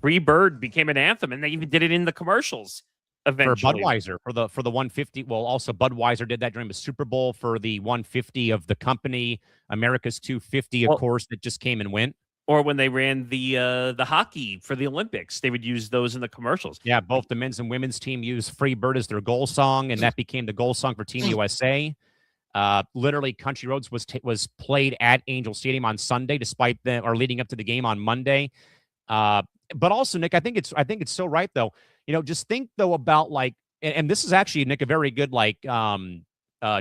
Free Bird became an anthem, and they even did it in the commercials eventually.
For Budweiser, for the 150. Well, also Budweiser did that during the Super Bowl for the 150 of the company. America's 250, of course, that just came and went.
Or when they ran the hockey for the Olympics, they would use those in the commercials.
Yeah, both the men's and women's team used Free Bird as their goal song, and that became the goal song for Team USA. Literally, Country Roads was played at Angel Stadium on Sunday, leading up to the game on Monday. But also, Nick, I think it's so right though. Just think though about and this is actually, Nick, a very good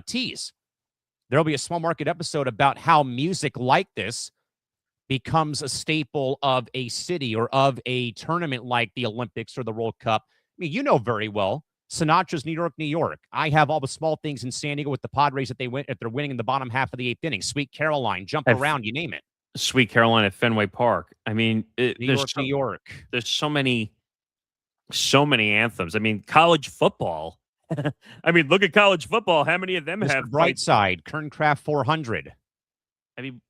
tease. There'll be a small market episode about how music like this becomes a staple of a city or of a tournament like the Olympics or the World Cup. I mean, you know very well, Sinatra's New York, New York. I have all the small things in San Diego with the Padres that they're winning in the bottom half of the 8th inning. Sweet Caroline, Jump Around, you name it.
Sweet Caroline at Fenway Park. I mean,
New York.
There's so many anthems. I mean, college football. I mean, look at college football. How many of them have
Brightside, Kerncraft 400?
I mean,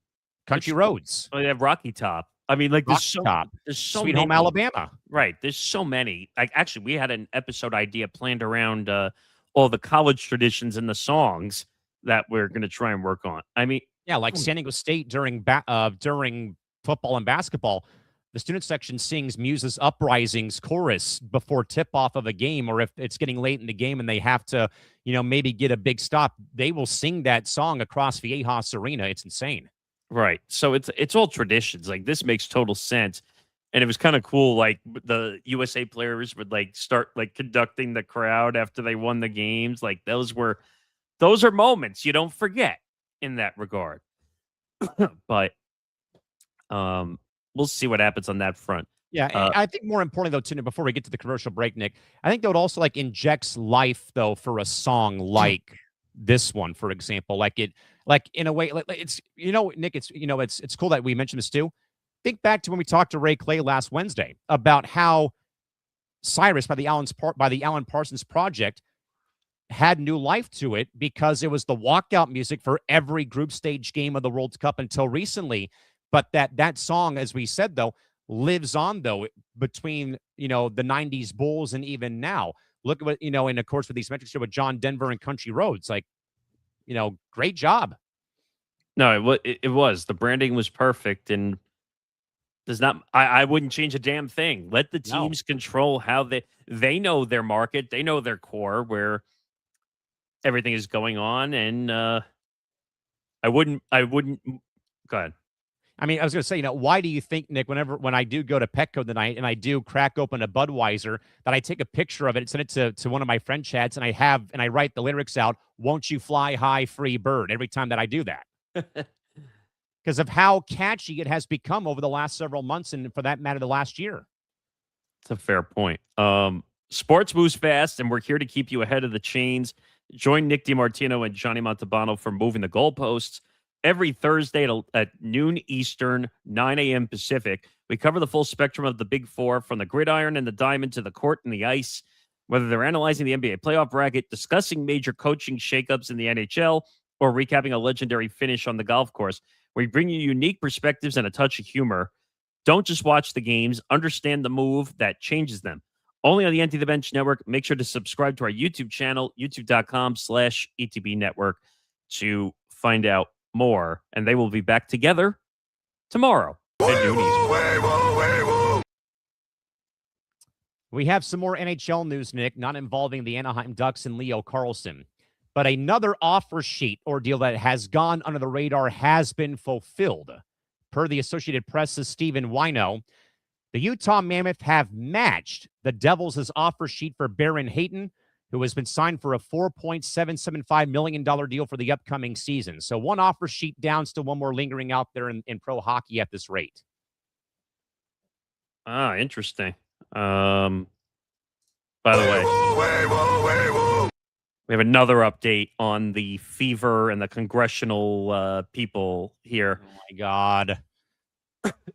Country Roads.
Oh, they have Rocky Top. I mean, there's so
Sweet
many.
Home Alabama.
Right. There's so many. Actually, we had an episode idea planned around all the college traditions and the songs that we're going to try and work on. I mean,
yeah, like San Diego State during football and basketball, the student section sings Muse's Uprisings chorus before tip-off of a game, or if it's getting late in the game and they have to, maybe get a big stop, they will sing that song across Viejas Arena. It's insane.
Right. So it's all traditions. Like, this makes total sense. And it was kind of cool. Like, the USA players would start conducting the crowd after they won the games. Like, those are moments you don't forget in that regard. But we'll see what happens on that front.
Yeah, I think more importantly, though, too, before we get to the commercial break, Nick, I think that would also like injects life, though, for a song like this one, for example. Like in a way, like it's Nick, it's cool that we mentioned this too. Think back to when we talked to Ray Clay last Wednesday about how Cyrus by the Alan Parsons Project had new life to it because it was the walkout music for every group stage game of the World Cup until recently. But that song, as we said, though, lives on, though, between, the 90s Bulls and even now. Look at what, and of course, with these metrics here with John Denver and Country Roads, like, great job.
No, it was. The branding was perfect and does not, I wouldn't change a damn thing. Let the teams control how they know their market. They know their core where everything is going on. And I wouldn't go ahead.
I mean, I was going to say, why do you think, Nick, when I do go to Petco tonight and I do crack open a Budweiser, that I take a picture of it and send it to one of my friend chats and I write the lyrics out, "Won't you fly high, free bird," every time that I do that. Because of how catchy it has become over the last several months and, for that matter, the last year.
It's a fair point. Sports moves fast, and we're here to keep you ahead of the chains. Join Nick DiMartino and Johnny Montalbano for Moving the Goalposts. Every Thursday at noon Eastern, 9 a.m. Pacific, we cover the full spectrum of the Big Four, from the gridiron and the diamond to the court and the ice. Whether they're analyzing the NBA playoff bracket, discussing major coaching shakeups in the NHL, or recapping a legendary finish on the golf course, we bring you unique perspectives and a touch of humor. Don't just watch the games, understand the move that changes them. Only on the Empty the Bench Network. Make sure to subscribe to our YouTube channel, youtube.com/ETB Network, to find out more. And they will be back together tomorrow.
We have some more NHL news, Nick, not involving the Anaheim Ducks and Leo Carlsson. But another offer sheet ordeal that has gone under the radar has been fulfilled. Per the Associated Press's Stephen Wino, the Utah Mammoth have matched the Devils' offer sheet for Baron Hayton, who has been signed for a $4.775 million deal for the upcoming season. So one offer sheet down, still one more lingering out there in pro hockey at this rate.
Ah, interesting. By the way, we have another update on the fever and the congressional people here.
Oh, my God.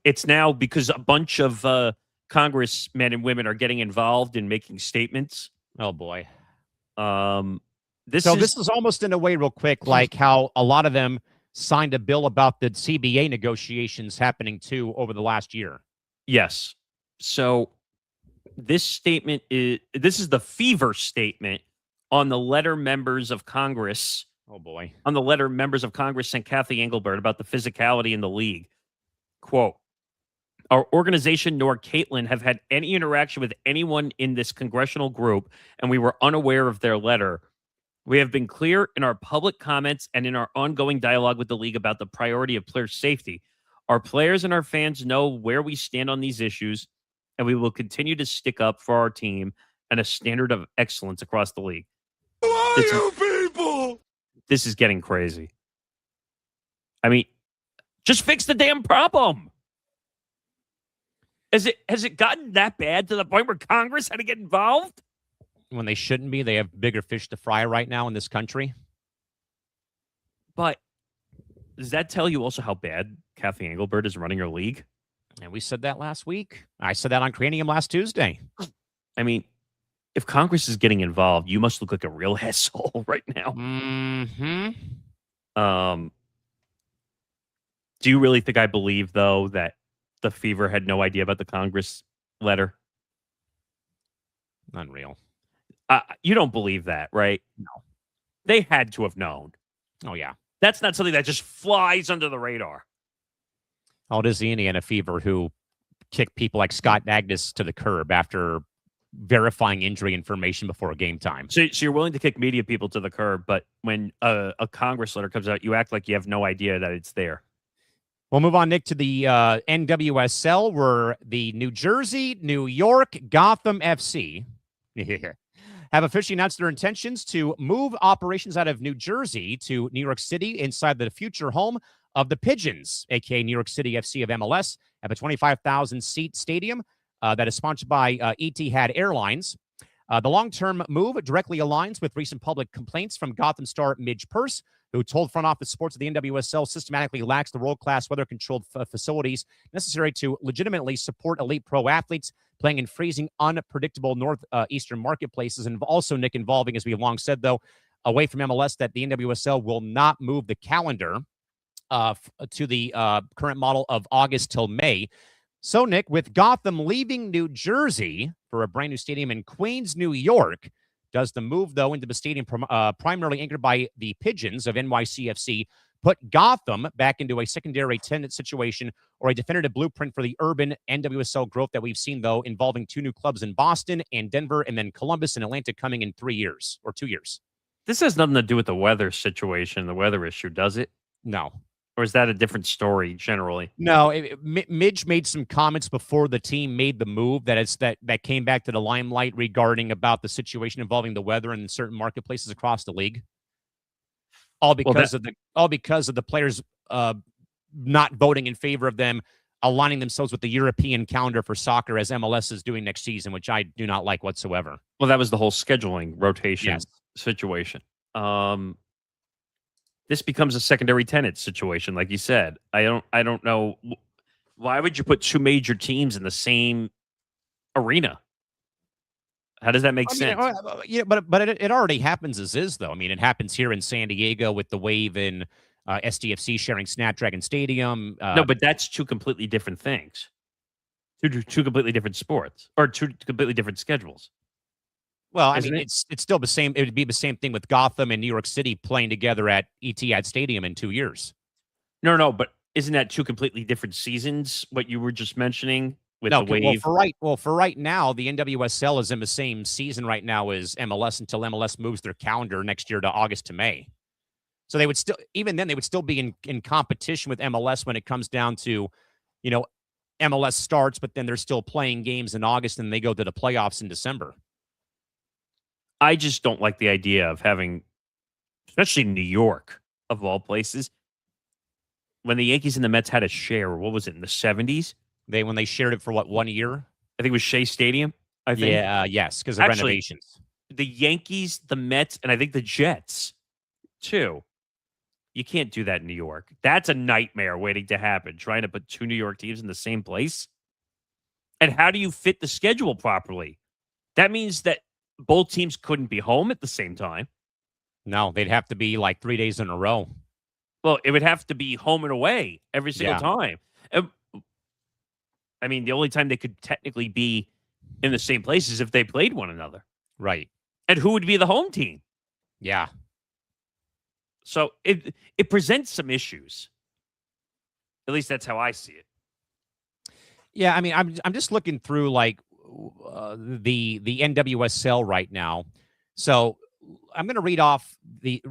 It's now because a bunch of congressmen and women are getting involved in making statements.
Oh, boy.
This
is almost in a way, real quick, like how a lot of them signed a bill about the CBA negotiations happening, too, over the last year.
Yes. So this statement this is the fever statement on the letter members of Congress.
Oh, boy.
On the letter members of Congress sent Kathy Engelbert about the physicality in the league. Quote, "Our organization nor Caitlin have had any interaction with anyone in this congressional group, and we were unaware of their letter. We have been clear in our public comments and in our ongoing dialogue with the league about the priority of player safety. Our players and our fans know where we stand on these issues, and we will continue to stick up for our team and a standard of excellence across the league." This is getting crazy. I mean, just fix the damn problem. Has it gotten that bad to the point where Congress had to get involved?
When they shouldn't be. They have bigger fish to fry right now in this country.
But does that tell you also how bad Kathy Engelbert is running her league?
And we said that last week. I said that on Cranium last Tuesday.
I mean, if Congress is getting involved, you must look like a real asshole right now.
Mm-hmm.
Do you really think I believe, though, that the Fever had no idea about the Congress letter?
Unreal.
You don't believe that, right?
No.
They had to have known.
Oh, yeah.
That's not something that just flies under the radar.
Oh, it is the Indiana Fever who kicked people like Scott Agnes to the curb after verifying injury information before game time.
So you're willing to kick media people to the curb, but when a Congress letter comes out, you act like you have no idea that it's there.
We'll move on, Nick, to the NWSL, where the New Jersey, New York, Gotham FC have officially announced their intentions to move operations out of New Jersey to New York City inside the future home of the Pigeons, a.k.a. New York City FC of MLS, at a 25,000-seat stadium. that is sponsored by Etihad Airlines. The long-term move directly aligns with recent public complaints from Gotham star Midge Purce, who told front office sports that the NWSL systematically lacks the world-class weather-controlled facilities necessary to legitimately support elite pro athletes playing in freezing, unpredictable northeastern marketplaces, and also, Nick, involving, as we have long said, though, away from MLS, that the NWSL will not move the calendar to the current model of August till May. So, Nick, with Gotham leaving New Jersey for a brand new stadium in Queens, New York, does the move, though, into the stadium primarily anchored by the Pigeons of NYCFC put Gotham back into a secondary tenant situation or a definitive blueprint for the urban NWSL growth that we've seen, though, involving 2 new clubs in Boston and Denver, and then Columbus and Atlanta coming in 3 years or 2 years?
This has nothing to do with the weather situation, the weather issue, does it?
No.
Or is that a different story generally?
No, Midge made some comments before the team made the move that came back to the limelight regarding about the situation involving the weather in certain marketplaces across the league. All because of the players not voting in favor of them aligning themselves with the European calendar for soccer as MLS is doing next season, which I do not like whatsoever.
Well, that was the whole scheduling rotation situation. This becomes a secondary tenant situation, like you said. I don't know. Why would you put 2 major teams in the same arena? How does that make sense?
Yeah, but it already happens as is, though. I mean, it happens here in San Diego with the Wave and SDFC sharing Snapdragon Stadium.
No, but that's 2 completely different things. Two completely different sports, or 2 completely different schedules.
Well, I mean, it's still the same. It would be the same thing with Gotham and New York City playing together at Etihad Stadium in 2 years.
No, but isn't that 2 completely different seasons? What you were just mentioning with the Wave.
For right now, the NWSL is in the same season right now as MLS until MLS moves their calendar next year to August to May. So they would still, even then, they would still be in competition with MLS when it comes down to, MLS starts, but then they're still playing games in August and they go to the playoffs in December.
I just don't like the idea of having, especially New York, of all places, when the Yankees and the Mets had a share, what was it, in the 70s?
When they shared it for, 1 year?
I think it was Shea Stadium, I think.
Yeah, yes, because of renovations.
The Yankees, the Mets, and I think the Jets, too. You can't do that in New York. That's a nightmare waiting to happen, trying to put 2 New York teams in the same place. And how do you fit the schedule properly? That means that both teams couldn't be home at the same time.
No, they'd have to be 3 days in a row.
Well, it would have to be home and away every single time. I mean, the only time they could technically be in the same place is if they played one another.
Right.
And who would be the home team?
Yeah.
So it presents some issues. At least that's how I see it.
Yeah, I mean, I'm just looking through the NWSL right now. So I'm going to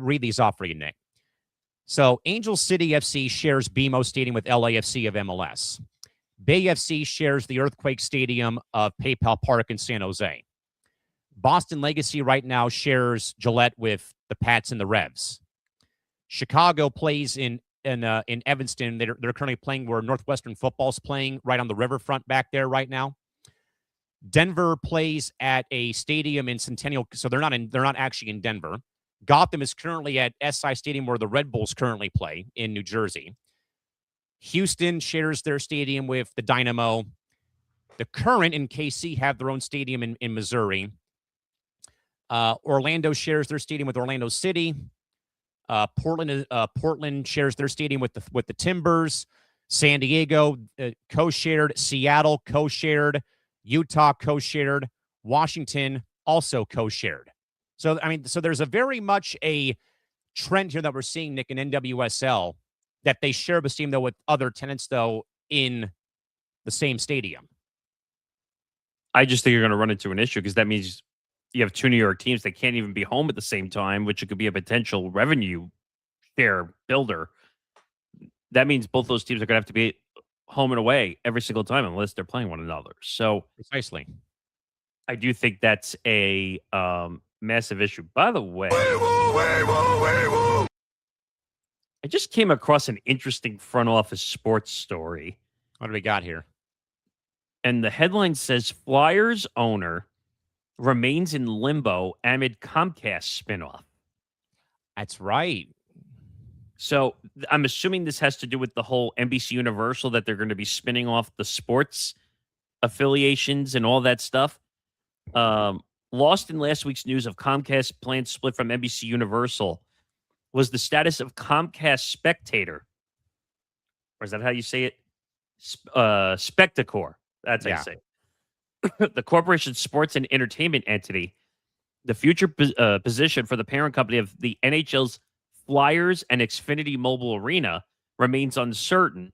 read these off for you, Nick. So Angel City FC shares BMO Stadium with LAFC of MLS. Bay FC shares the Earthquake Stadium of PayPal Park in San Jose. Boston Legacy right now shares Gillette with the Pats and the Revs. Chicago plays in Evanston. They're currently playing where Northwestern football's playing, right on the riverfront back there right now. Denver plays at a stadium in Centennial, so they're not actually in Denver. Gotham is currently at SI Stadium where the Red Bulls currently play in New Jersey. Houston shares their stadium with the Dynamo. The Current and KC have their own stadium in Missouri. Orlando shares their stadium with Orlando City. Portland shares their stadium with the Timbers. San Diego co-shared. Seattle co-shared. Utah co-shared. Washington also co-shared. So there's a very much a trend here that we're seeing, Nick, in NWSL, that they share the stadium though with other tenants though in the same stadium.
I just think you're going to run into an issue because that means you have 2 New York teams that can't even be home at the same time, which could be a potential revenue share builder. That means both those teams are going to have to be home and away every single time unless they're playing one another. So
precisely,
I do think that's a massive issue. By the way, I just came across an interesting front office sports story.
What do we got here?
And the headline says Flyers owner remains in limbo amid Comcast spinoff.
That's right.
So I'm assuming this has to do with the whole NBC Universal, that they're going to be spinning off the sports affiliations and all that stuff. Lost in last week's news of Comcast planned split from NBC Universal was the status of Comcast Spectator. Or is that how you say it? Spectacor. That's how you say it. The corporation's sports and entertainment entity. The future position for the parent company of the NHL's Flyers and Xfinity Mobile Arena remains uncertain,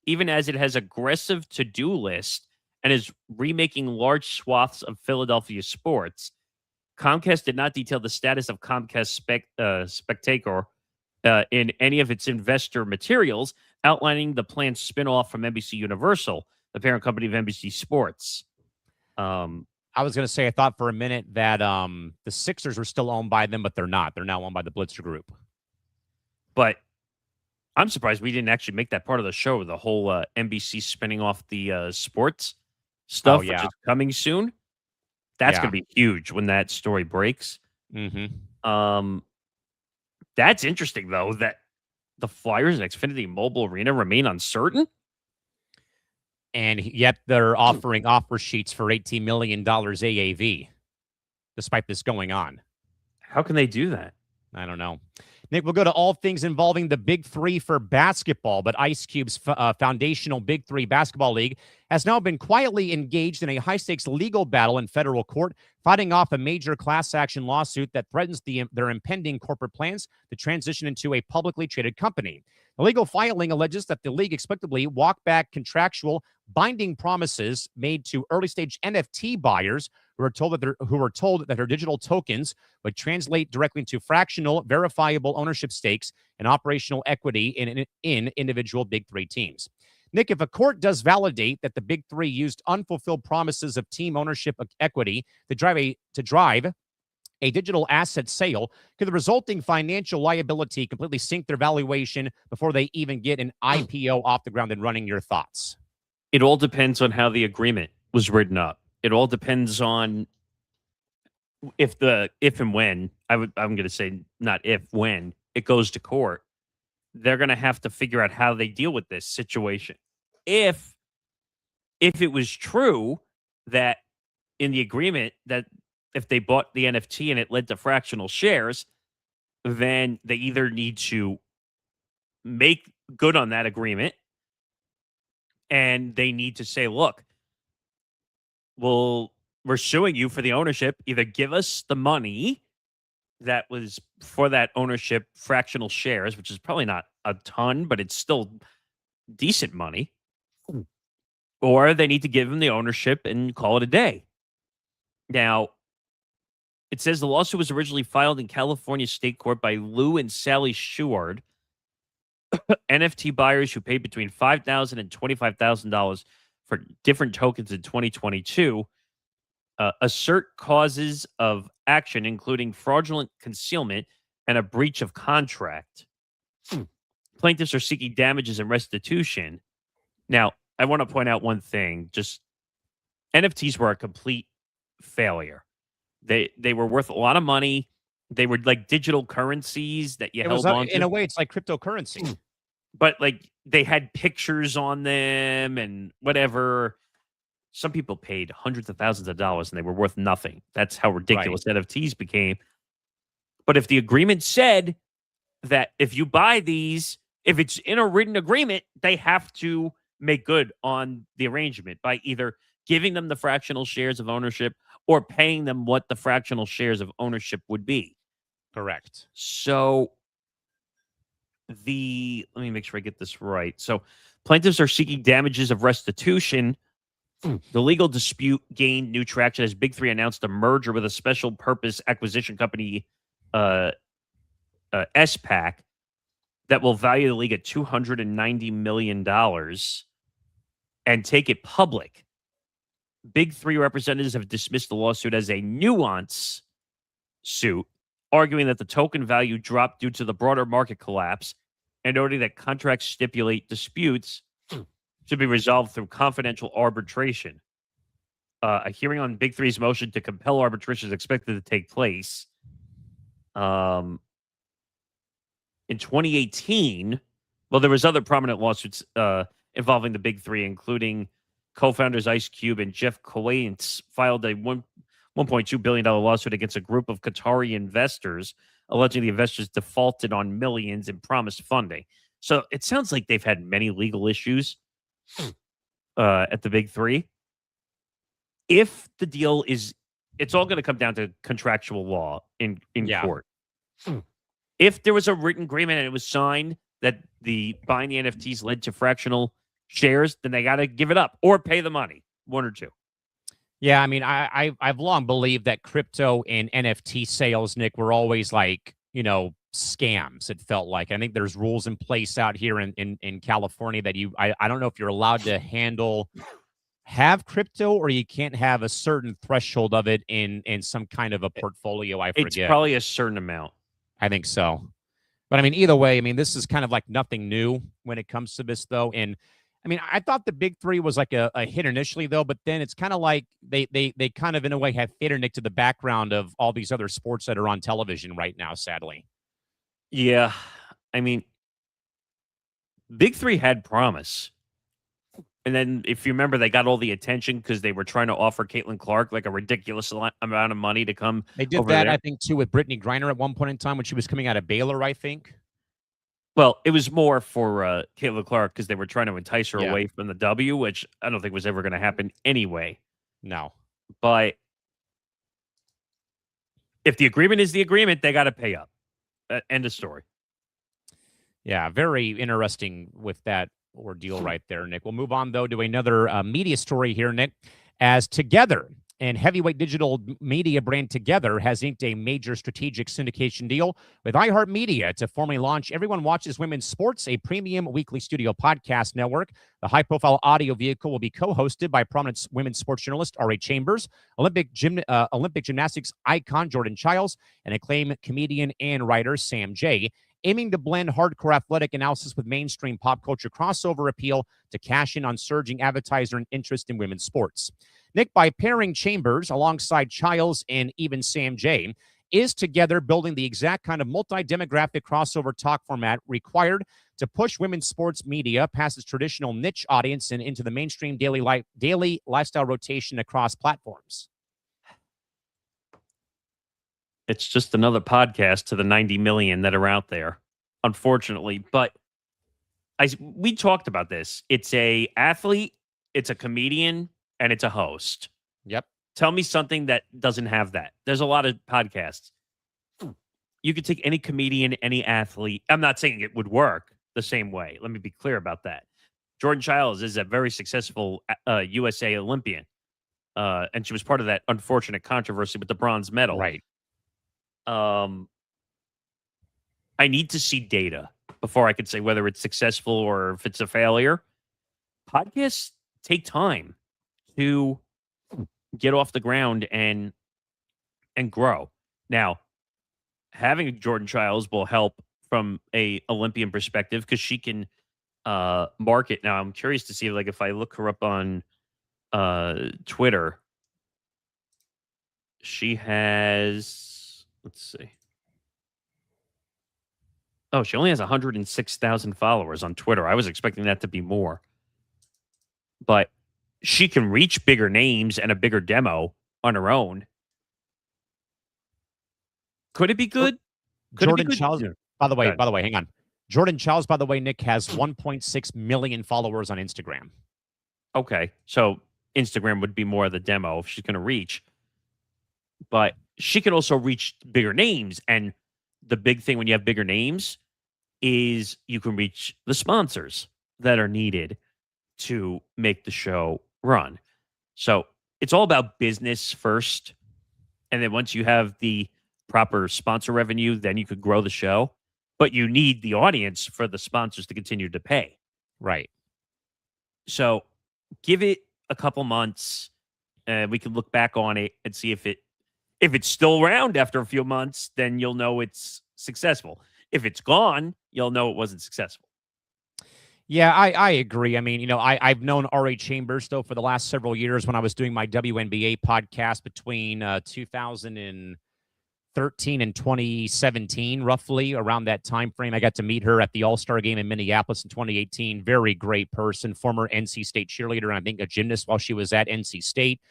even as it has aggressive to-do list and is remaking large swaths of Philadelphia sports. Comcast did not detail the status of Comcast Spectator in any of its investor materials, outlining the planned spinoff from NBC Universal, the parent company of NBC Sports.
I was going to say, I thought for a minute that the Sixers were still owned by them, but they're not. They're now owned by the Blitzer Group.
But I'm surprised we didn't actually make that part of the show, the whole NBC spinning off the sports stuff, which is coming soon. That's going to be huge when that story breaks.
Mm-hmm.
That's interesting, though, that the Flyers and Xfinity Mobile Arena remain uncertain.
And yet they're offering offer sheets for $18 million AAV, despite this going on.
How can they do that?
I don't know. Nick, we'll go to all things involving the Big Three for basketball, but Ice Cube's foundational Big Three basketball league has now been quietly engaged in a high-stakes legal battle in federal court, fighting off a major class action lawsuit that threatens their impending corporate plans to transition into a publicly traded company. The legal filing alleges that the league expectedly walked back contractual binding promises made to early-stage NFT buyers who were told that their digital tokens would translate directly into fractional, verifiable ownership stakes and operational equity in individual Big Three teams. Nick, if a court does validate that the Big Three used unfulfilled promises of team ownership equity to drive a digital asset sale, could the resulting financial liability completely sink their valuation before they even get an IPO off the ground and running? Your thoughts?
It all depends on how the agreement was written up. It all depends on if and when, I'm going to say not if, when it goes to court, they're going to have to figure out how they deal with this situation. If it was true that in the agreement that if they bought the NFT and it led to fractional shares, then they either need to make good on that agreement and they need to say, look, well, we're suing you for the ownership. Either give us the money that was for that ownership, fractional shares, which is probably not a ton, but it's still decent money, or they need to give them the ownership and call it a day. Now, it says the lawsuit was originally filed in California state court by Lou and Sally Sheward, NFT buyers who paid between $5,000 and $25,000 for different tokens in 2022, assert causes of action, including fraudulent concealment and a breach of contract. Plaintiffs are seeking damages and restitution. Now, I want to point out one thing. Just NFTs were a complete failure. They were worth a lot of money. They were like digital currencies that you held on to.
In a way, it's like cryptocurrency.
But like they had pictures on them and whatever. Some people paid hundreds of thousands of dollars and they were worth nothing. That's how ridiculous NFTs became. But if the agreement said that if you buy these, if it's in a written agreement, they have to make good on the arrangement by either giving them the fractional shares of ownership or paying them what the fractional shares of ownership would be.
Correct.
So let me make sure I get this right. So plaintiffs are seeking damages of restitution. The legal dispute gained new traction as Big Three announced a merger with a special purpose acquisition company, SPAC, that will value the league at $290 million and take it public. Big Three representatives have dismissed the lawsuit as a nuance suit, arguing that the token value dropped due to the broader market collapse and noting that contracts stipulate disputes should be resolved through confidential arbitration. a hearing on Big Three's motion to compel arbitration is expected to take place. In 2018, well, there was other prominent lawsuits involving the Big Three, including co-founders Ice Cube and Jeff Coates filed a $1.2 billion lawsuit against a group of Qatari investors, alleging the investors defaulted on millions in promised funding. So it sounds like they've had many legal issues at the Big Three. If the deal is, it's all going to come down to contractual law in court. If there was a written agreement and it was signed that the buying the NFTs led to fractional shares, then they got to give it up or pay the money, one or two.
Yeah, I mean, I've long believed that crypto and NFT sales, Nick, were always like, scams. It felt like. I think there's rules in place out here in California that I don't know if you're allowed to have crypto, or you can't have a certain threshold of it in some kind of a portfolio. I forget.
It's probably a certain amount.
I think so. But I mean, either way, I mean, this is kind of like nothing new when it comes to this, though. And I mean, I thought the Big Three was like a hit initially, though, but then it's kind of like they kind of, in a way, have faded into the background of all these other sports that are on television right now, sadly.
Yeah. I mean, Big Three had promise. And then, if you remember, they got all the attention because they were trying to offer Caitlin Clark like a ridiculous amount of money to come.
They did
over
that,
there.
I think, too, with Brittany Griner at one point in time when she was coming out of Baylor, I think.
Well, it was more for Caitlin Clark because they were trying to entice her
Yeah.
away from the W, which I don't think was ever going to happen anyway.
No.
But if the agreement is the agreement, they got to pay up. End of story.
Yeah, very interesting with that ordeal right there, Nick. We'll move on, though, to another media story here, Nick. As Together and heavyweight digital media brand Together has inked a major strategic syndication deal with iHeartMedia to formally launch Everyone Watches Women's Sports, a premium weekly studio podcast network. The high-profile audio vehicle will be co-hosted by prominent women's sports journalist R.A. Chambers, Olympic gymnastics icon Jordan Childs, and acclaimed comedian and writer Sam Jay, aiming to blend hardcore athletic analysis with mainstream pop culture crossover appeal to cash in on surging advertiser and interest in women's sports. Nick, by pairing Chambers alongside Childs and even Sam Jay, is Together building the exact kind of multi-demographic crossover talk format required to push women's sports media past its traditional niche audience and into the mainstream daily lifestyle rotation across platforms.
It's just another podcast to the 90 million that are out there, unfortunately. But we talked about this. It's a athlete, it's a comedian, and it's a host.
Yep.
Tell me something that doesn't have that. There's a lot of podcasts. You could take any comedian, any athlete. I'm not saying it would work the same way. Let me be clear about that. Jordan Childs is a very successful USA Olympian. And she was part of that unfortunate controversy with the bronze medal.
Right.
I need to see data before I could say whether it's successful or if it's a failure. Podcasts take time to get off the ground and grow. Now, having Jordan Childs will help from a Olympian perspective because she can market. Now, I'm curious to see if I look her up on Twitter, she has, let's see. Oh, she only has 106,000 followers on Twitter. I was expecting that to be more. But she can reach bigger names and a bigger demo on her own. Could it be good?
Jordan Childs, by the way, hang on. Jordan Childs, by the way, Nick, has 1.6 million followers on Instagram.
Okay. So Instagram would be more of the demo if she's going to reach. But she can also reach bigger names. And the big thing when you have bigger names is you can reach the sponsors that are needed to make the show run. So it's all about business first. And then once you have the proper sponsor revenue, then you could grow the show. But you need the audience for the sponsors to continue to pay.
Right.
So give it a couple months. We can look back on it and see if it's still around after a few months, then you'll know it's successful. If it's gone, you'll know it wasn't successful.
Yeah, I agree. I mean, I've known R.A. Chambers, though, for the last several years when I was doing my WNBA podcast between 2013 and 2017, roughly around that time frame. I got to meet her at the All-Star game in Minneapolis in 2018. Very great person, former NC State cheerleader, and I think a gymnast while she was at NC State.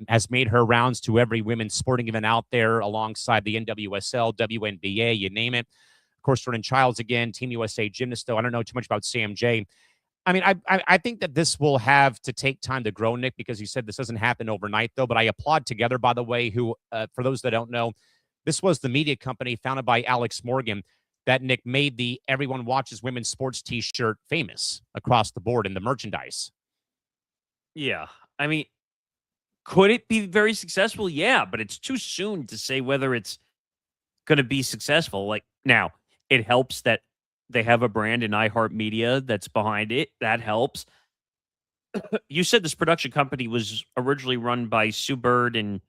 Has made her rounds to every women's sporting event out there alongside the NWSL, WNBA, you name it. Of course, Jordan Childs again, Team USA gymnast, though. I don't know too much about Sam J. I mean, I think that this will have to take time to grow, Nick, because you said this doesn't happen overnight, though. But I applaud Together, by the way, who, for those that don't know, this was the media company founded by Alex Morgan that, Nick, made the Everyone Watches Women's Sports T-shirt famous across the board in the merchandise.
Yeah. I mean, could it be very successful? Yeah, but it's too soon to say whether it's going to be successful. Like, now, it helps that they have a brand in iHeartMedia that's behind it. That helps. You said this production company was originally run by Sue Bird and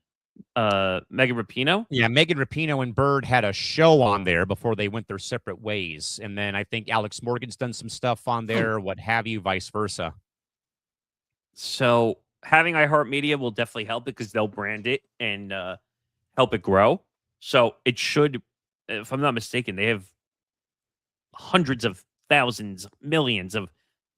Megan Rapinoe?
Yeah, Megan Rapinoe and Bird had a show on there before they went their separate ways. And then I think Alex Morgan's done some stuff on there, what have you, vice versa.
So having iHeartMedia will definitely help because they'll brand it and help it grow. So it should, if I'm not mistaken, they have hundreds of thousands, millions of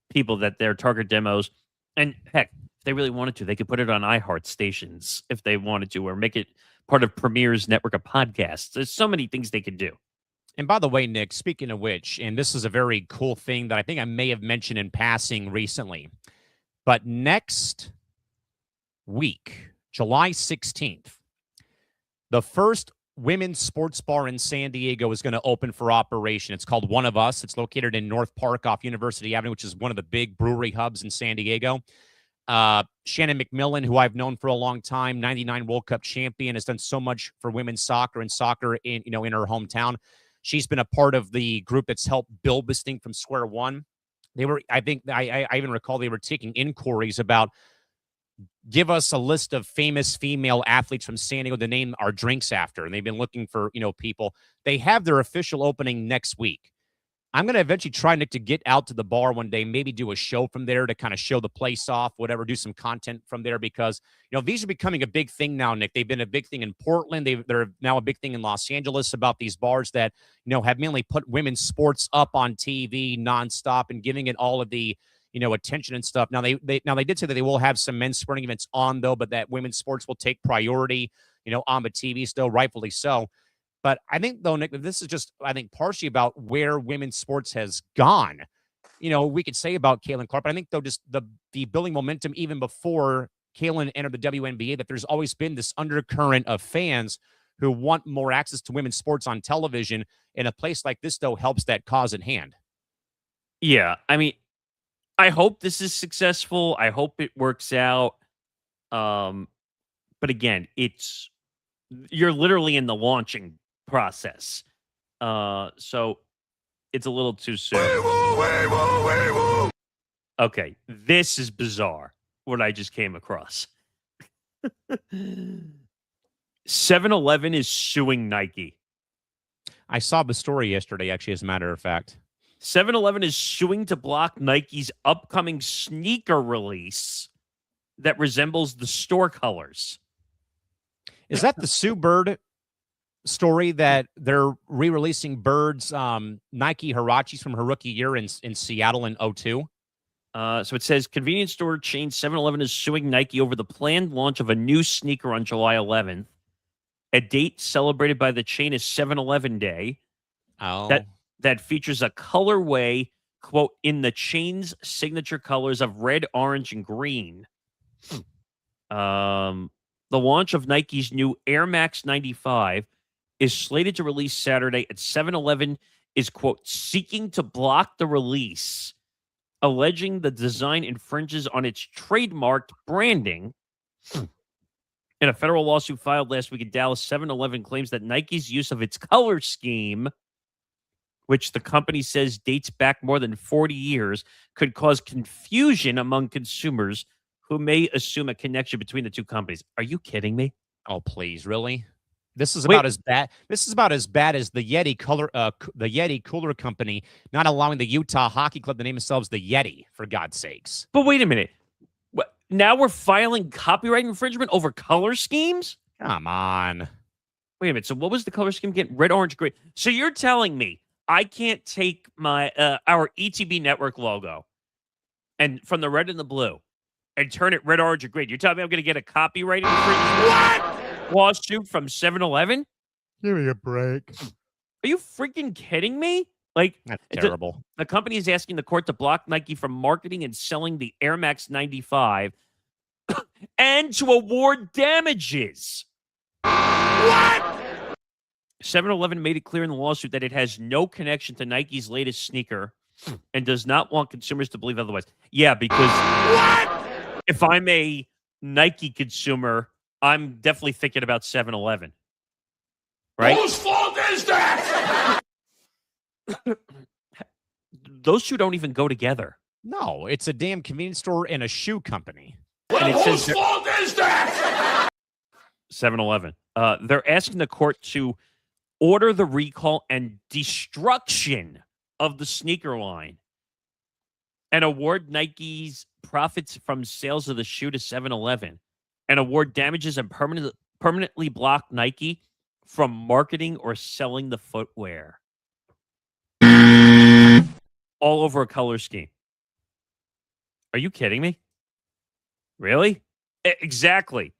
people that their target demos. And heck, if they really wanted to, they could put it on iHeart stations if they wanted to, or make it part of Premier's network of podcasts. There's so many things they could do.
And by the way, Nick, speaking of which, and this is a very cool thing that I think I may have mentioned in passing recently, but next week, July 16th, the first women's sports bar in San Diego is going to open for operation. It's called One of Us. It's located in North Park off University Avenue, which is one of the big brewery hubs in San Diego. Shannon McMillan, who I've known for a long time, 99 World Cup champion, has done so much for women's soccer and soccer in her hometown. She's been a part of the group that's helped build this thing from square one. They were, I think, I even recall they were taking inquiries about, give us a list of famous female athletes from San Diego to name our drinks after. And they've been looking for, people. They have their official opening next week. I'm going to eventually try, Nick, to get out to the bar one day, maybe do a show from there to kind of show the place off, whatever, do some content from there because, these are becoming a big thing now, Nick. They've been a big thing in Portland. They're now a big thing in Los Angeles about these bars that, have mainly put women's sports up on TV nonstop and giving it all of the, attention and stuff. Now they did say that they will have some men's sporting events on, though, but that women's sports will take priority, on the TV still, rightfully so. But I think, though, Nick, that this is just, I think, partially about where women's sports has gone. We could say about Callan Clark, but I think, though, just the building momentum even before Callan entered the WNBA, that there's always been this undercurrent of fans who want more access to women's sports on television. And a place like this, though, helps that cause in hand.
Yeah, I mean, I hope this is successful. I hope it works out. But again, you're literally in the launching process. So it's a little too soon. Okay, this is bizarre, what I just came across. 7-Eleven is suing Nike.
I saw the story yesterday, actually, as a matter of fact.
7-Eleven is suing to block Nike's upcoming sneaker release that resembles the store colors.
Is that the Sue Bird story that they're re-releasing Bird's Nike Hirachis from her rookie year in Seattle in 2002?
So it says convenience store chain 7-Eleven is suing Nike over the planned launch of a new sneaker on July 11th. A date celebrated by the chain is 7-Eleven Day.
Oh.
That features a colorway, quote, in the chain's signature colors of red, orange, and green. The launch of Nike's new Air Max 95 is slated to release Saturday at 7-Eleven is, quote, seeking to block the release, alleging the design infringes on its trademarked branding. In a federal lawsuit filed last week in Dallas, 7-Eleven claims that Nike's use of its color scheme, which the company says dates back more than 40 years, could cause confusion among consumers who may assume a connection between the two companies. Are you kidding me?
Oh, please, really? This is
Wait.
about as bad. This is about as bad as the Yeti Cooler Company not allowing the Utah Hockey Club to name themselves the Yeti, for God's sakes.
But wait a minute. What, now we're filing copyright infringement over color schemes?
Come on.
Wait a minute. So what was the color scheme again? Red, orange, green. So you're telling me I can't take my our ETB network logo and from the red and the blue and turn it red, orange, or green? You're telling me I'm going to get a copyright infringement lawsuit from 7-Eleven?
Give me a break.
Are you freaking kidding me? Like,
That's terrible.
The company is asking the court to block Nike from marketing and selling the Air Max 95 and to award damages. What? 7-Eleven made it clear in the lawsuit that it has no connection to Nike's latest sneaker and does not want consumers to believe otherwise. Yeah, because if I'm a Nike consumer, I'm definitely thinking about 7-Eleven. Right?
Whose fault is that?
Those two don't even go together.
No, it's a damn convenience store and a shoe company.
And it
Whose
says
fault is that?
7-Eleven. They're asking the court to order the recall and destruction of the sneaker line and award Nike's profits from sales of the shoe to 7-Eleven and award damages and permanently block Nike from marketing or selling the footwear. All over a color scheme. Are you kidding me? Really? Exactly.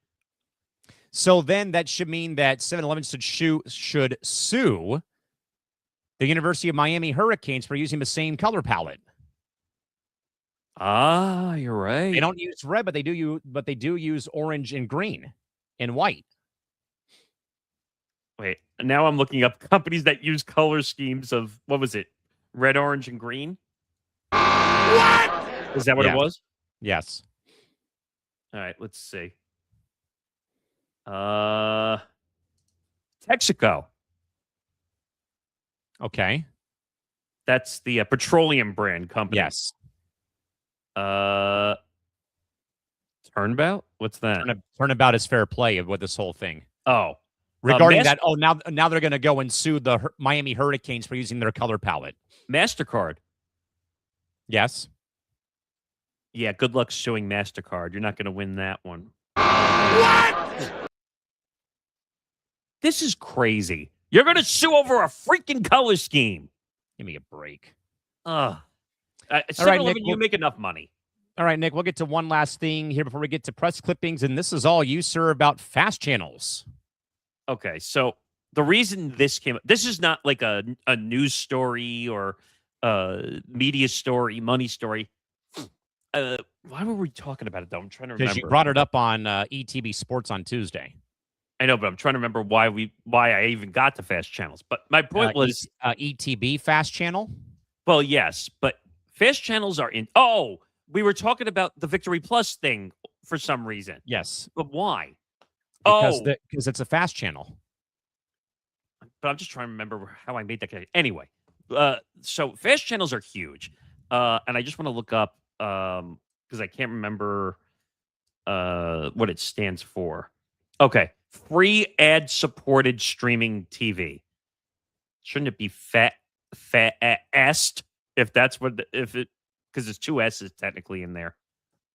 So then that should mean that 7-Eleven should sue the University of Miami Hurricanes for using the same color palette.
Ah, you're right.
They don't use red, but they do use orange and green and white.
Wait, now I'm looking up companies that use color schemes of, what was it? Red, orange, and green? What? Is that what it was?
Yes.
All right, let's see. Texaco.
Okay.
That's the petroleum brand company.
Yes.
Turnabout? What's that?
Turnabout is fair play with this whole thing.
Oh.
Regarding that, now they're going to go and sue the Miami Hurricanes for using their color palette.
MasterCard.
Yes.
Yeah, good luck suing MasterCard. You're not going to win that one. What? This is crazy. You're going to sue over a freaking color scheme.
Give me a break.
Ugh.
All right, Nick,
you make enough money.
All right, Nick, we'll get to one last thing here before we get to press clippings, and this is all you, sir, about fast channels.
Okay, so the reason this came, this is not like a news story or a media story, money story. Why were we talking about it, though? I'm trying to remember.
Because you brought it up on ETB Sports on Tuesday.
I know, but I'm trying to remember why I even got to fast channels. But my point was
ETB fast channel.
Well, yes, but fast channels are in. Oh, we were talking about the Victory Plus thing for some reason.
Yes,
but why?
Because it's a fast channel.
But I'm just trying to remember how I made that connection. Anyway, so fast channels are huge, and I just want to look up because I can't remember what it stands for. Okay, free ad-supported streaming TV. Shouldn't it be fast? If that's what because it's two S's technically in there.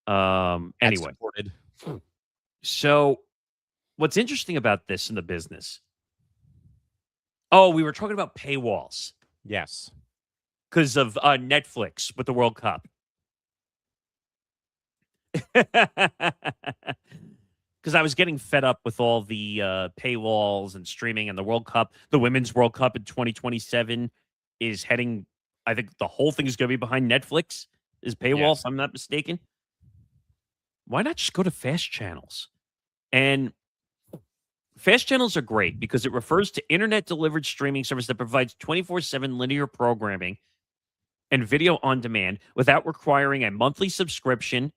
Anyway, so what's interesting about this in the business? Oh, we were talking about paywalls.
Yes,
because of Netflix with the World Cup. Because I was getting fed up with all the paywalls and streaming and the World Cup. The Women's World Cup in 2027 is heading. I think the whole thing is going to be behind Netflix. Is paywall, if I'm not mistaken. Why not just go to fast channels? And fast channels are great because it refers to internet-delivered streaming service that provides 24/7 linear programming and video on demand without requiring a monthly subscription.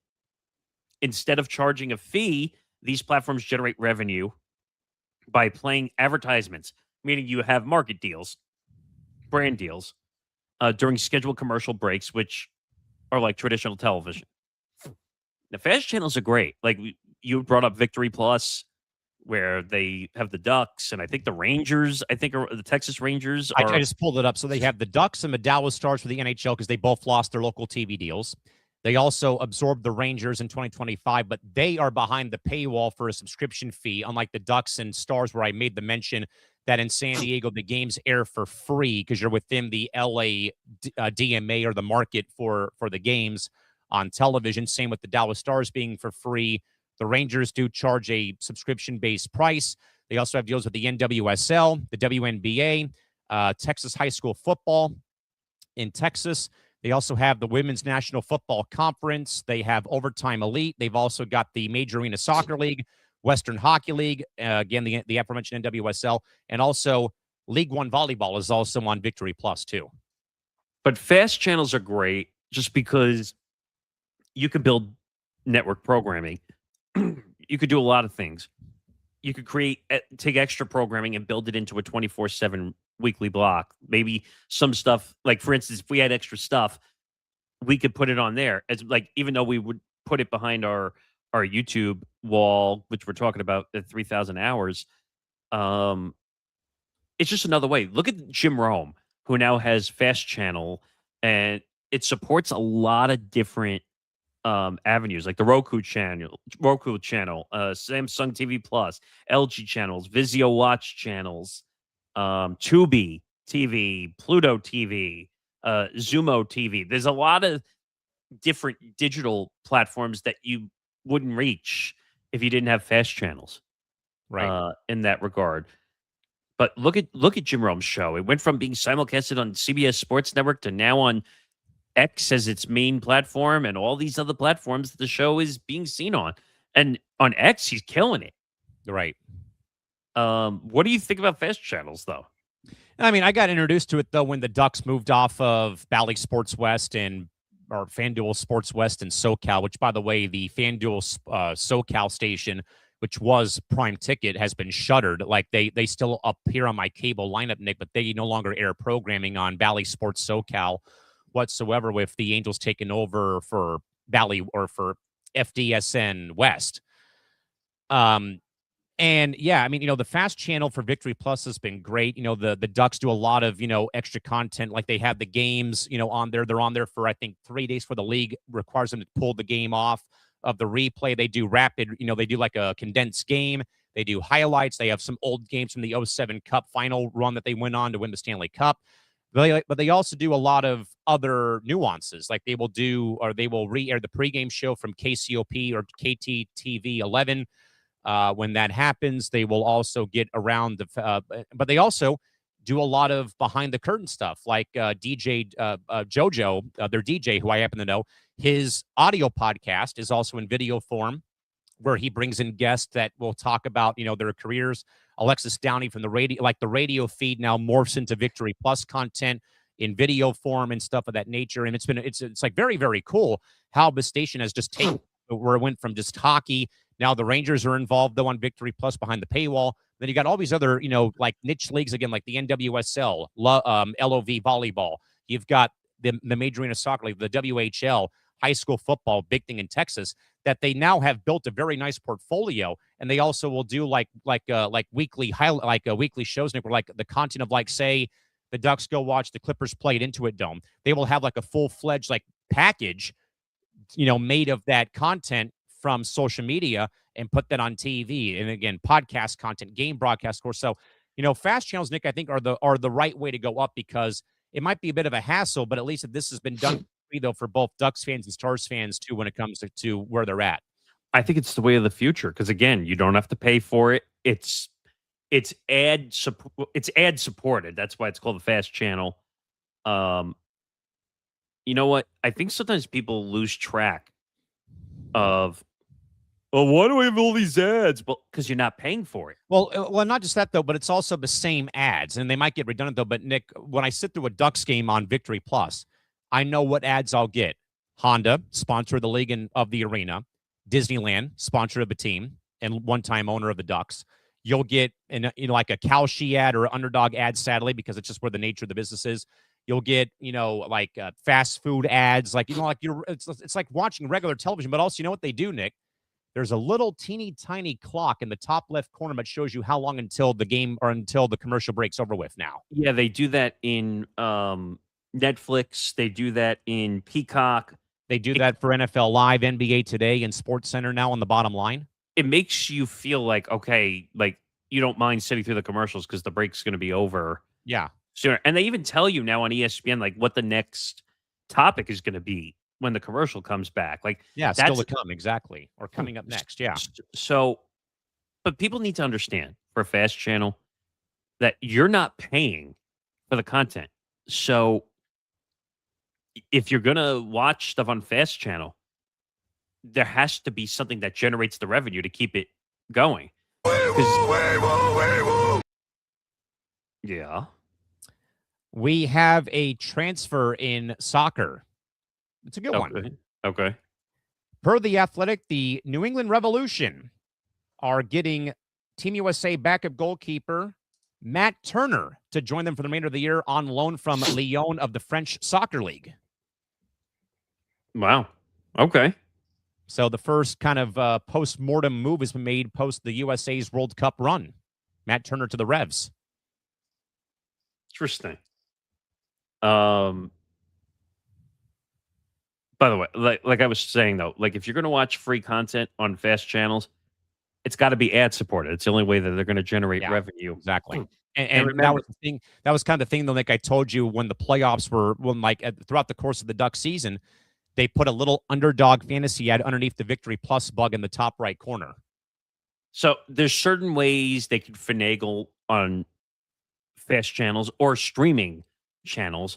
Instead of charging a fee, these platforms generate revenue by playing advertisements, meaning you have market deals, brand deals, during scheduled commercial breaks, which are like traditional television. The fast channels are great. Like you brought up Victory Plus. where they have the Ducks and I think the Rangers, are the Texas Rangers.
I just pulled it up. So they have the Ducks and the Dallas Stars for the NHL because they both lost their local TV deals. They also absorbed the Rangers in 2025, but they are behind the paywall for a subscription fee, unlike the Ducks and Stars, where I made the mention that in San Diego, the games air for free because you're within the LA DMA or the market for the games on television. Same with the Dallas Stars being for free. The Rangers do charge a subscription-based price. They also have deals with the NWSL, the WNBA, Texas high school football in Texas. They also have the Women's National Football Conference. They have Overtime Elite. They've also got the Major Arena Soccer League, Western Hockey League, again, the aforementioned NWSL, and also League One Volleyball is also on Victory Plus, too.
But fast channels are great just because you can build network programming. You could do a lot of things. You could take extra programming and build it into a 24/7 weekly block. Maybe some stuff, like for instance, if we had extra stuff, we could put it on there. As like, even though we would put it behind our YouTube wall, which we're talking about at 3,000 hours, it's just another way. Look at Jim Rome, who now has Fast Channel, and it supports a lot of different avenues, like the Roku channel, Samsung TV Plus, LG channels, Vizio Watch channels, Tubi TV, Pluto TV, Zumo TV. There's a lot of different digital platforms that you wouldn't reach if you didn't have fast channels,
right?
In that regard. But look at Jim Rome's show. It went from being simulcasted on CBS Sports Network to now on X as its main platform and all these other platforms that the show is being seen on. And on X, he's killing it.
Right.
What do you think about fast channels, though?
I mean, I got introduced to it, though, when the Ducks moved off of Bally Sports West or FanDuel Sports West and SoCal, which, by the way, the FanDuel SoCal station, which was Prime Ticket, has been shuttered. Like, they still appear on my cable lineup, Nick, but they no longer air programming on Bally Sports SoCal whatsoever, with the Angels taking over for Bally or for FDSN West. And yeah, I mean, the fast channel for Victory Plus has been great. The Ducks do a lot of, extra content. Like they have the games, on there. They're on there for, I think, 3 days for the league requires them to pull the game off of the replay. They do rapid, they do like a condensed game. They do highlights. They have some old games from the 07 Cup final run that they went on to win the Stanley Cup. But they also do a lot of other nuances. Like they will re-air the pregame show from KCOP or KTTV 11. When that happens, they will also get around but they also do a lot of behind the curtain stuff, like DJ Jojo, their DJ, who I happen to know. His audio podcast is also in video form, where he brings in guests that will talk about their careers. Alexis Downey from the radio, like the radio feed now morphs into Victory Plus content in video form and stuff of that nature. And it's like very, very cool how the station has just taken where it went from just hockey. Now the Rangers are involved, though, on Victory Plus behind the paywall. Then you got all these other, like niche leagues, again, like the NWSL, LOV volleyball. You've got the Major Arena Soccer League, the WHL, high school football, big thing in Texas, that they now have built a very nice portfolio. And they also will do like weekly weekly shows, Nick, where like the content of, like, say the Ducks go watch the Clippers play at Intuit Dome. They will have like a full-fledged like package, made of that content from social media and put that on TV. And again, podcast content, game broadcast, of course. So, fast channels, Nick, I think are the right way to go up, because it might be a bit of a hassle, but at least if this has been done free, though, for both Ducks fans and Stars fans too, when it comes to where they're at.
I think it's the way of the future, because again, you don't have to pay for it. It's ad supported. That's why it's called the fast channel. You know what? I think sometimes people lose track of, why do I have all these ads? Well, because you're not paying for it.
Well, not just that, though, but it's also the same ads, and they might get redundant, though. But, Nick, when I sit through a Ducks game on Victory Plus, I know what ads I'll get. Honda, sponsor of the league and of the arena. Disneyland, sponsor of the team and one-time owner of the Ducks. You'll get like a Kalshi ad or Underdog ad, sadly, because it's just where the nature of the business is. You'll get, fast food ads, it's like watching regular television. But also, what they do, Nick, there's a little teeny tiny clock in the top left corner that shows you how long until the game or until the commercial break's over with now.
Yeah, they do that in Netflix. They do that in Peacock.
They do that for NFL Live, NBA Today, and Sports Center now on the bottom line.
It makes you feel like, okay, like you don't mind sitting through the commercials because the break's going to be over.
Yeah.
Sooner. And they even tell you now on ESPN, like what the next topic is going to be when the commercial comes back. Like,
yeah,
that's
still to come. Exactly. Or coming up next. Yeah.
So, but people need to understand for a fast channel that you're not paying for the content. So if you're going to watch stuff on fast channel, there has to be something that generates the revenue to keep it going. Yeah.
We have a transfer in soccer. It's a good one.
Okay.
Per The Athletic, the New England Revolution are getting Team USA backup goalkeeper Matt Turner to join them for the remainder of the year on loan from Lyon of the French Soccer League.
Wow. Okay.
So the first kind of post-mortem move has been made post the USA's World Cup run. Matt Turner to the Revs.
Interesting. By the way, like I was saying though, like if you're going to watch free content on fast channels, it's got to be ad supported. It's the only way that they're going to generate revenue.
Exactly. And remember, that was the thing. That was kind of the thing, though, like I told you when the playoffs were, throughout the course of the Duck season, they put a little Underdog Fantasy ad underneath the Victory Plus bug in the top right corner.
So there's certain ways they could finagle on fast channels or streaming channels.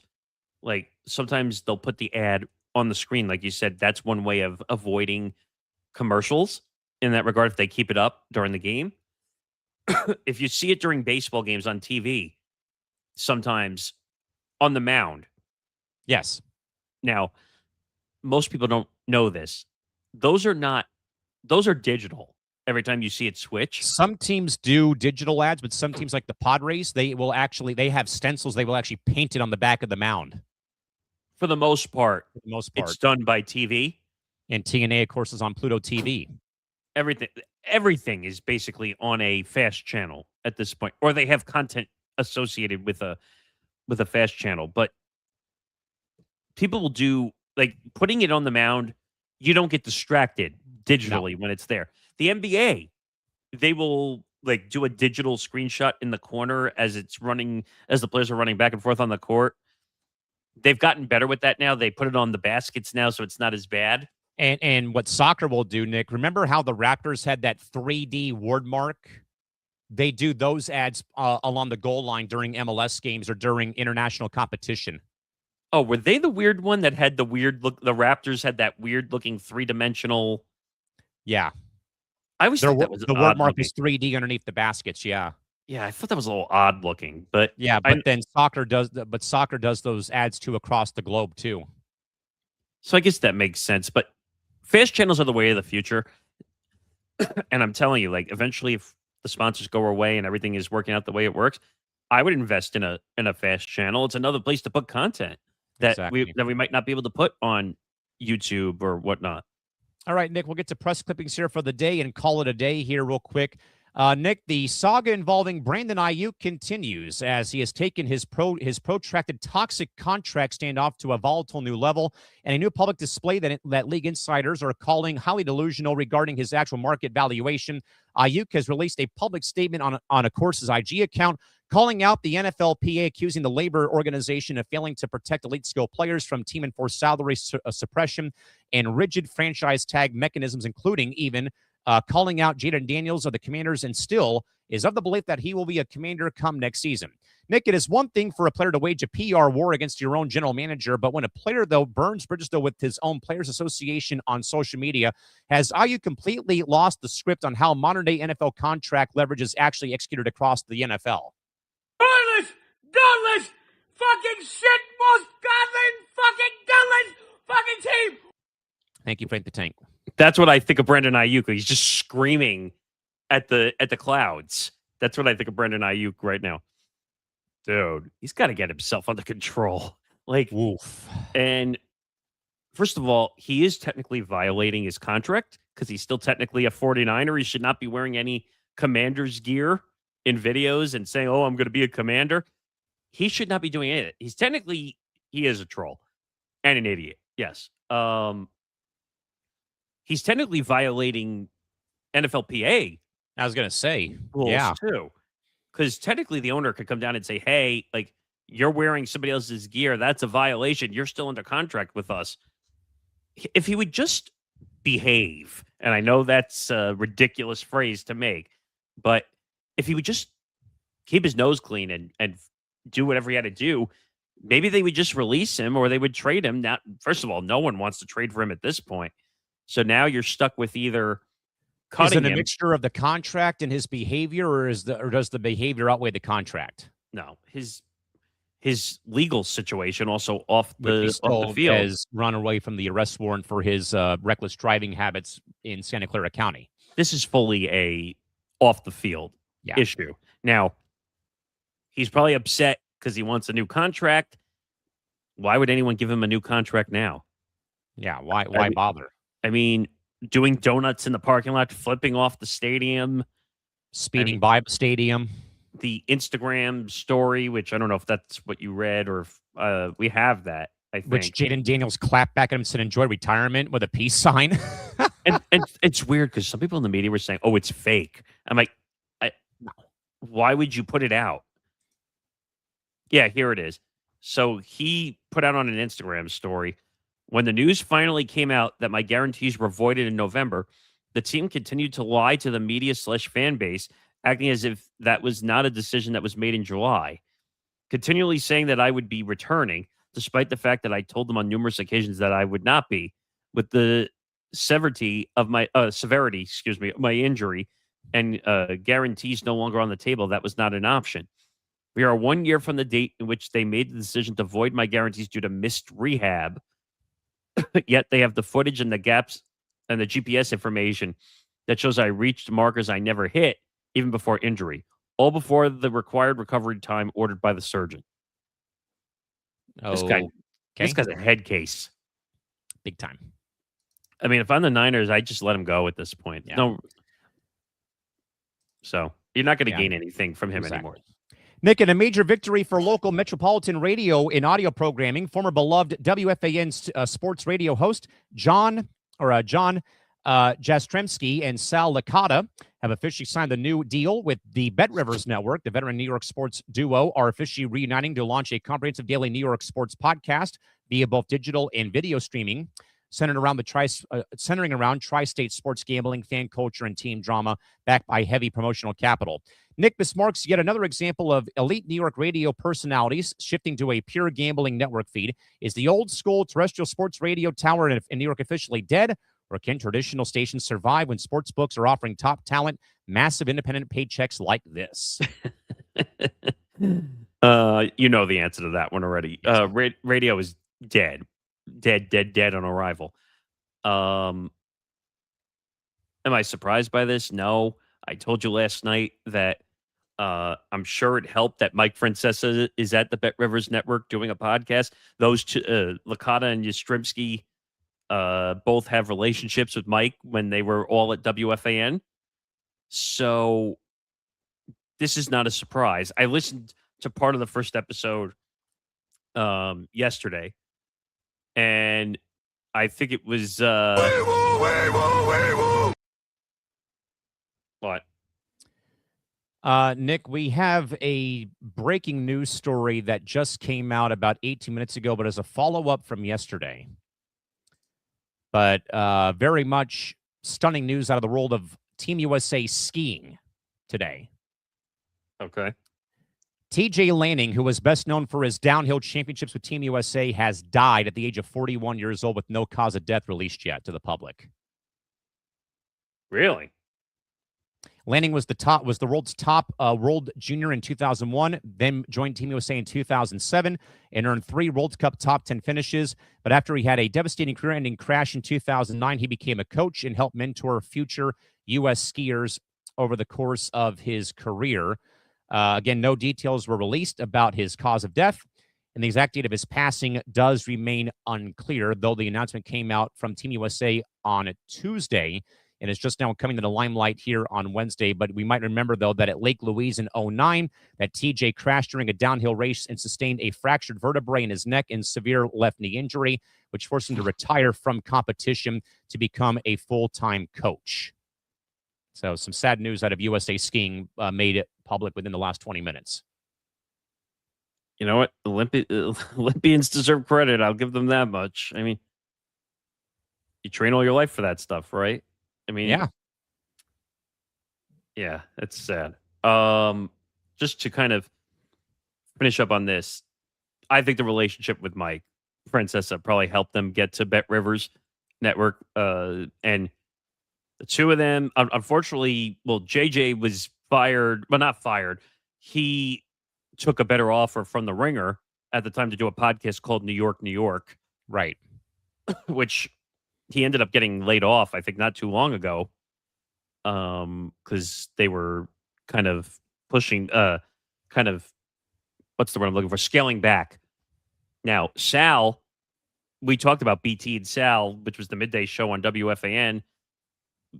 Like sometimes they'll put the ad on the screen. Like you said, that's one way of avoiding commercials in that regard if they keep it up during the game. If you see it during baseball games on TV, sometimes on the mound.
Yes.
Now, most people don't know this. Those are digital. Every time you see it switch.
Some teams do digital ads, but some teams like the Padres, they have stencils. They will actually paint it on the back of the mound.
For the most part, it's done by TV.
And TNA, of course, is on Pluto TV.
Everything is basically on a fast channel at this point, or they have content associated with a fast channel. But people will do, like, putting it on the mound. You don't get distracted digitally when it's there. The NBA, they will like do a digital screenshot in the corner as the players are running back and forth on the court. They've gotten better with that now. They put it on the baskets now, so it's not as bad.
And what soccer will do, Nick, remember how the Raptors had that 3D word mark? They do those ads along the goal line during MLS games or during international competition.
Oh, were they the weird one that had the weird look? The Raptors had that weird looking 3-dimensional.
Yeah.
I always thought that was
the word mark is 3D underneath the baskets. Yeah.
Yeah, I thought that was a little odd looking, but
yeah, but then soccer does those ads too across the globe too.
So I guess that makes sense. But fast channels are the way of the future, and I'm telling you, like eventually, if the sponsors go away and everything is working out the way it works, I would invest in a fast channel. It's another place to put content that we might not be able to put on YouTube or whatnot.
All right, Nick, we'll get to press clippings here for the day and call it a day here real quick. Nick, the saga involving Brandon Ayuk continues as he has taken his protracted toxic contract standoff to a volatile new level, and a new public display that league insiders are calling highly delusional regarding his actual market valuation. Ayuk has released a public statement on of course, his IG account, calling out the NFLPA, accusing the labor organization of failing to protect elite skill players from team-enforced salary suppression and rigid franchise tag mechanisms, including even calling out Jaden Daniels of the Commanders, and still is of the belief that he will be a Commander come next season. Nick, it is one thing for a player to wage a PR war against your own general manager, but when a player, though, burns bridges, though, with his own Players Association on social media, has IU completely lost the script on how modern-day NFL contract leverage is actually executed across the NFL?
Godless, fucking shit, most godless, fucking godless, fucking team.
Thank you, Frank the Tank.
That's what I think of Brandon Ayuk. He's just screaming at the clouds. That's what I think of Brandon Ayuk right now. Dude, he's got to get himself under control. Like,
woof.
And first of all, he is technically violating his contract because he's still technically a 49er. He should not be wearing any Commander's gear in videos and saying, "Oh, I'm going to be a Commander." He should not be doing it. He is a troll and an idiot. Yes. He's technically violating NFLPA
I was going to say,
rules too. Because technically the owner could come down and say, "Hey, like, you're wearing somebody else's gear. That's a violation. You're still under contract with us." If he would just behave, and I know that's a ridiculous phrase to make, but if he would just keep his nose clean and do whatever he had to do, maybe they would just release him or they would trade him. Now, first of all, no one wants to trade for him at this point. So now you're stuck with either cutting
is it a
him.
mixture of the contract and his behavior, or does the behavior outweigh the contract?
No, his legal situation also off
Which he
the
still
field
has run away from the arrest warrant for his reckless driving habits in Santa Clara County.
This is fully a off the field issue. Now, he's probably upset because he wants a new contract. Why would anyone give him a new contract now?
Yeah, why bother?
I mean, doing donuts in the parking lot, flipping off the stadium,
Speeding by the stadium.
the Instagram story, which I don't know if that's what you read or if we have that, I think.
Which Jaden Daniels clapped back at him and said, "Enjoy retirement," with a peace sign.
and it's weird because some people in the media were saying, "Oh, it's fake." I'm like, why would you put it out? Yeah, here it is. So he put out on an Instagram story, "When the news finally came out that my guarantees were voided in November, the team continued to lie to the media/fan base, acting as if that was not a decision that was made in July, continually saying that I would be returning, despite the fact that I told them on numerous occasions that I would not be. With the severity of my injury and guarantees no longer on the table, that was not an option. We are 1 year from the date in which they made the decision to void my guarantees due to missed rehab. Yet they have the footage and the gaps and the GPS information that shows I reached markers I never hit, even before injury, all before the required recovery time ordered by the surgeon." This guy's a head case.
Big time.
I mean, if I'm the Niners, I just let him go at this point.
Yeah.
No, so you're not going to gain anything from him
Exactly.
anymore.
Nick, in a major victory for local metropolitan radio in audio programming, former beloved WFAN sports radio host John Jastremski and Sal Licata have officially signed the new deal with the Bet Rivers Network. The veteran New York sports duo are officially reuniting to launch a comprehensive daily New York sports podcast via both digital and video streaming, centering around tri-state sports gambling, fan culture, and team drama, backed by heavy promotional capital. Nick, this marks yet another example of elite New York radio personalities shifting to a pure gambling network feed. Is the old school terrestrial sports radio tower in New York officially dead, or can traditional stations survive when sports books are offering top talent massive independent paychecks like this?
You know the answer to that one already. Radio is dead on arrival. Am I surprised by this? No. I told you last night that I'm sure it helped that Mike Francesa is at the Bet Rivers Network doing a podcast. Those two, Licata and Yastrzemski, both have relationships with Mike when they were all at WFAN. So this is not a surprise. I listened to part of the first episode yesterday, and I think it was what?
Nick, we have a breaking news story that just came out about 18 minutes ago, but as a follow-up from yesterday. But very much stunning news out of the world of Team USA skiing today.
Okay.
TJ Lanning, who was best known for his downhill championships with Team USA, has died at the age of 41 years old with no cause of death released yet to the public.
Really?
Lanning was the world's top world junior in 2001, then joined Team USA in 2007 and earned 3 World Cup top 10 finishes. But after he had a devastating career-ending crash in 2009, he became a coach and helped mentor future U.S. skiers over the course of his career. Again, no details were released about his cause of death. and the exact date of his passing does remain unclear, though the announcement came out from Team USA on Tuesday, and it's just now coming to the limelight here on Wednesday. But we might remember, though, that at Lake Louise in 2009, that TJ crashed during a downhill race and sustained a fractured vertebrae in his neck and severe left knee injury, which forced him to retire from competition to become a full-time coach. So some sad news out of USA Skiing made it public within the last 20 minutes.
You know what? Olympians deserve credit. I'll give them that much. I mean, you train all your life for that stuff, right? I mean, yeah, it's sad. Just to kind of finish up on this, I think the relationship with Mike Francesa probably helped them get to Bet Rivers Network. And the two of them, unfortunately, well, JJ was fired, but not fired. He took a better offer from the Ringer at the time to do a podcast called New York, New York.
Right.
Which he ended up getting laid off, I think, not too long ago. Because they were kind of pushing, what's the word I'm looking for? Scaling back. Now, Sal, we talked about BT and Sal, which was the midday show on WFAN.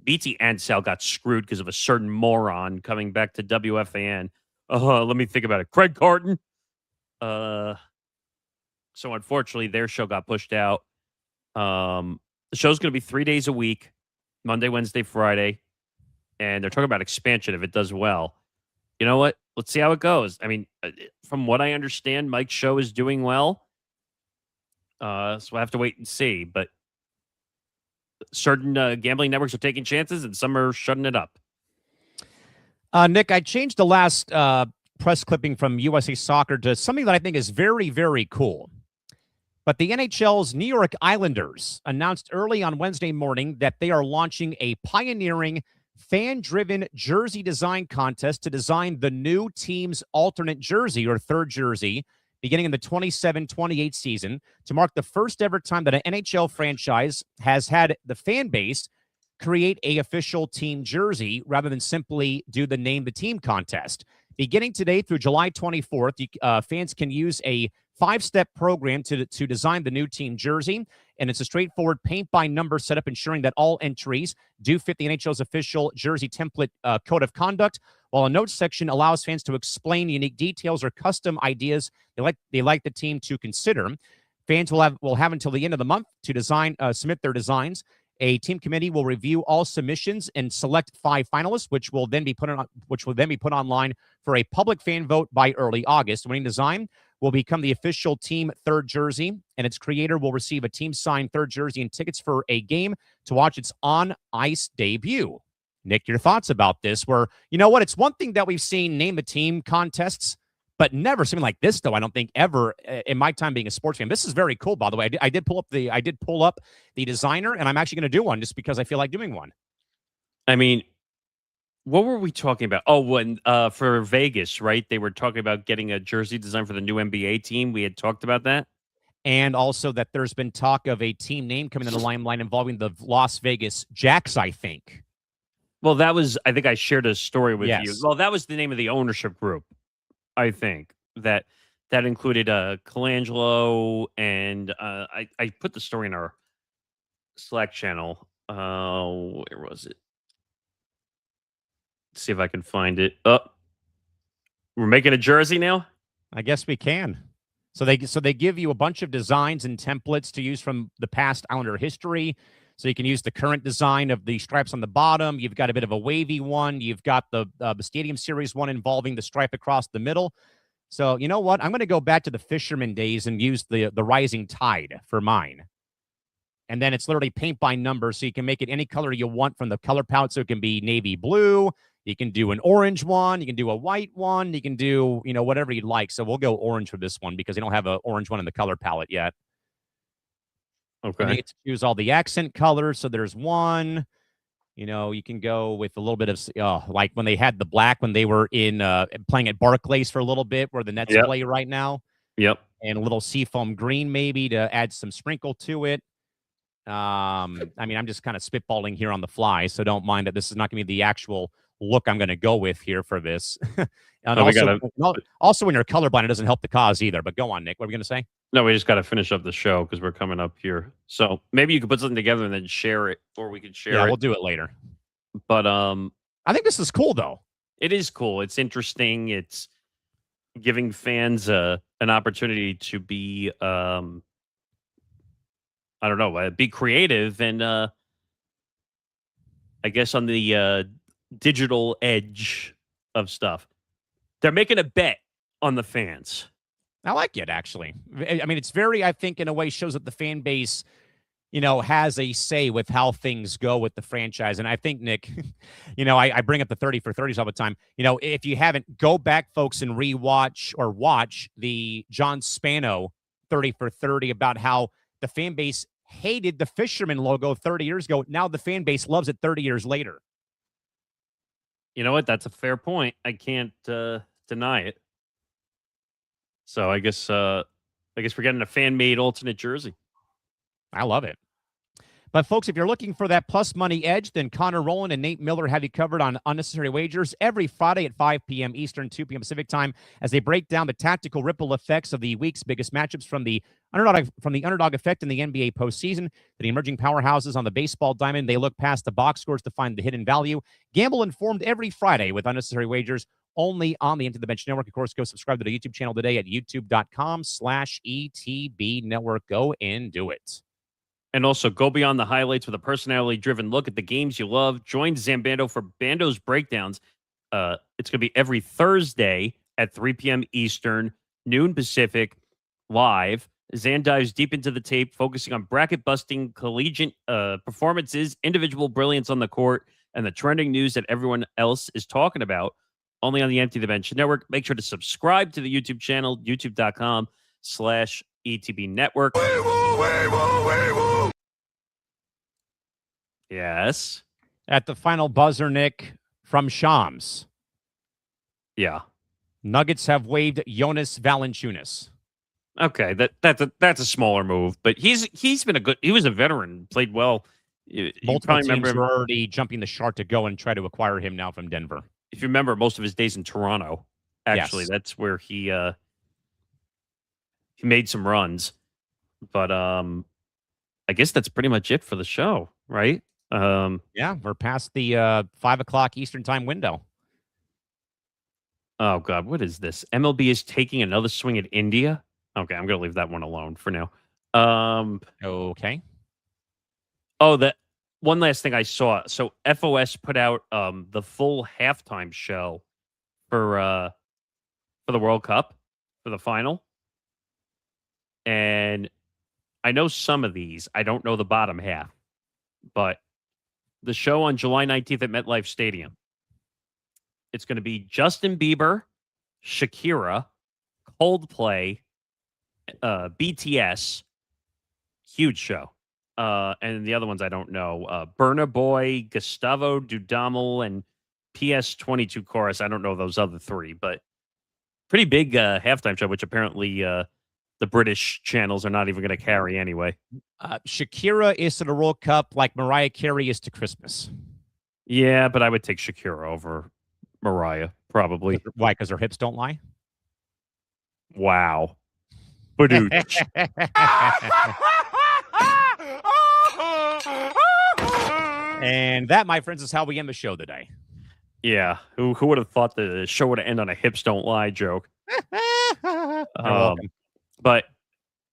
BT and Sal got screwed because of a certain moron coming back to WFAN. Let me think about it. Craig Carton. So unfortunately, their show got pushed out. The show's going to be 3 days a week, Monday, Wednesday, Friday. And they're talking about expansion if it does well. You know what? Let's see how it goes. I mean, from what I understand, Mike's show is doing well. So I have to wait and see. But certain gambling networks are taking chances and some are shutting it up.
Nick, I changed the last press clipping from USA Soccer to something that I think is very, very cool. But the NHL's New York Islanders announced early on Wednesday morning that they are launching a pioneering fan-driven jersey design contest to design the new team's alternate jersey or third jersey beginning in the 27-28 season to mark the first ever time that an NHL franchise has had the fan base create a official team jersey rather than simply do the name the team contest. Beginning today through July 24th, fans can use a 5-step program to design the new team jersey, and it's a straightforward paint-by-number setup ensuring that all entries do fit the NHL's official jersey template code of conduct, while a notes section allows fans to explain unique details or custom ideas they like the team to consider. Fans will have until the end of the month to submit their designs. A team committee will review all submissions and select 5 finalists, which will then be put online for a public fan vote by early August. Winning design will become the official team third jersey, and its creator will receive a team-signed third jersey and tickets for a game to watch its on-ice debut. Nick, your thoughts about this? Where, you know what, it's one thing that we've seen name the team contests, but never something like this, though, I don't think ever in my time being a sports fan. This is very cool, by the way. I did pull up the designer, and I'm actually going to do one just because I feel like doing one.
I mean, what were we talking about? Oh, when for Vegas, right? They were talking about getting a jersey design for the new NBA team. We had talked about that.
And also that there's been talk of a team name coming in the limelight involving the Las Vegas Jacks, I think.
Well, I think I shared a story with you.
Yes.
Well, that was the name of the ownership group, I think. That included Colangelo, and I put the story in our Slack channel. Where was it? See if I can find it. Oh, we're making a jersey now?
I guess we can. So they give you a bunch of designs and templates to use from the past Islander history. So you can use the current design of the stripes on the bottom. You've got a bit of a wavy one. You've got the Stadium Series one involving the stripe across the middle. So you know what? I'm going to go back to the Fisherman days and use the Rising Tide for mine. And then it's literally paint by number, so you can make it any color you want from the color palette. So it can be navy blue. You can do an orange one. You can do a white one. You can do, whatever you'd like. So we'll go orange for this one because they don't have an orange one in the color palette yet.
Okay.
And you get to choose all the accent colors. So there's one. You can go with a little bit of, like when they had the black when they were in playing at Barclays for a little bit, where the Nets play right now.
Yep.
And a little seafoam green maybe to add some sprinkle to it. I mean, I'm just kind of spitballing here on the fly, so don't mind that this is not going to be the actual look I'm going to go with here for this. And
Oh,
also, when you're colorblind, it doesn't help the cause either. But go on, Nick. What are we going to say?
No, we just got to finish up the show because we're coming up here. So maybe you could put something together and then share it, or we could share it.
Yeah, we'll do it later.
But
I think this is cool, though.
It is cool. It's interesting. It's giving fans an opportunity to be, I don't know, be creative and I guess on the digital edge of stuff. They're making a bet on the fans.
I like it, actually. I mean, it's very, I think, in a way, shows that the fan base, has a say with how things go with the franchise. And I think, Nick, I bring up the 30 for 30s all the time. If you haven't, go back, folks, and rewatch or watch the John Spano 30 for 30 about how the fan base hated the Fisherman logo 30 years ago. Now the fan base loves it 30 years later.
You know what? That's a fair point. I can't deny it. So I guess we're getting a fan-made alternate jersey.
I love it. But, folks, if you're looking for that plus money edge, then Connor Rowland and Nate Miller have you covered on Unnecessary Wagers every Friday at 5 p.m. Eastern, 2 p.m. Pacific time as they break down the tactical ripple effects of the week's biggest matchups from the underdog effect in the NBA postseason to the emerging powerhouses on the baseball diamond. They look past the box scores to find the hidden value. Gamble informed every Friday with Unnecessary Wagers only on the Into the Bench Network. Of course, go subscribe to the YouTube channel today at youtube.com/ETB Network. Go and do it.
And also, go beyond the highlights with a personality-driven look at the games you love. Join Zambando for Bando's Breakdowns. It's going to be every Thursday at 3 p.m. Eastern, noon Pacific, live. Zan dives deep into the tape, focusing on bracket-busting collegiate performances, individual brilliance on the court, and the trending news that everyone else is talking about. Only on the Empty the Bench Network. Make sure to subscribe to the YouTube channel, youtube.com/ETB Network. Yes.
At the final buzzer, Nick, from Shams.
Yeah.
Nuggets have waived Jonas Valanciunas.
Okay, that's a smaller move, but he was a veteran, played well.
Multiple teams are already jumping the shark to go and try to acquire him now from Denver.
If you remember most of his days in Toronto, actually,
yes.
That's where he made some runs. But I guess that's pretty much it for the show, right?
Yeah, we're past the 5 o'clock Eastern time window.
Oh God, what is this? MLB is taking another swing at India. Okay, I'm gonna leave that one alone for now.
Okay.
Oh, that one last thing I saw. So FOS put out the full halftime show for the World Cup, for the final. And I know some of these. I don't know the bottom half. But the show on July 19th at MetLife Stadium, it's going to be Justin Bieber, Shakira, Coldplay, BTS. Huge show. And the other ones I don't know. Burna Boy, Gustavo Dudamel, and PS22 Chorus. I don't know those other three, but pretty big halftime show, which apparently the British channels are not even going to carry anyway.
Shakira is to the World Cup like Mariah Carey is to Christmas.
Yeah, but I would take Shakira over Mariah, probably.
Why? Because her hips don't lie?
Wow. Badooch.
And that, my friends, is how we end the show today.
Yeah. Who would have thought the show would end on a hips don't lie joke? But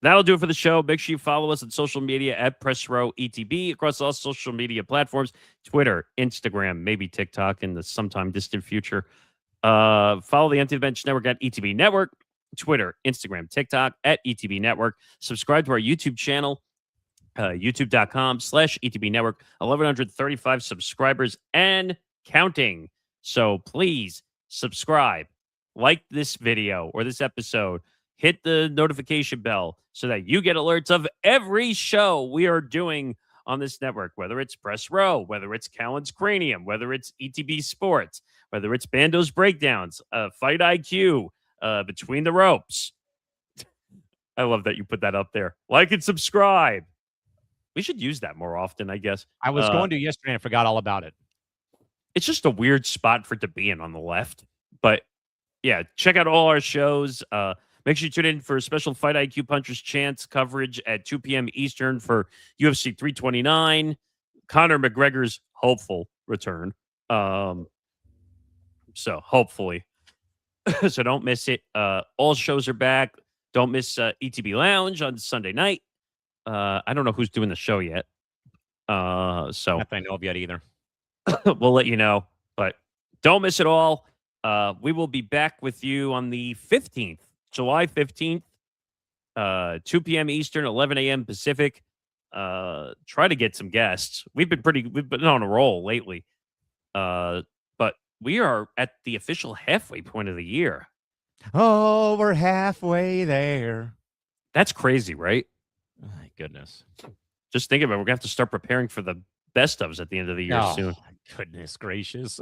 that'll do it for the show. Make sure you follow us on social media at Press Row ETB across all social media platforms, Twitter, Instagram, maybe TikTok in the sometime distant future. Follow the Empty the Bench Network at ETB Network, Twitter, Instagram, TikTok at ETB Network. Subscribe to our YouTube channel, youtube.com/ETB Network. 1,135 subscribers and counting. So please subscribe, like this video or this episode, hit the notification bell so that you get alerts of every show we are doing on this network, whether it's Press Row, whether it's Callan's Cranium, whether it's ETB Sports, whether it's Bando's Breakdowns, Fight IQ, Between the Ropes. I love that you put that up there. Like and subscribe. We should use that more often, I guess.
I was going to yesterday and I forgot all about it.
it's just a weird spot for it to be in on the left. But yeah, check out all our shows. Make sure you tune in for special Fight IQ Puncher's Chance coverage at 2 p.m. Eastern for UFC 329. Conor McGregor's hopeful return. So hopefully. So don't miss it. All shows are back. Don't miss ETB Lounge on Sunday night. I don't know who's doing the show yet. So
Not that I know of yet either.
we'll let you know. But don't miss it all. We will be back with you on the 15th, July 15th, 2 p.m. Eastern, 11 a.m. Pacific. Try to get some guests. We've been on a roll lately. But we are at the official halfway point of the year.
Oh, we're halfway there.
That's crazy, right?
My goodness.
Just think about it. We're going to have to start preparing for the best ofs at the end of the year soon.
Goodness gracious.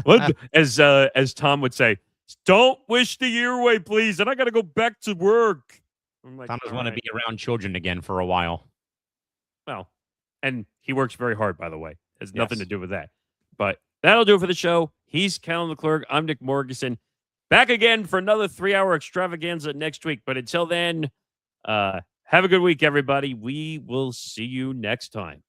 What? As Tom would say, don't wish the year away, please. And I got to go back to work. I'm like,
Tom doesn't want to be around children again for a while.
Well, and he works very hard, by the way. It has nothing to do with that. But that'll do it for the show. He's Callan McClurg. I'm Nick Morgasen. Back again for another 3-hour extravaganza next week. But until then, have a good week, everybody. We will see you next time.